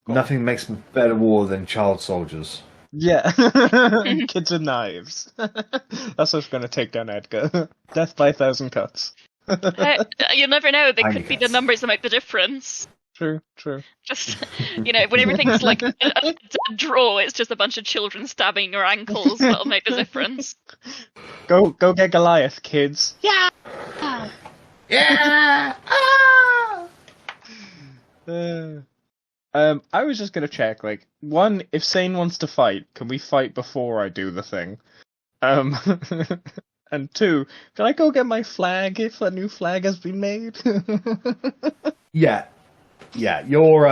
nothing makes a better war than child soldiers. Yeah. Kids and knives. That's what's going to take down Edgar. Death by 1,000 cuts. You never know. They I could be guess. the numbers that make the difference. True. Just, when everything's like a dead draw, it's just a bunch of children stabbing your ankles that'll make the difference. Go get Goliath, kids. Yeah! Yeah. I was just gonna check, like, one, if Sane wants to fight, can we fight before I do the thing? And two, can I go get my flag if a new flag has been made? Yeah. Your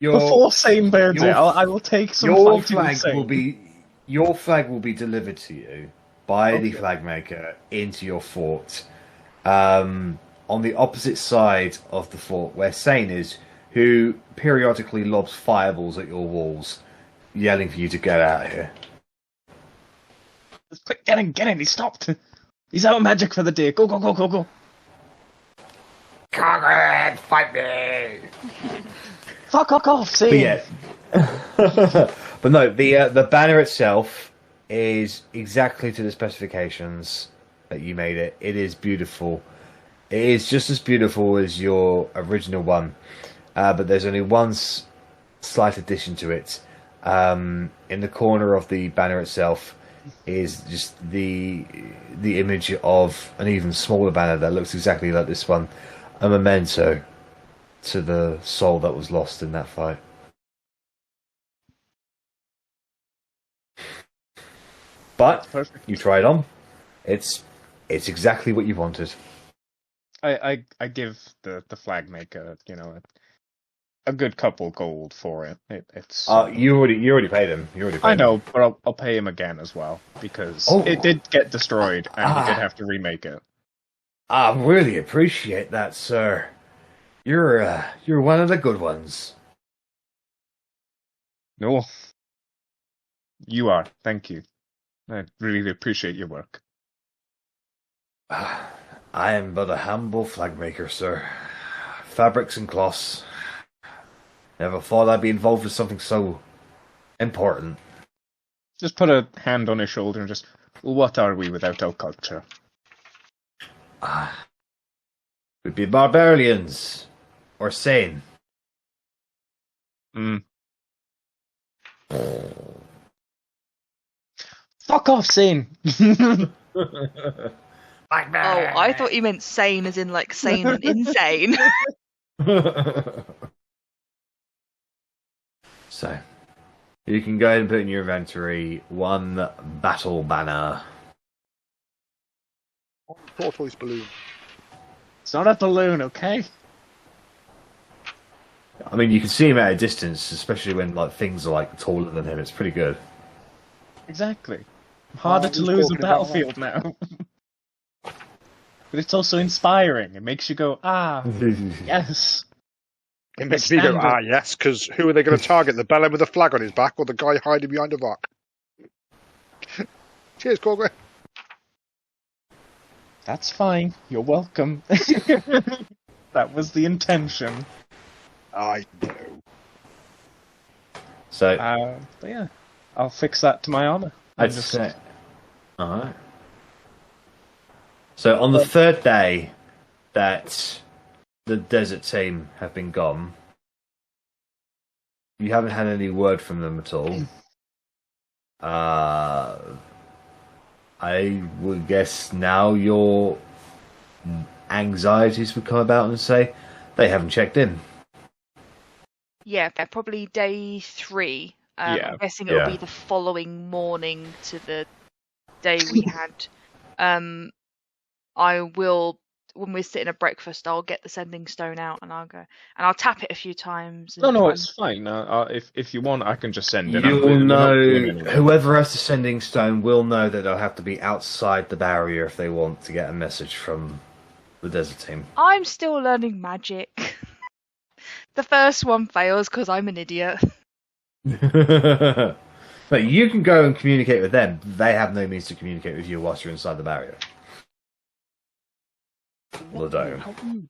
Before Sane burns it, I will take some your fighting with flag Sane. your flag will be delivered to you by the flag maker into your fort. On the opposite side of the fort where Sane is, who periodically lobs fireballs at your walls, yelling for you to get out of here. Quick, get in, he stopped. He's out of magic for the day. Go. Korgrin, fight me! Fuck off, Sane. But yeah. But no, the banner itself is exactly to the specifications that you made it. It is beautiful. It is just as beautiful as your original one, but there's only one slight addition to it. In the corner of the banner itself is just the image of an even smaller banner that looks exactly like this one, a memento to the soul that was lost in that fight. But Perfect. you try it on. It's exactly what you wanted. I give the flag maker, a good couple gold for it. It's You already paid him. I know, but I'll pay him again as well because it did get destroyed and he did have to remake it. I really appreciate that, sir. You're one of the good ones. No, you are. Thank you. I really appreciate your work. I am but a humble flag maker, sir. Fabrics and cloths. Never thought I'd be involved with something so important. Just put a hand on his shoulder and just, well, what are we without our culture? We'd be barbarians. Or sane. Fuck off, Sane! Oh, I thought you meant sane as in like sane and insane. So, you can go ahead and put in your inventory one battle banner. Tortoise balloon. It's not a balloon, okay? I mean, you can see him at a distance, especially when like things are like taller than him. It's pretty good. Exactly. Harder to who's lose a talking about battlefield now. But it's also inspiring. It makes you go, yes. It makes me go, yes, because who are they going to target? The bellend with a flag on his back or the guy hiding behind a rock? Cheers, Korgrin. That's fine. You're welcome. That was the intention. I know. So, But yeah, I'll fix that to my armor. I'd say. Alright. So, on the third day that the desert team have been gone, you haven't had any word from them at all. I would guess now you're anxieties would come about and say, they haven't checked in. Yeah, probably day 3. Yeah, I'm guessing it'll yeah. be the following morning to the day we had. I will, when we're sitting at breakfast, I'll get the sending stone out and I'll go and I'll tap it a few times. And no, try it's fine. If you want, I can just send it. You'll We're not going know, anywhere. whoever has the sending stone will know that they'll have to be outside the barrier if they want to get a message from the desert team. I'm still learning magic. The first one fails because I'm an idiot. But you can go and communicate with them. They have no means to communicate with you whilst you're inside the barrier. Well, don't.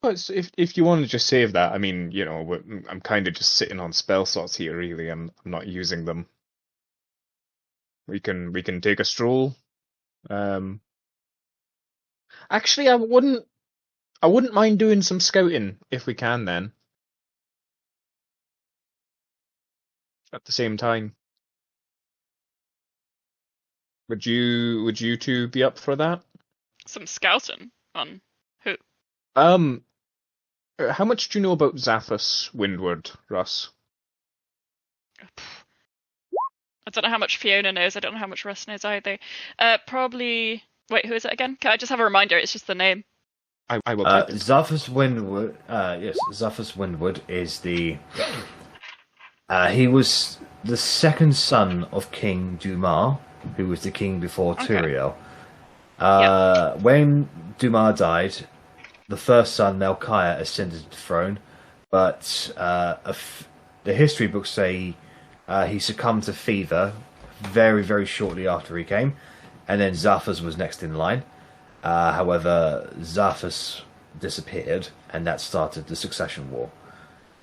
But if you want to just save that, I mean, I'm kind of just sitting on spell slots here. Really, I'm not using them. We can take a stroll. Actually, I wouldn't mind doing some scouting if we can. Then at the same time, would you two be up for that? Some scouting on who? How much do you know about Zathras Windward, Russ? I don't know how much Fiona knows. I don't know how much Russ knows either. Probably. Wait, who is it again? Can I just have a reminder? It's just the name. I will type it. Zathras Windward. Yes, Zathras Windward is the. He was the second son of King Dumar, who was the king before Turiel. When Dumar died, the first son, Melchiah, ascended to the throne, but the history books say he succumbed to fever very, very shortly after he came, and then Zathras was next in line. However, Zathras disappeared, and that started the succession war.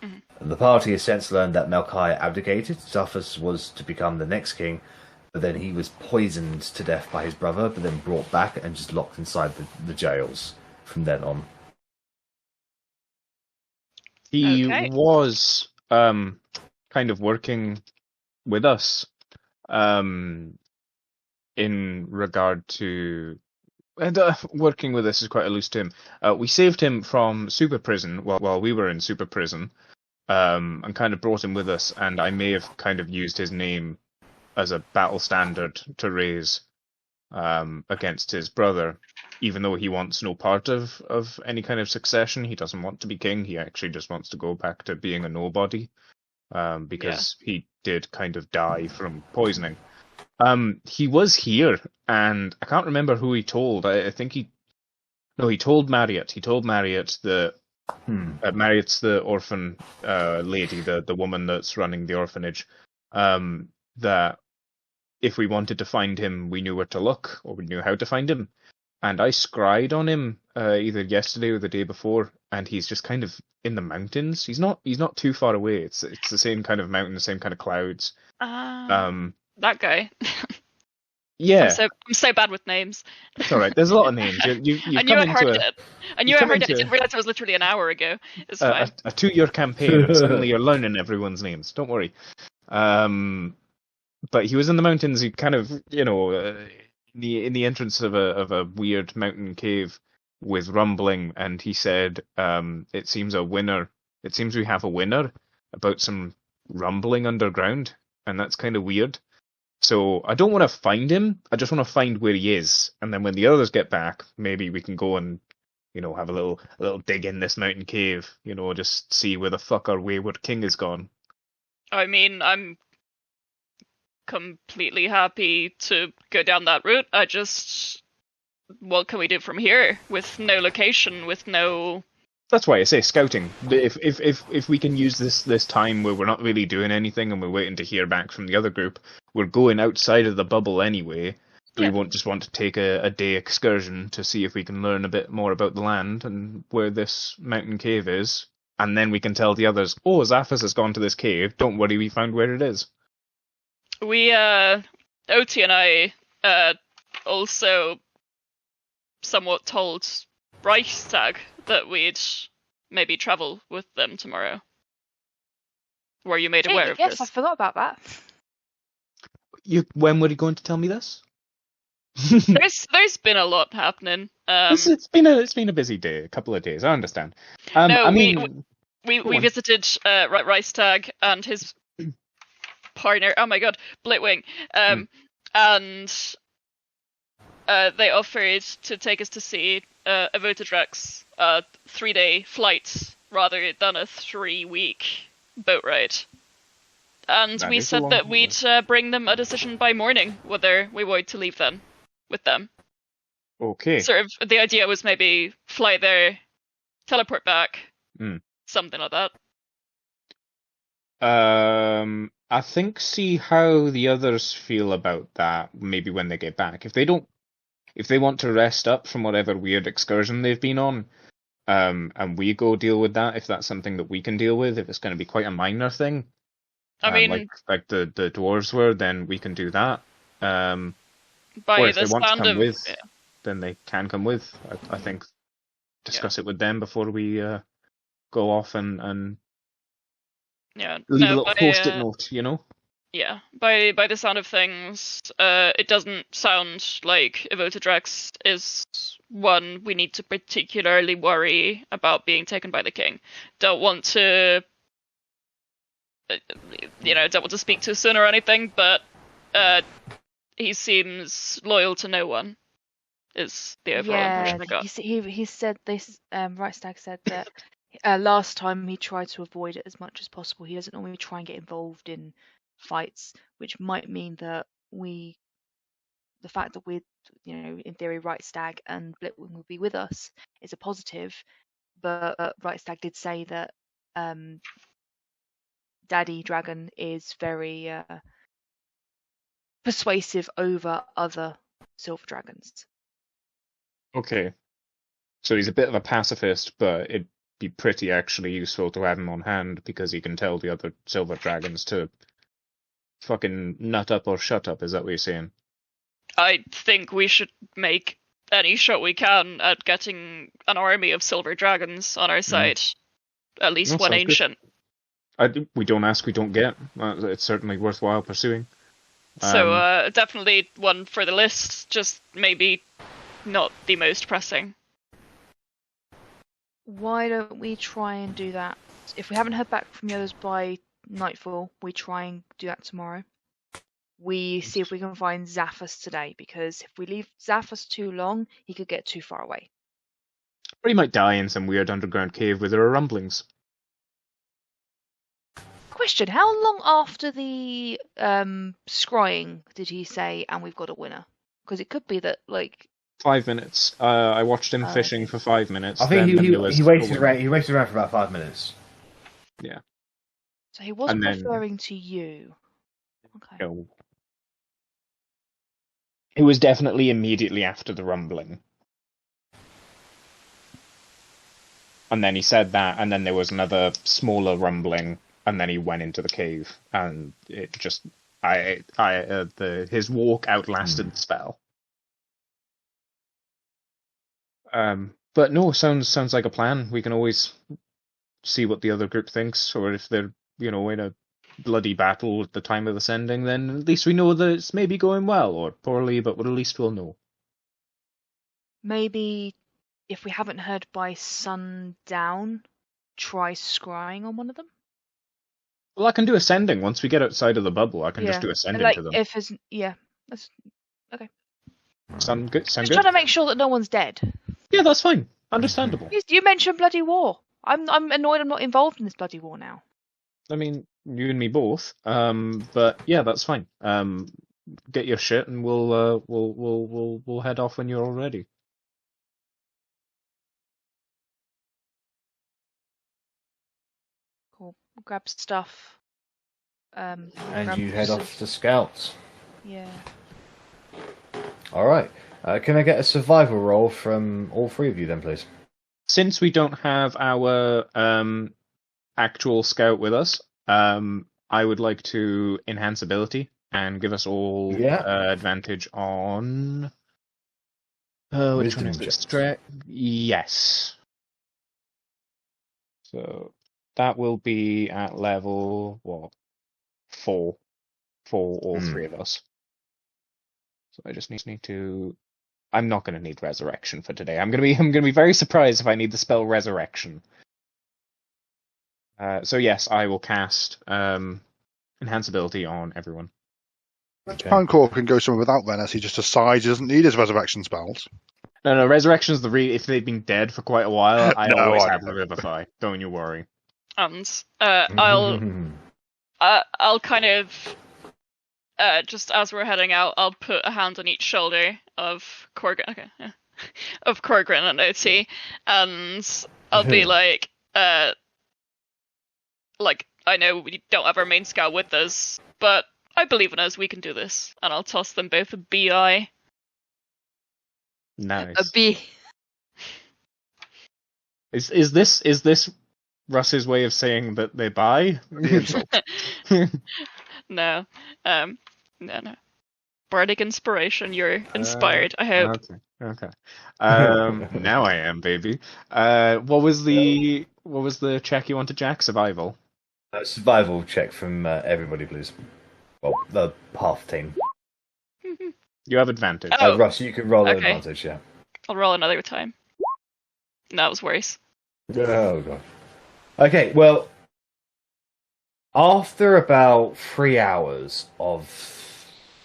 Mm-hmm. The party has since learned that Melchiah abdicated. Zathras was to become the next king, but then he was poisoned to death by his brother, but then brought back and just locked inside the jails from then on. He Okay. was kind of working with us in regard to... And working with us is quite a loose term. We saved him from super prison while we were in super prison, and kind of brought him with us, and I may have kind of used his name as a battle standard to raise against his brother, even though he wants no part of any kind of succession. He doesn't want to be king. He actually just wants to go back to being a nobody, because he did kind of die from poisoning. He was here, and I can't remember who he told. I think he told Marriott. He told Marriott Marriott's the orphan lady, the woman that's running the orphanage, that if we wanted to find him, we knew where to look, or we knew how to find him. And I scryed on him either yesterday or the day before, and he's just kind of in the mountains. He's not too far away. It's the same kind of mountain, the same kind of clouds. That guy. Yeah. I'm so bad with names. It's all right. There's a lot of names. I knew I heard it. I didn't realize it was literally an hour ago. It's fine. A 2-year campaign, and suddenly you're learning everyone's names. Don't worry. But he was in the mountains. He kind of, in the entrance of a weird mountain cave with rumbling, and he said, "It seems we have a winner about some rumbling underground, and that's kind of weird." So I don't want to find him. I just want to find where he is, and then when the others get back, maybe we can go and, have a little dig in this mountain cave. Just see where the fuck our wayward king is gone. I mean, I'm completely happy to go down that route. What can we do from here with no location, with no... That's why I say scouting. If we can use this time where we're not really doing anything and we're waiting to hear back from the other group, we're going outside of the bubble anyway. Yeah. We won't just want to take a day excursion to see if we can learn a bit more about the land and where this mountain cave is, and then we can tell the others, "Oh, Zathras has gone to this cave. Don't worry, we found where it is." We, Otti and I, also somewhat told Reichstag that we'd maybe travel with them tomorrow. Were you made aware of yes, this? I forgot about that. When were you going to tell me this? There's been a lot happening. It's been a busy day, a couple of days. I understand. No, I mean, we go on. visited Reichstag and his partner. Oh my god, Blitwing. And they offered to take us to see a Votodrex 3-day flight rather than a 3-week boat ride. And That we is a said long that we'd bring them a decision by morning whether we wanted to leave then with them. Okay. Sort of the idea was maybe fly there, teleport back, something like that. I think see how the others feel about that. Maybe when they get back, if they want to rest up from whatever weird excursion they've been on, and we go deal with that. If that's something that we can deal with, if it's going to be quite a minor thing, I mean, like the dwarves were, then we can do that. Or by if the they want to sound come of with, then they can come with. I think discuss it with them before we go off and leave a little post-it note, you know. Yeah, by the sound of things, it doesn't sound like Evotodrex is one we need to particularly worry about being taken by the king. Don't want to, don't want to speak too soon or anything, but he seems loyal to no one. Is the overall impression I got. He said this. Reichstag said that last time he tried to avoid it as much as possible. He doesn't normally try and get involved in fights, which might mean that the fact that we're, in theory, Reichstag and Blitwing will be with us is a positive. But Reichstag did say that Daddy Dragon is very persuasive over other silver dragons. Okay. So he's a bit of a pacifist, but it'd be pretty actually useful to have him on hand because he can tell the other silver dragons to fucking nut up or shut up. Is that what you're saying? I think we should make any shot we can at getting an army of silver dragons on our side. At least one ancient. We don't ask, we don't get. It's certainly worthwhile pursuing. So definitely one for the list, just maybe not the most pressing. Why don't we try and do that? If we haven't heard back from the others by nightfall, we try and do that tomorrow. We see if we can find Zaphos today, because if we leave Zaphos too long, he could get too far away. Or he might die in some weird underground cave where there are rumblings. Question, how long after the scrying did he say, and we've got a winner? Because it could be that, 5 minutes. I watched him fishing for 5 minutes. I think he waited around. He waited around for about 5 minutes. Yeah. So he wasn't referring to you. Okay. No. It was definitely immediately after the rumbling. And then he said that, and then there was another smaller rumbling, and then he went into the cave, and it just, his walk outlasted the spell. But no, sounds like a plan. We can always see what the other group thinks, or if they're, in a bloody battle at the time of the sending, then at least we know that it's maybe going well or poorly, but at least we'll know. Maybe if we haven't heard by sundown, try scrying on one of them. Well, I can do ascending once we get outside of the bubble. I can just do ascending to them. That's okay. Sound good? Just trying to make sure that no one's dead. Yeah, that's fine. Understandable. You mentioned bloody war. I'm annoyed I'm not involved in this bloody war now. I mean, you and me both. But yeah, that's fine. Get your shit, and we'll head off when you're all ready. Cool. We'll grab stuff. And you head off to scouts. Yeah. All right. Can I get a survival roll from all three of you then, please? Since we don't have our actual scout with us, I would like to enhance ability and give us all advantage on. Which one is it? Yes. So that will be at level 4 for all three of us. So I just need to. I'm not going to need resurrection for today. I'm going to be very surprised if I need the spell resurrection. So yes, I will cast enhance ability on everyone. Pinecore can go somewhere without Rennas. He just decides he doesn't need his resurrection spells. No, resurrection's if they've been dead for quite a while, I No, always I have know. revivify. Don't you worry. And I'll kind of just as we're heading out, I'll put a hand on each shoulder of Korgrin. Okay, yeah. Of Korgrin and Otti, and I'll be like, I know we don't have our main scout with us, but I believe in us. We can do this, and I'll toss them both a BI. Nice. A B. Is this Russ's way of saying that they buy? The insult. No, no. Bardic inspiration. You're inspired. I hope. Okay. Now I am, baby. What was the check you wanted, Jack? Survival. Survival check from everybody, please. Well, the half team. You have advantage. Oh. Russ, you can roll an Okay. advantage, yeah. I'll roll another time. That was worse. Oh, God. Okay, well, after about 3 hours of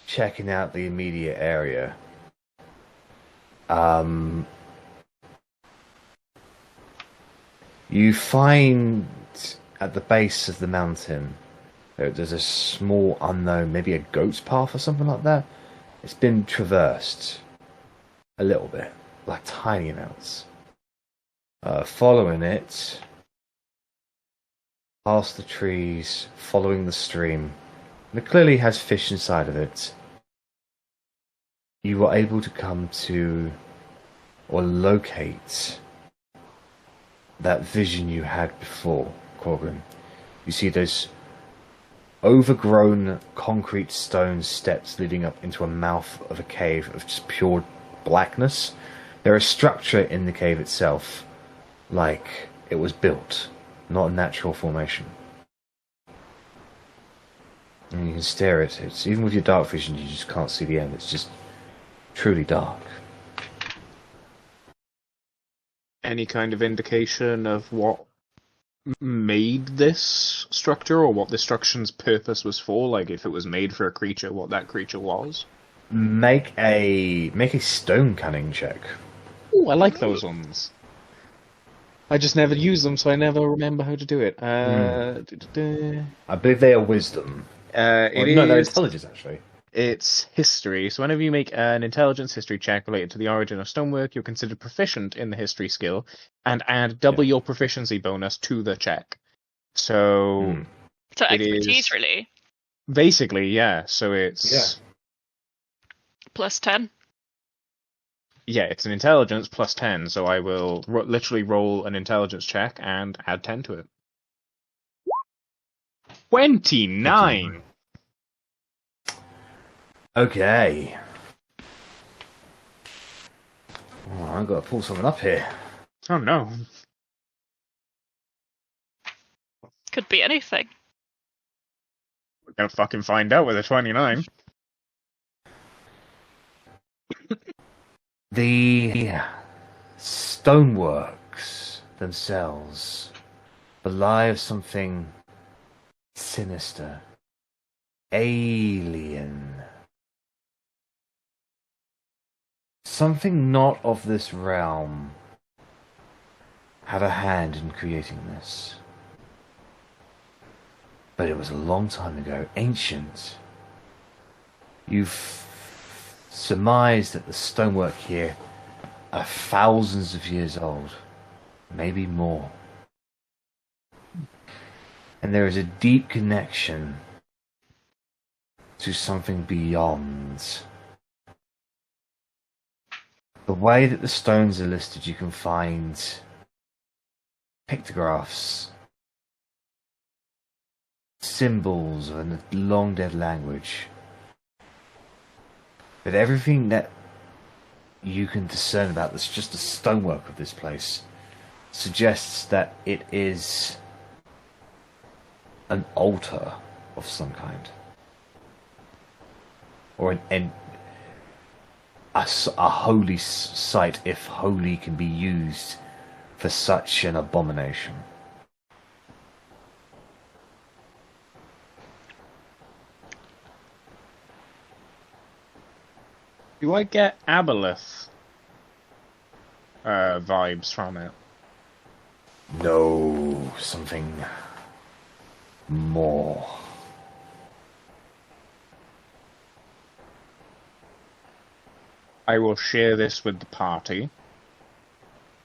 checking out the immediate area, you find at the base of the mountain there's a small unknown, maybe a goat's path or something like that. It's been traversed a little bit, like tiny amounts. Following it, past the trees, following the stream, and it clearly has fish inside of it. You were able to come to, or locate, that vision you had before, Korgrin. You see those overgrown concrete stone steps leading up into a mouth of a cave of just pure blackness. There is structure in the cave itself, like it was built, not a natural formation. And you can stare at it. Even with your dark vision, you just can't see the end. It's just truly dark. Any kind of indication of what made this structure, or what the structure's purpose was for? Like, if it was made for a creature, what that creature was? Make a stone cunning check. Ooh, I like those ones. I just never use them, so I never remember how to do it. I believe they are wisdom. No, they're intelligence, actually. It's history. So whenever you make an intelligence history check related to the origin of stonework, you're considered proficient in the history skill and add double your proficiency bonus to the check. So So it expertise, is- really. basically, yeah. So it's Plus 10. yeah, it's an intelligence plus 10. So I will literally roll an intelligence check and add 10 to it. 29. Okay. Oh, I've got to pull something up here. Oh no. Could be anything. We're gonna fucking find out with a 29. The stoneworks themselves belie of something sinister, alien. Something not of this realm had a hand in creating this. But it was a long time ago, ancient. You've surmised that the stonework here are thousands of years old, maybe more. And there is a deep connection to something beyond. The way that the stones are listed, you can find pictographs, symbols of a long dead language. But everything that you can discern about that's just the stonework of this place suggests that it is an altar of some kind. Or a holy site, if holy can be used for such an abomination. Do I get Aboleth vibes from it? No, something more. I will share this with the party.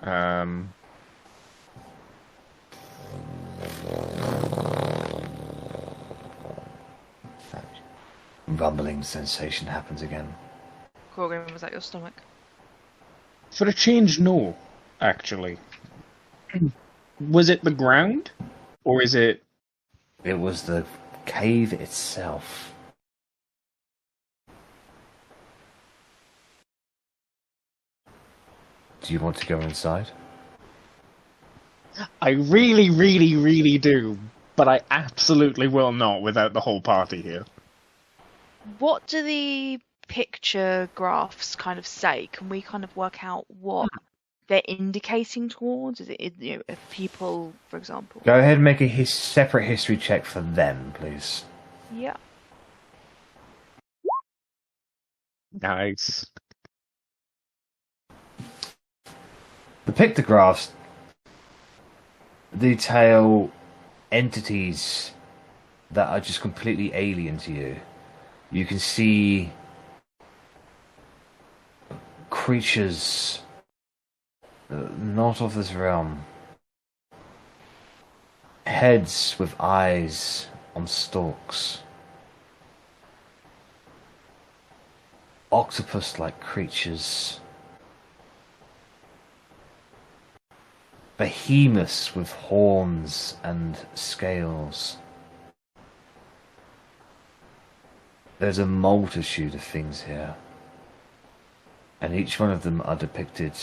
That rumbling sensation happens again. Korgrin, was that your stomach? For a change, no, actually. Was it the ground? Or is it... It was the cave itself. Do you want to go inside? I really, really, really do, but I absolutely will not without the whole party here. What do the picture graphs kind of say? Can we kind of work out what they're indicating towards? Is it, you know, if people, for example? Go ahead and make a separate history check for them, please. Yeah. Nice. The pictographs detail entities that are just completely alien to you. You can see creatures not of this realm. Heads with eyes on stalks. Octopus-like creatures. Behemoths with horns and scales. There's a multitude of things here, and each one of them are depicted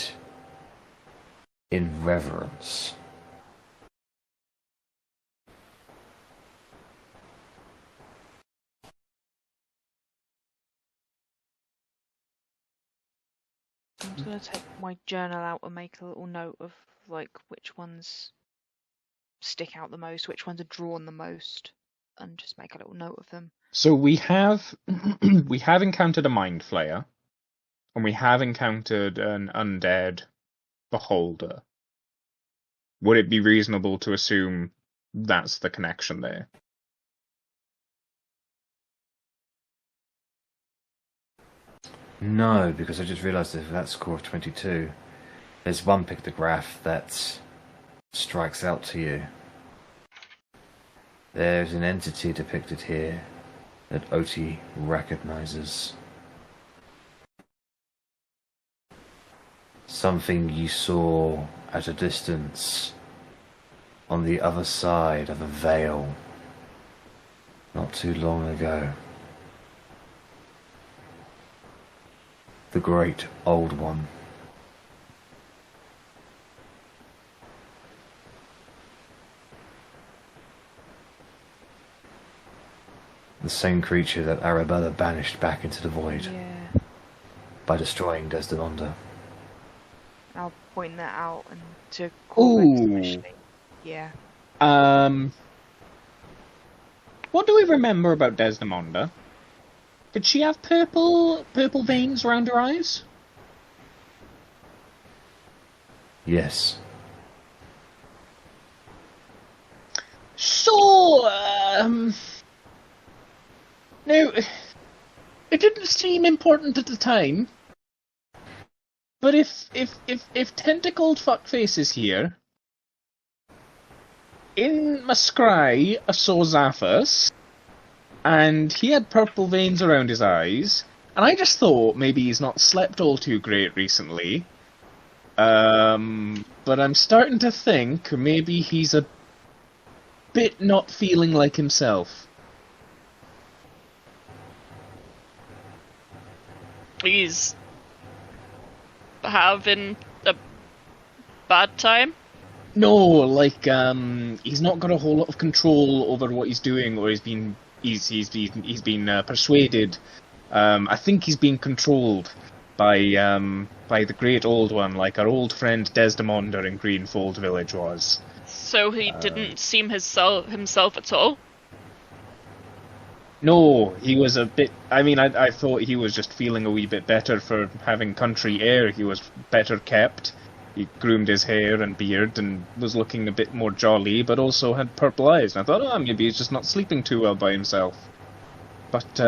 in reverence. I'm just going to take my journal out and make a little note of like which ones stick out the most, which ones are drawn the most, and just make a little note of them. So we have we have encountered a mind flayer, and we have encountered an undead beholder. Would it be reasonable to assume that's the connection there? No, because I just realised that that score of 22, there's one pictograph that strikes out to you. There's an entity depicted here that Otti recognises. Something you saw at a distance on the other side of a veil not too long ago. The Great Old One. The same creature that Arrabella banished back into the void by destroying Desdemona. I'll point that out and to Korgrin especially. Yeah. What do we remember about Desdemona? Did she have purple veins around her eyes? Yes. So, now, it didn't seem important at the time, but if tentacled fuckface is here, in my scry I saw Zaphos, and he had purple veins around his eyes, and I just thought maybe he's not slept all too great recently. But I'm starting to think maybe he's a bit not feeling like himself. He's having a bad time? No, like he's not got a whole lot of control over what he's doing, or he's been persuaded. I think he's being controlled. by the Great Old One, like our old friend Desdemonda in Greenfold Village was. So he didn't seem himself at all? No, he was a bit... I mean, I thought he was just feeling a wee bit better for having country air. He was better kept. He groomed his hair and beard and was looking a bit more jolly, but also had purple eyes. And I thought, oh, maybe he's just not sleeping too well by himself. But,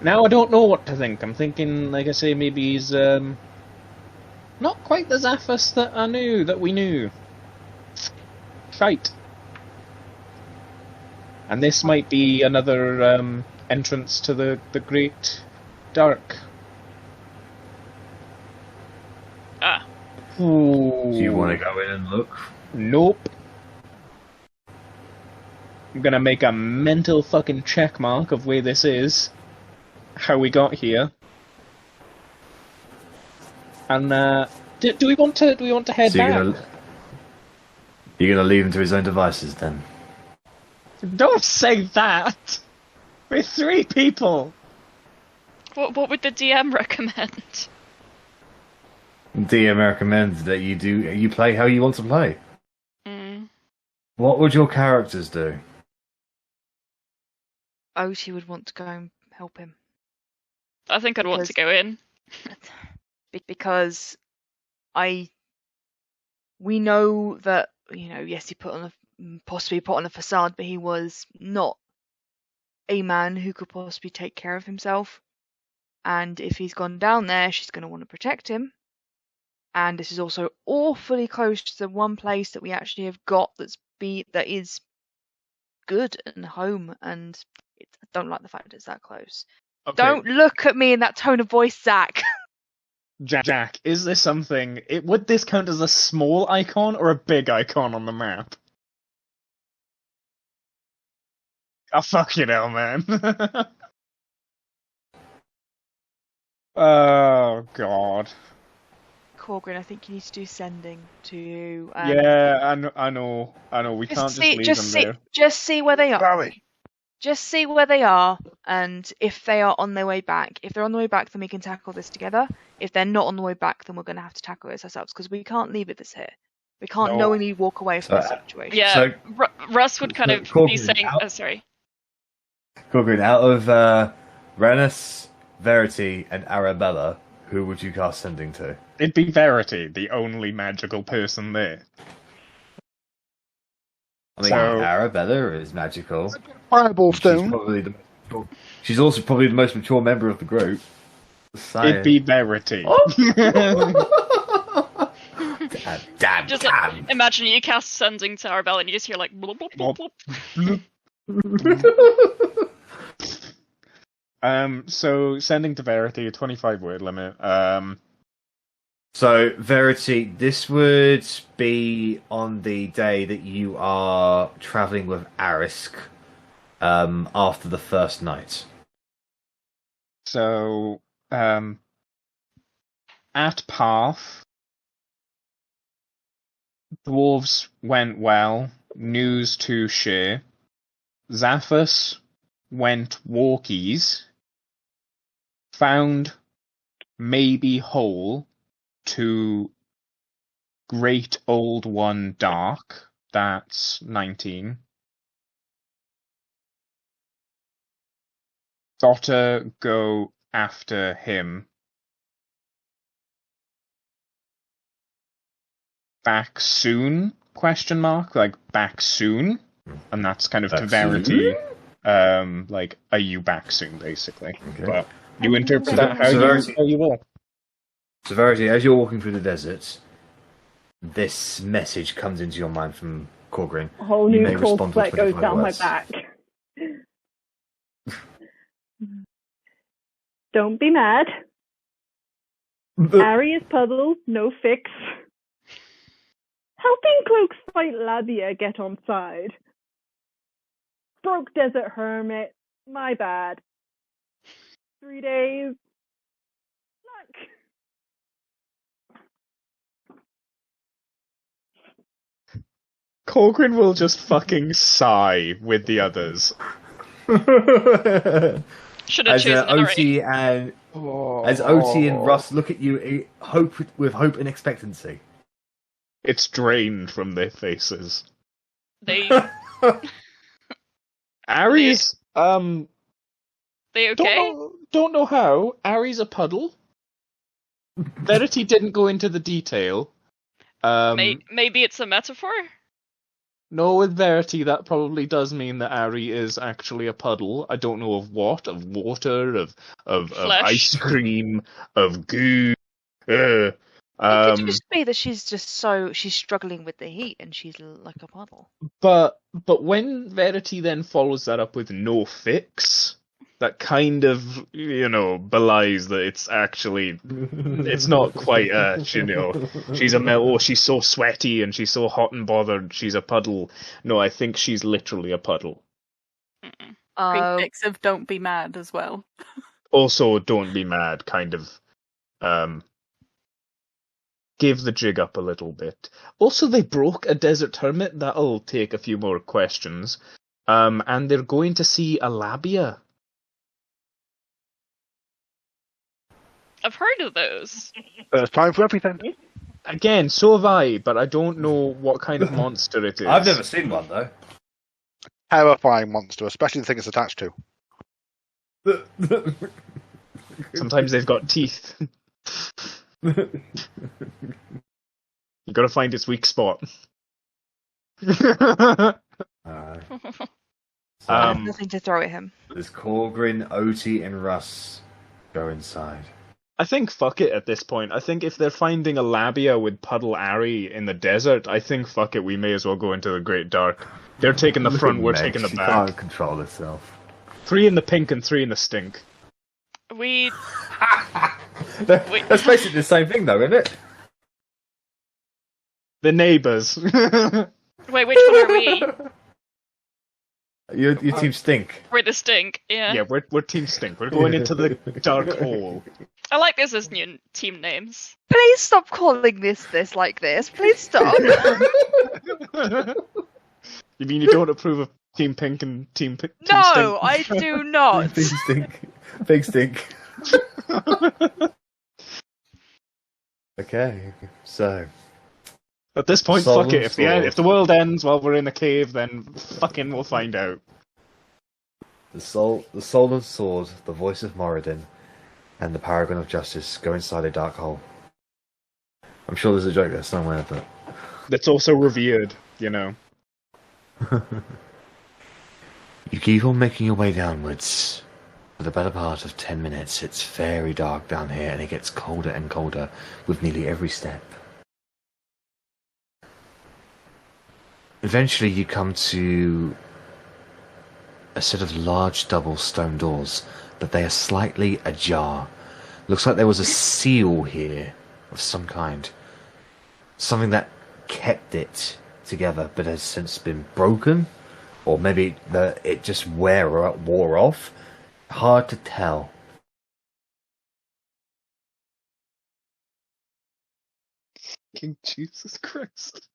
now I don't know what to think. I'm thinking, like I say, maybe he's, not quite the Zaphos that we knew. Shite. And this might be another entrance to the Great Dark. Ah. Ooh. Do you want to go in and look? Nope. I'm gonna make a mental fucking check mark of where this is, how we got here, and do we want to head So back? you're gonna leave him to his own devices then? Don't say that. We're 3 people. What would the DM recommend? DM recommends that you play how you want to play. Mm. What would your characters do? Otti would want to go and help him. I think I'd want to go in. Because we know that, yes, he possibly put on a facade, but he was not a man who could possibly take care of himself. And if he's gone down there, she's going to want to protect him. And this is also awfully close to the one place that we actually have got that is good and home. And I don't like the fact it's that close. Okay. Don't look at me in that tone of voice, Zach. Jack, is this something... would this count as a small icon or a big icon on the map? Oh, fuck you now, man. Oh, God. Korgrin, I think you need to do sending to... Yeah, I know. We can't just leave them there. Just see where they are. Barry. Just see where they are, and if they are on their way back. If they're on the way back, then we can tackle this together. If they're not on the way back, then we're going to have to tackle this ourselves, because we can't leave it this here. We can't knowingly walk away from this situation. Yeah, So- Russ would kind of be Korgrin saying... out. Oh, sorry. Korgrin, out of Rennas, Verity, and Arrabella, who would you cast sending to? It'd be Verity, the only magical person there. I mean, So- Arrabella is magical. Fireball stone. She's also probably the most mature member of the group. It'd be Verity. Damn. Just like, imagine you cast sending to Arrabella and you just hear like... Blop, blop, blop, blop. So sending to Verity, a 25 word limit. So, Verity, this would be on the day that you are travelling with Arisk after the first night. So, at Path, dwarves went well, news to share. Zaphos went walkies, found maybe whole to Great Old One Dark, that's 19. Gotta go after him. Back soon? Question mark? Like, back soon? And that's kind of Back to Verity. Like, are you back soon, basically? Okay. But you interpret that how you will. So, Verity, as you're walking through the desert, this message comes into your mind from Korgrin. A whole You new may cold respond with sweat goes 25 down words. my back. Don't be mad. Arri is puzzled, no fix. Helping cloaks fight Labia get on side. Broke desert hermit, my bad. 3 days. Luck. Korgrin will just fucking sigh with the others. Should have As chosen it already. Otti and As Otti and Russ look at you, with hope and expectancy. It's drained from their faces. They Arri's they okay? Don't know how. Arri's a puddle. Verity didn't go into the detail. Maybe it's a metaphor? No, with Verity, that probably does mean that Arri is actually a puddle. I don't know of what. Of water, of ice cream, of goo. It could just be that she's struggling with the heat and she's like a puddle. But when Verity then follows that up with no fix, that kind of, belies that it's actually, it's not quite, she's so sweaty and she's so hot and bothered, she's a puddle. No, I think she's literally a puddle. Prefix of don't be mad as well. Also, don't be mad, kind of, give the jig up a little bit. Also, they broke a desert hermit, that'll take a few more questions. And they're going to see a labia. I've heard of those. First time for everything. Again, so have I, but I don't know what kind of monster it is. I've never seen one, though. Terrifying monster, especially the thing it's attached to. Sometimes they've got teeth. You gotta find its weak spot. Nothing to throw at him. There's Korgrin, Otti, and Russ go inside. I think fuck it at this point. I think if they're finding a labia with Puddle Arri in the desert, I think fuck it, we may as well go into the Great Dark. They're taking the front, we're taking the She back. can't control herself. 3 in the pink and 3 in the stink. That's basically the same thing, though, isn't it? The neighbours. Wait, which one are we? Your team stink. We're the stink, yeah. Yeah, we're Team Stink. We're going into the dark hole. I like this as new team names. Please stop calling this like this. Please stop. You mean you don't approve of Team Pink and Team Stink? No, I do not. Big stink. Big stink. Okay, so At this point, Soul fuck it. If the world ends while we're in a cave, then fucking we'll find out. the soul and sword, the voice of Moradin, and the Paragon of Justice go inside a dark hole. I'm sure there's a joke there somewhere, but That's also revered, you keep on making your way downwards. For the better part of 10 minutes, it's very dark down here, and it gets colder and colder with nearly every step. Eventually, you come to a set of large double stone doors, but they are slightly ajar. Looks like there was a seal here of some kind. Something that kept it together, but has since been broken. Or maybe it just wore off. Hard to tell. Jesus Christ.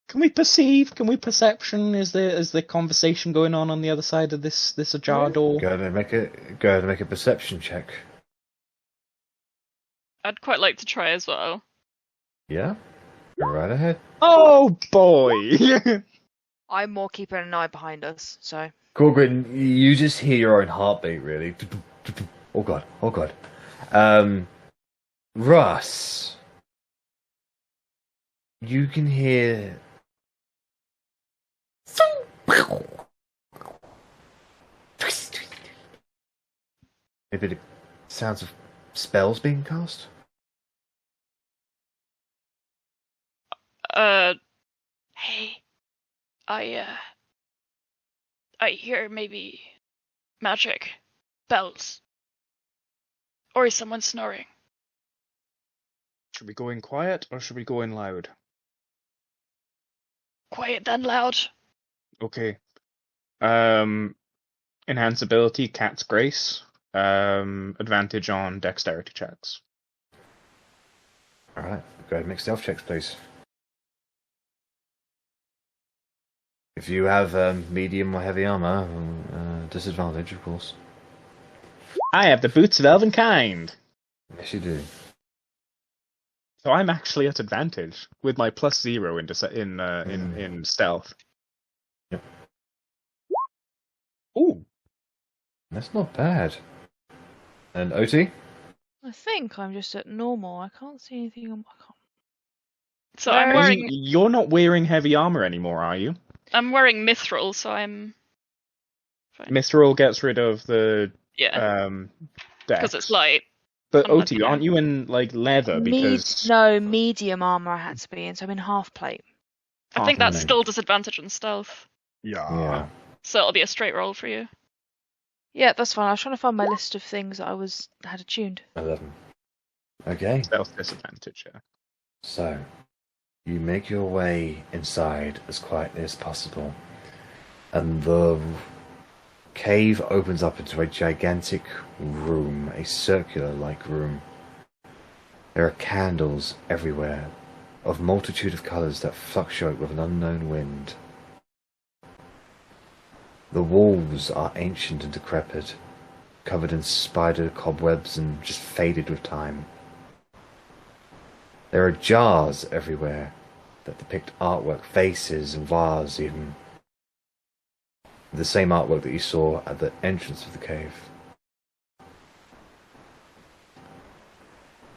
Can we perceive? Can we perception? Is the conversation going on the other side of this ajar door? Go ahead and make a perception check. I'd quite like to try as well. Yeah? Go right ahead. Oh boy! I'm more keeping an eye behind us, so. Korgrin, you just hear your own heartbeat, really. Oh god, oh god. Russ, you can hear... Maybe the sounds of spells being cast? Hey, I hear maybe magic, bells, or is someone snoring? Should we go in quiet or should we go in loud? Quiet then loud. Okay. Enhance ability, Cat's Grace. Advantage on dexterity checks. Alright, go ahead and make stealth checks, please. If you have medium or heavy armor, disadvantage, of course. I have the boots of elven kind. Yes, you do. So I'm actually at advantage with my +0 in stealth. Yep. Ooh. That's not bad. And Otti? I think I'm just at normal. I can't see anything on. So I'm Where- wearing You're not wearing heavy armor anymore, are you? mithril, so I'm fine. Mithril gets rid of the Yeah, because dex. it's light. But unless, Otti, you know. aren't you in like leather? Because No, medium armor I had to be in, so I'm in half plate. I think that's plate. still disadvantage on stealth, Yeah. so it'll be a straight roll for you. Yeah, that's fine. I was trying to find my list of things that I had attuned. 11. Okay. stealth disadvantage. Yeah. So, you make your way inside as quietly as possible, and the cave opens up into a gigantic room, a circular-like room. There are candles everywhere, of multitude of colours that fluctuate with an unknown wind. The walls are ancient and decrepit, covered in spider cobwebs and just faded with time. There are jars everywhere that depict artwork, faces and vases even. The same artwork that you saw at the entrance of the cave.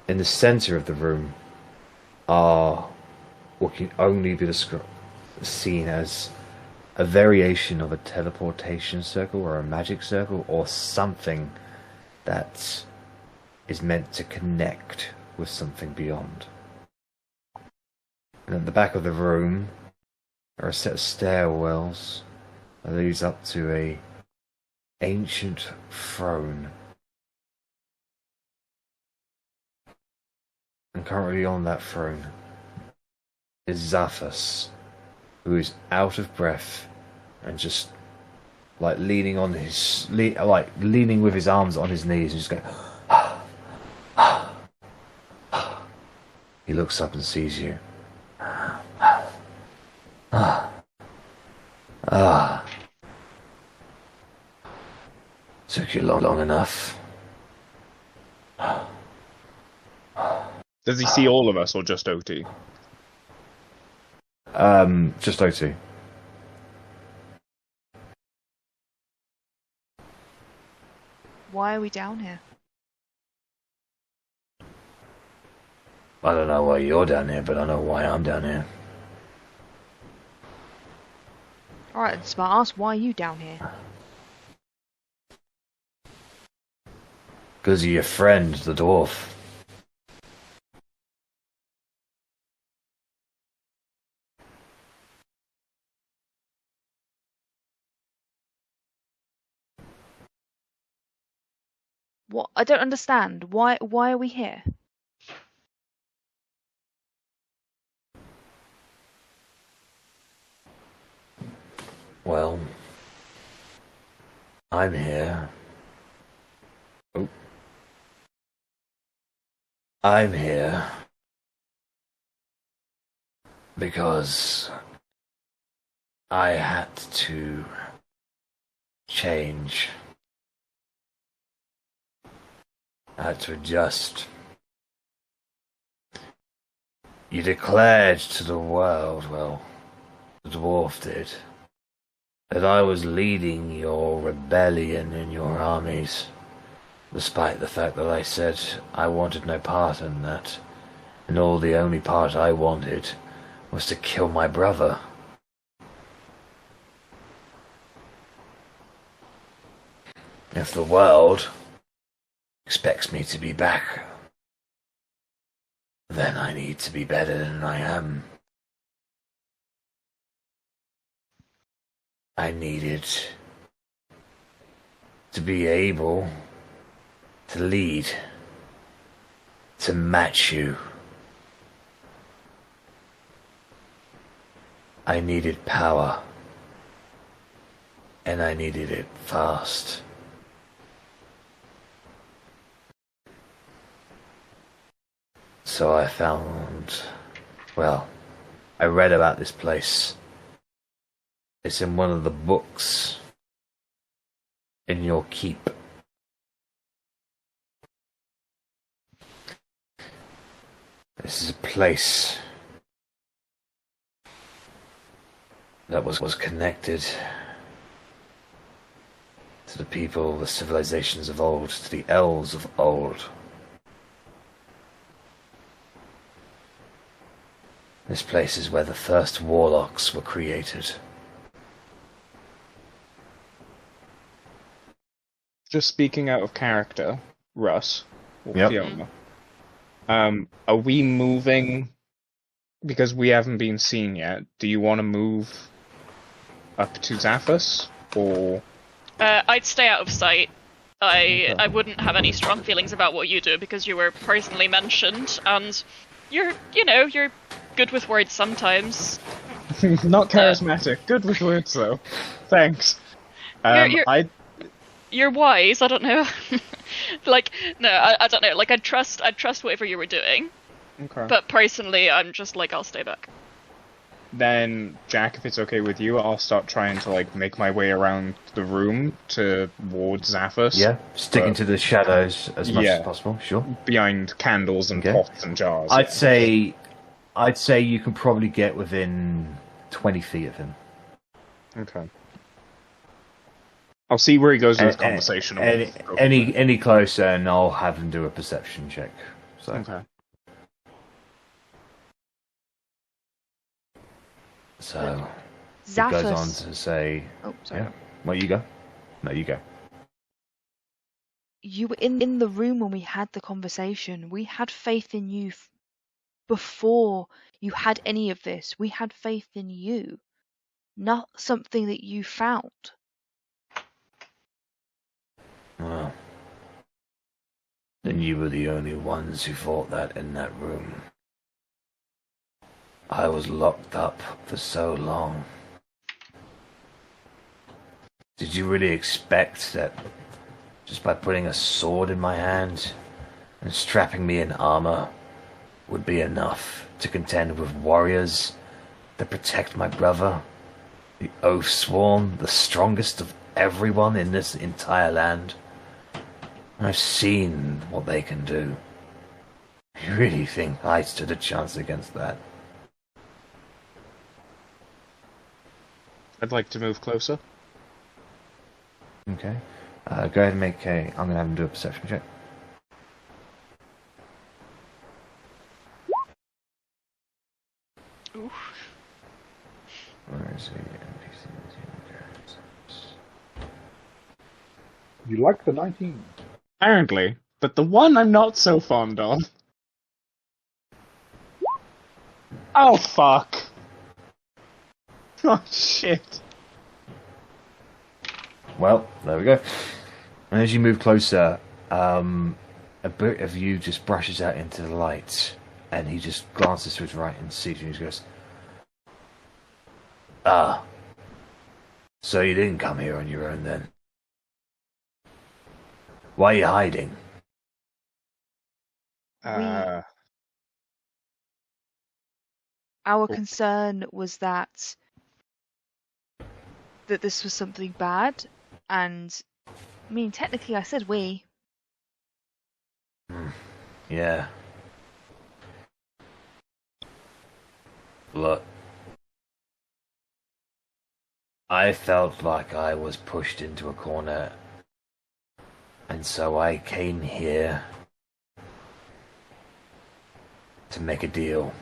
In the centre of the room are what can only be seen as a variation of a teleportation circle or a magic circle or something that is meant to connect with something beyond. And at the back of the room are a set of stairwells that leads up to a ancient throne. And currently on that throne is Zaphus, who is out of breath and just like leaning on his leaning with his arms on his knees and just going. He looks up and sees you. Took you long enough. Does he see all of us or just Otti? Just Otti. Why are we down here? I don't know why you're down here, but I know why I'm down here. Alright, smart ass, why are you down here? Because of your friend, the dwarf. What? I don't understand. Why are we here? Well, I'm here. Oh. I'm here because I had to change. I had to adjust. You declared to the world, well, the dwarf did, that I was leading your rebellion in your armies, despite the fact that I said I wanted no part in that, and all the only part I wanted was to kill my brother. If the world expects me to be back, then I need to be better than I am. I needed to be able to lead, to match you. I needed power, and I needed it fast. So I found, well, I read about this place. It's in one of the books in your keep. This is a place that was connected to the people, the civilizations of old, to the elves of old. This place is where the first warlocks were created. Just speaking out of character, Russ, or Yep. Fiona, are we moving, because we haven't been seen yet, do you want to move up to Zaphos, or... I'd stay out of sight. I wouldn't have any strong feelings about what you do because you were personally mentioned, and you're good with words sometimes. Not charismatic, good with words though. Thanks. You're wise. I don't know. Like, no, I don't know. Like, I'd trust whatever you were doing. Okay. But personally, I'm just like, I'll stay back. Then, Jack, if it's okay with you, I'll start trying to, like, make my way around the room towards Zaphos. Yeah, sticking to the shadows as much as possible, sure. Behind candles and pots and jars. I'd say you can probably get within 20 feet of him. Okay. I'll see where he goes in this conversation. Any closer, and I'll have him do a perception check. So. Okay. So, Zaphos. it goes on to say... Oh, sorry. Yeah. Well, you go. No, you go. You were in the room when we had the conversation. We had faith in you before you had any of this. We had faith in you, not something that you found. Well, then you were the only ones who thought that in that room. I was locked up for so long. Did you really expect that just by putting a sword in my hand and strapping me in armor would be enough to contend with warriors that protect my brother, the Oathsworn, the strongest of everyone in this entire land? I've seen what they can do. You really think I stood a chance against that? I'd like to move closer. Okay. Go ahead and make a... I'm going to have him do a perception check. Oof. Where is he? You like the 19? Apparently, but the one I'm not so fond of. Oh, fuck. Oh, shit. Well, there we go. And as you move closer, a bit of you just brushes out into the light, and he just glances to his right and sees you, and he goes, "Ah, so you didn't come here on your own then? Why are you hiding?" Our concern was that this was something bad, and I mean, technically, I said we. Yeah. Look, I felt like I was pushed into a corner, and so I came here to make a deal.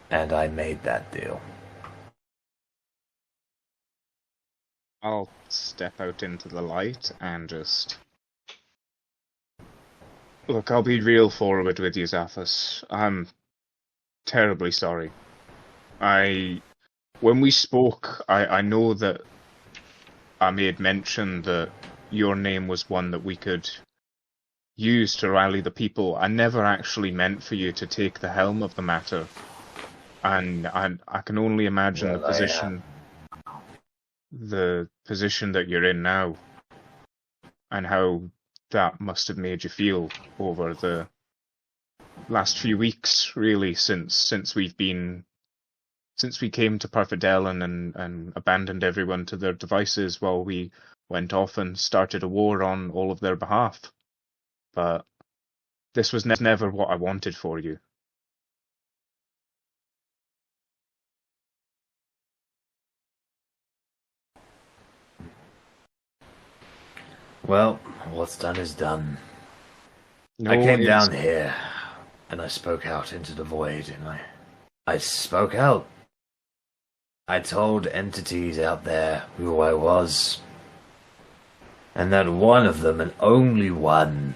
And I made that deal. I'll step out into the light and just... Look, I'll be real forward with you, Zaphos. I'm terribly sorry. When we spoke, I know that I made mention that your name was one that we could use to rally the people. I never actually meant for you to take the helm of the matter. And I can only imagine the position that you're in now, and how that must have made you feel over the last few weeks, really, since we came to Parfidel and abandoned everyone to their devices while we went off and started a war on all of their behalf. but this was never what I wanted for you. Well, what's done is done. No, I came it's- down here, and I spoke out into the void, and I spoke out. I told entities out there who I was, and that one of them, and only one,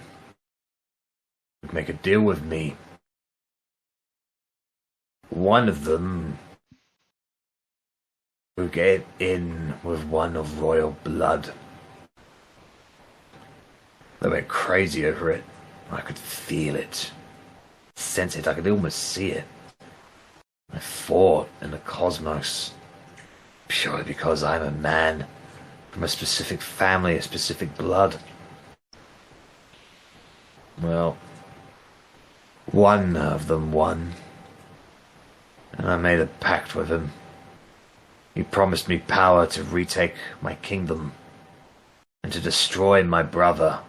would make a deal with me. One of them would get in with one of royal blood. They went crazy over it. I could feel it, sense it, I could almost see it. I fought in the cosmos, purely because I'm a man from a specific family, a specific blood. Well, one of them won, and I made a pact with him. He promised me power to retake my kingdom and to destroy my brother.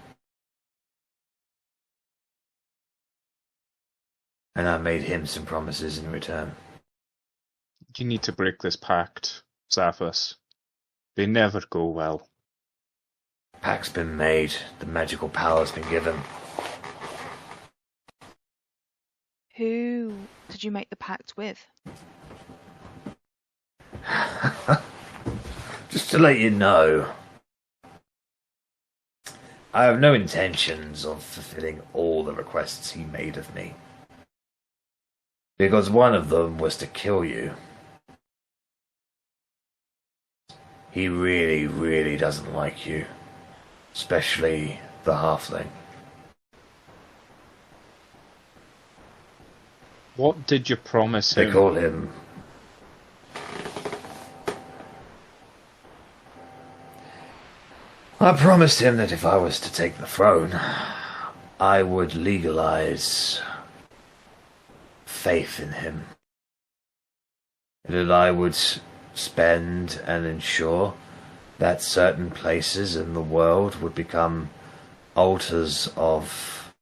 And I made him some promises in return. You need to break this pact, Zaphos. They never go well. Pact's been made. The magical power's been given. Who did you make the pact with? Just to let you know, I have no intentions of fulfilling all the requests he made of me. Because one of them was to kill you. He really, really doesn't like you. Especially the Halfling. What did you promise They him? call him... I promised him that if I was to take the throne, I would legalize faith in him. That I would spend and ensure that certain places in the world would become altars of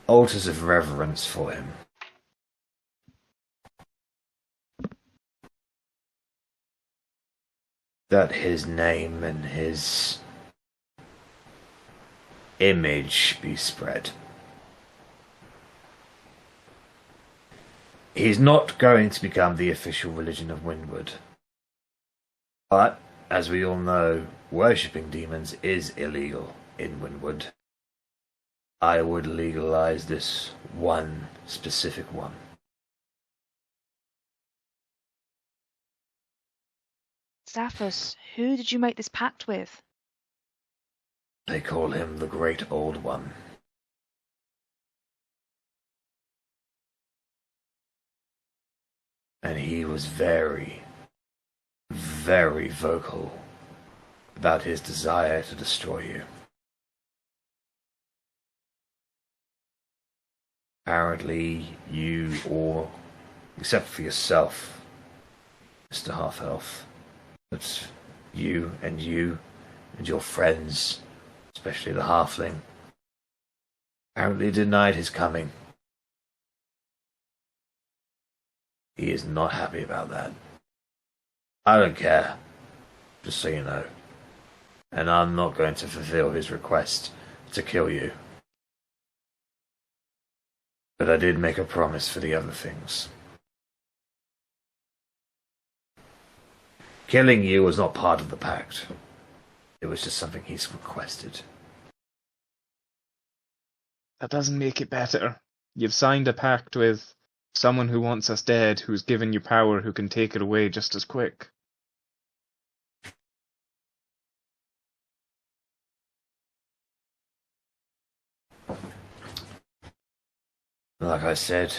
altars of reverence for him. That his name and his image be spread. He's not going to become the official religion of Windward. But, as we all know, worshipping demons is illegal in Windward. I would legalize this one specific one. Zaphos, who did you make this pact with? They call him the Great Old One. And he was very, very vocal about his desire to destroy you. Apparently, you all, except for yourself, Mr. Half-Elf, but you and your friends, especially the Halfling, apparently denied his coming. He is not happy about that. I don't care, just so you know. And I'm not going to fulfill his request to kill you. But I did make a promise for the other things. Killing you was not part of the pact. It was just something he's requested. That doesn't make it better. You've signed a pact with someone who wants us dead, who's given you power, who can take it away just as quick. Like I said,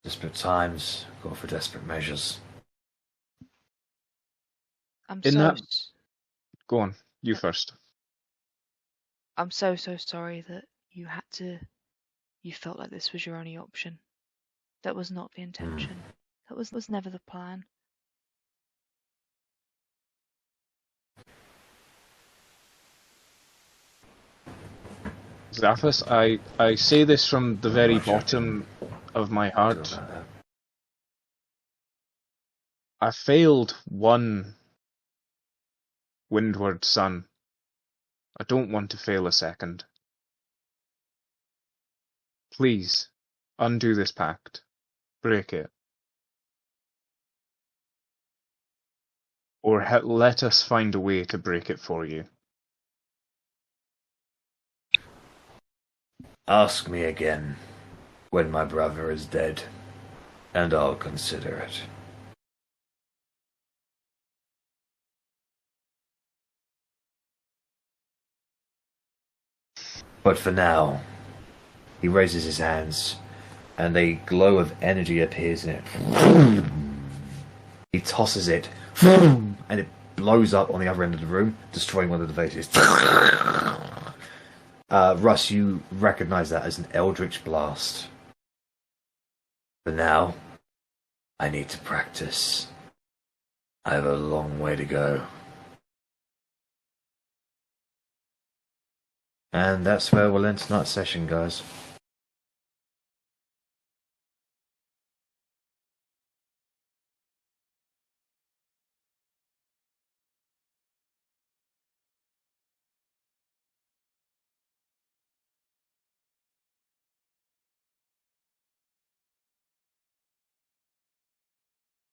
desperate times call for desperate measures. I'm In so that- Go on, you first. I'm so sorry that you felt like this was your only option. That was not the intention. That was never the plan. Zaphis, I say this from the very bottom of my heart. I failed one Windward Sun. I don't want to fail a second. Please, undo this pact. Break it. Or let us find a way to break it for you. Ask me again when my brother is dead, and I'll consider it. But for now, he raises his hands, and a glow of energy appears in it. He tosses it, and it blows up on the other end of the room, destroying one of the vases. Russ, you recognize that as an eldritch blast. For now, I need to practice. I have a long way to go. And that's where we'll end tonight's session, guys.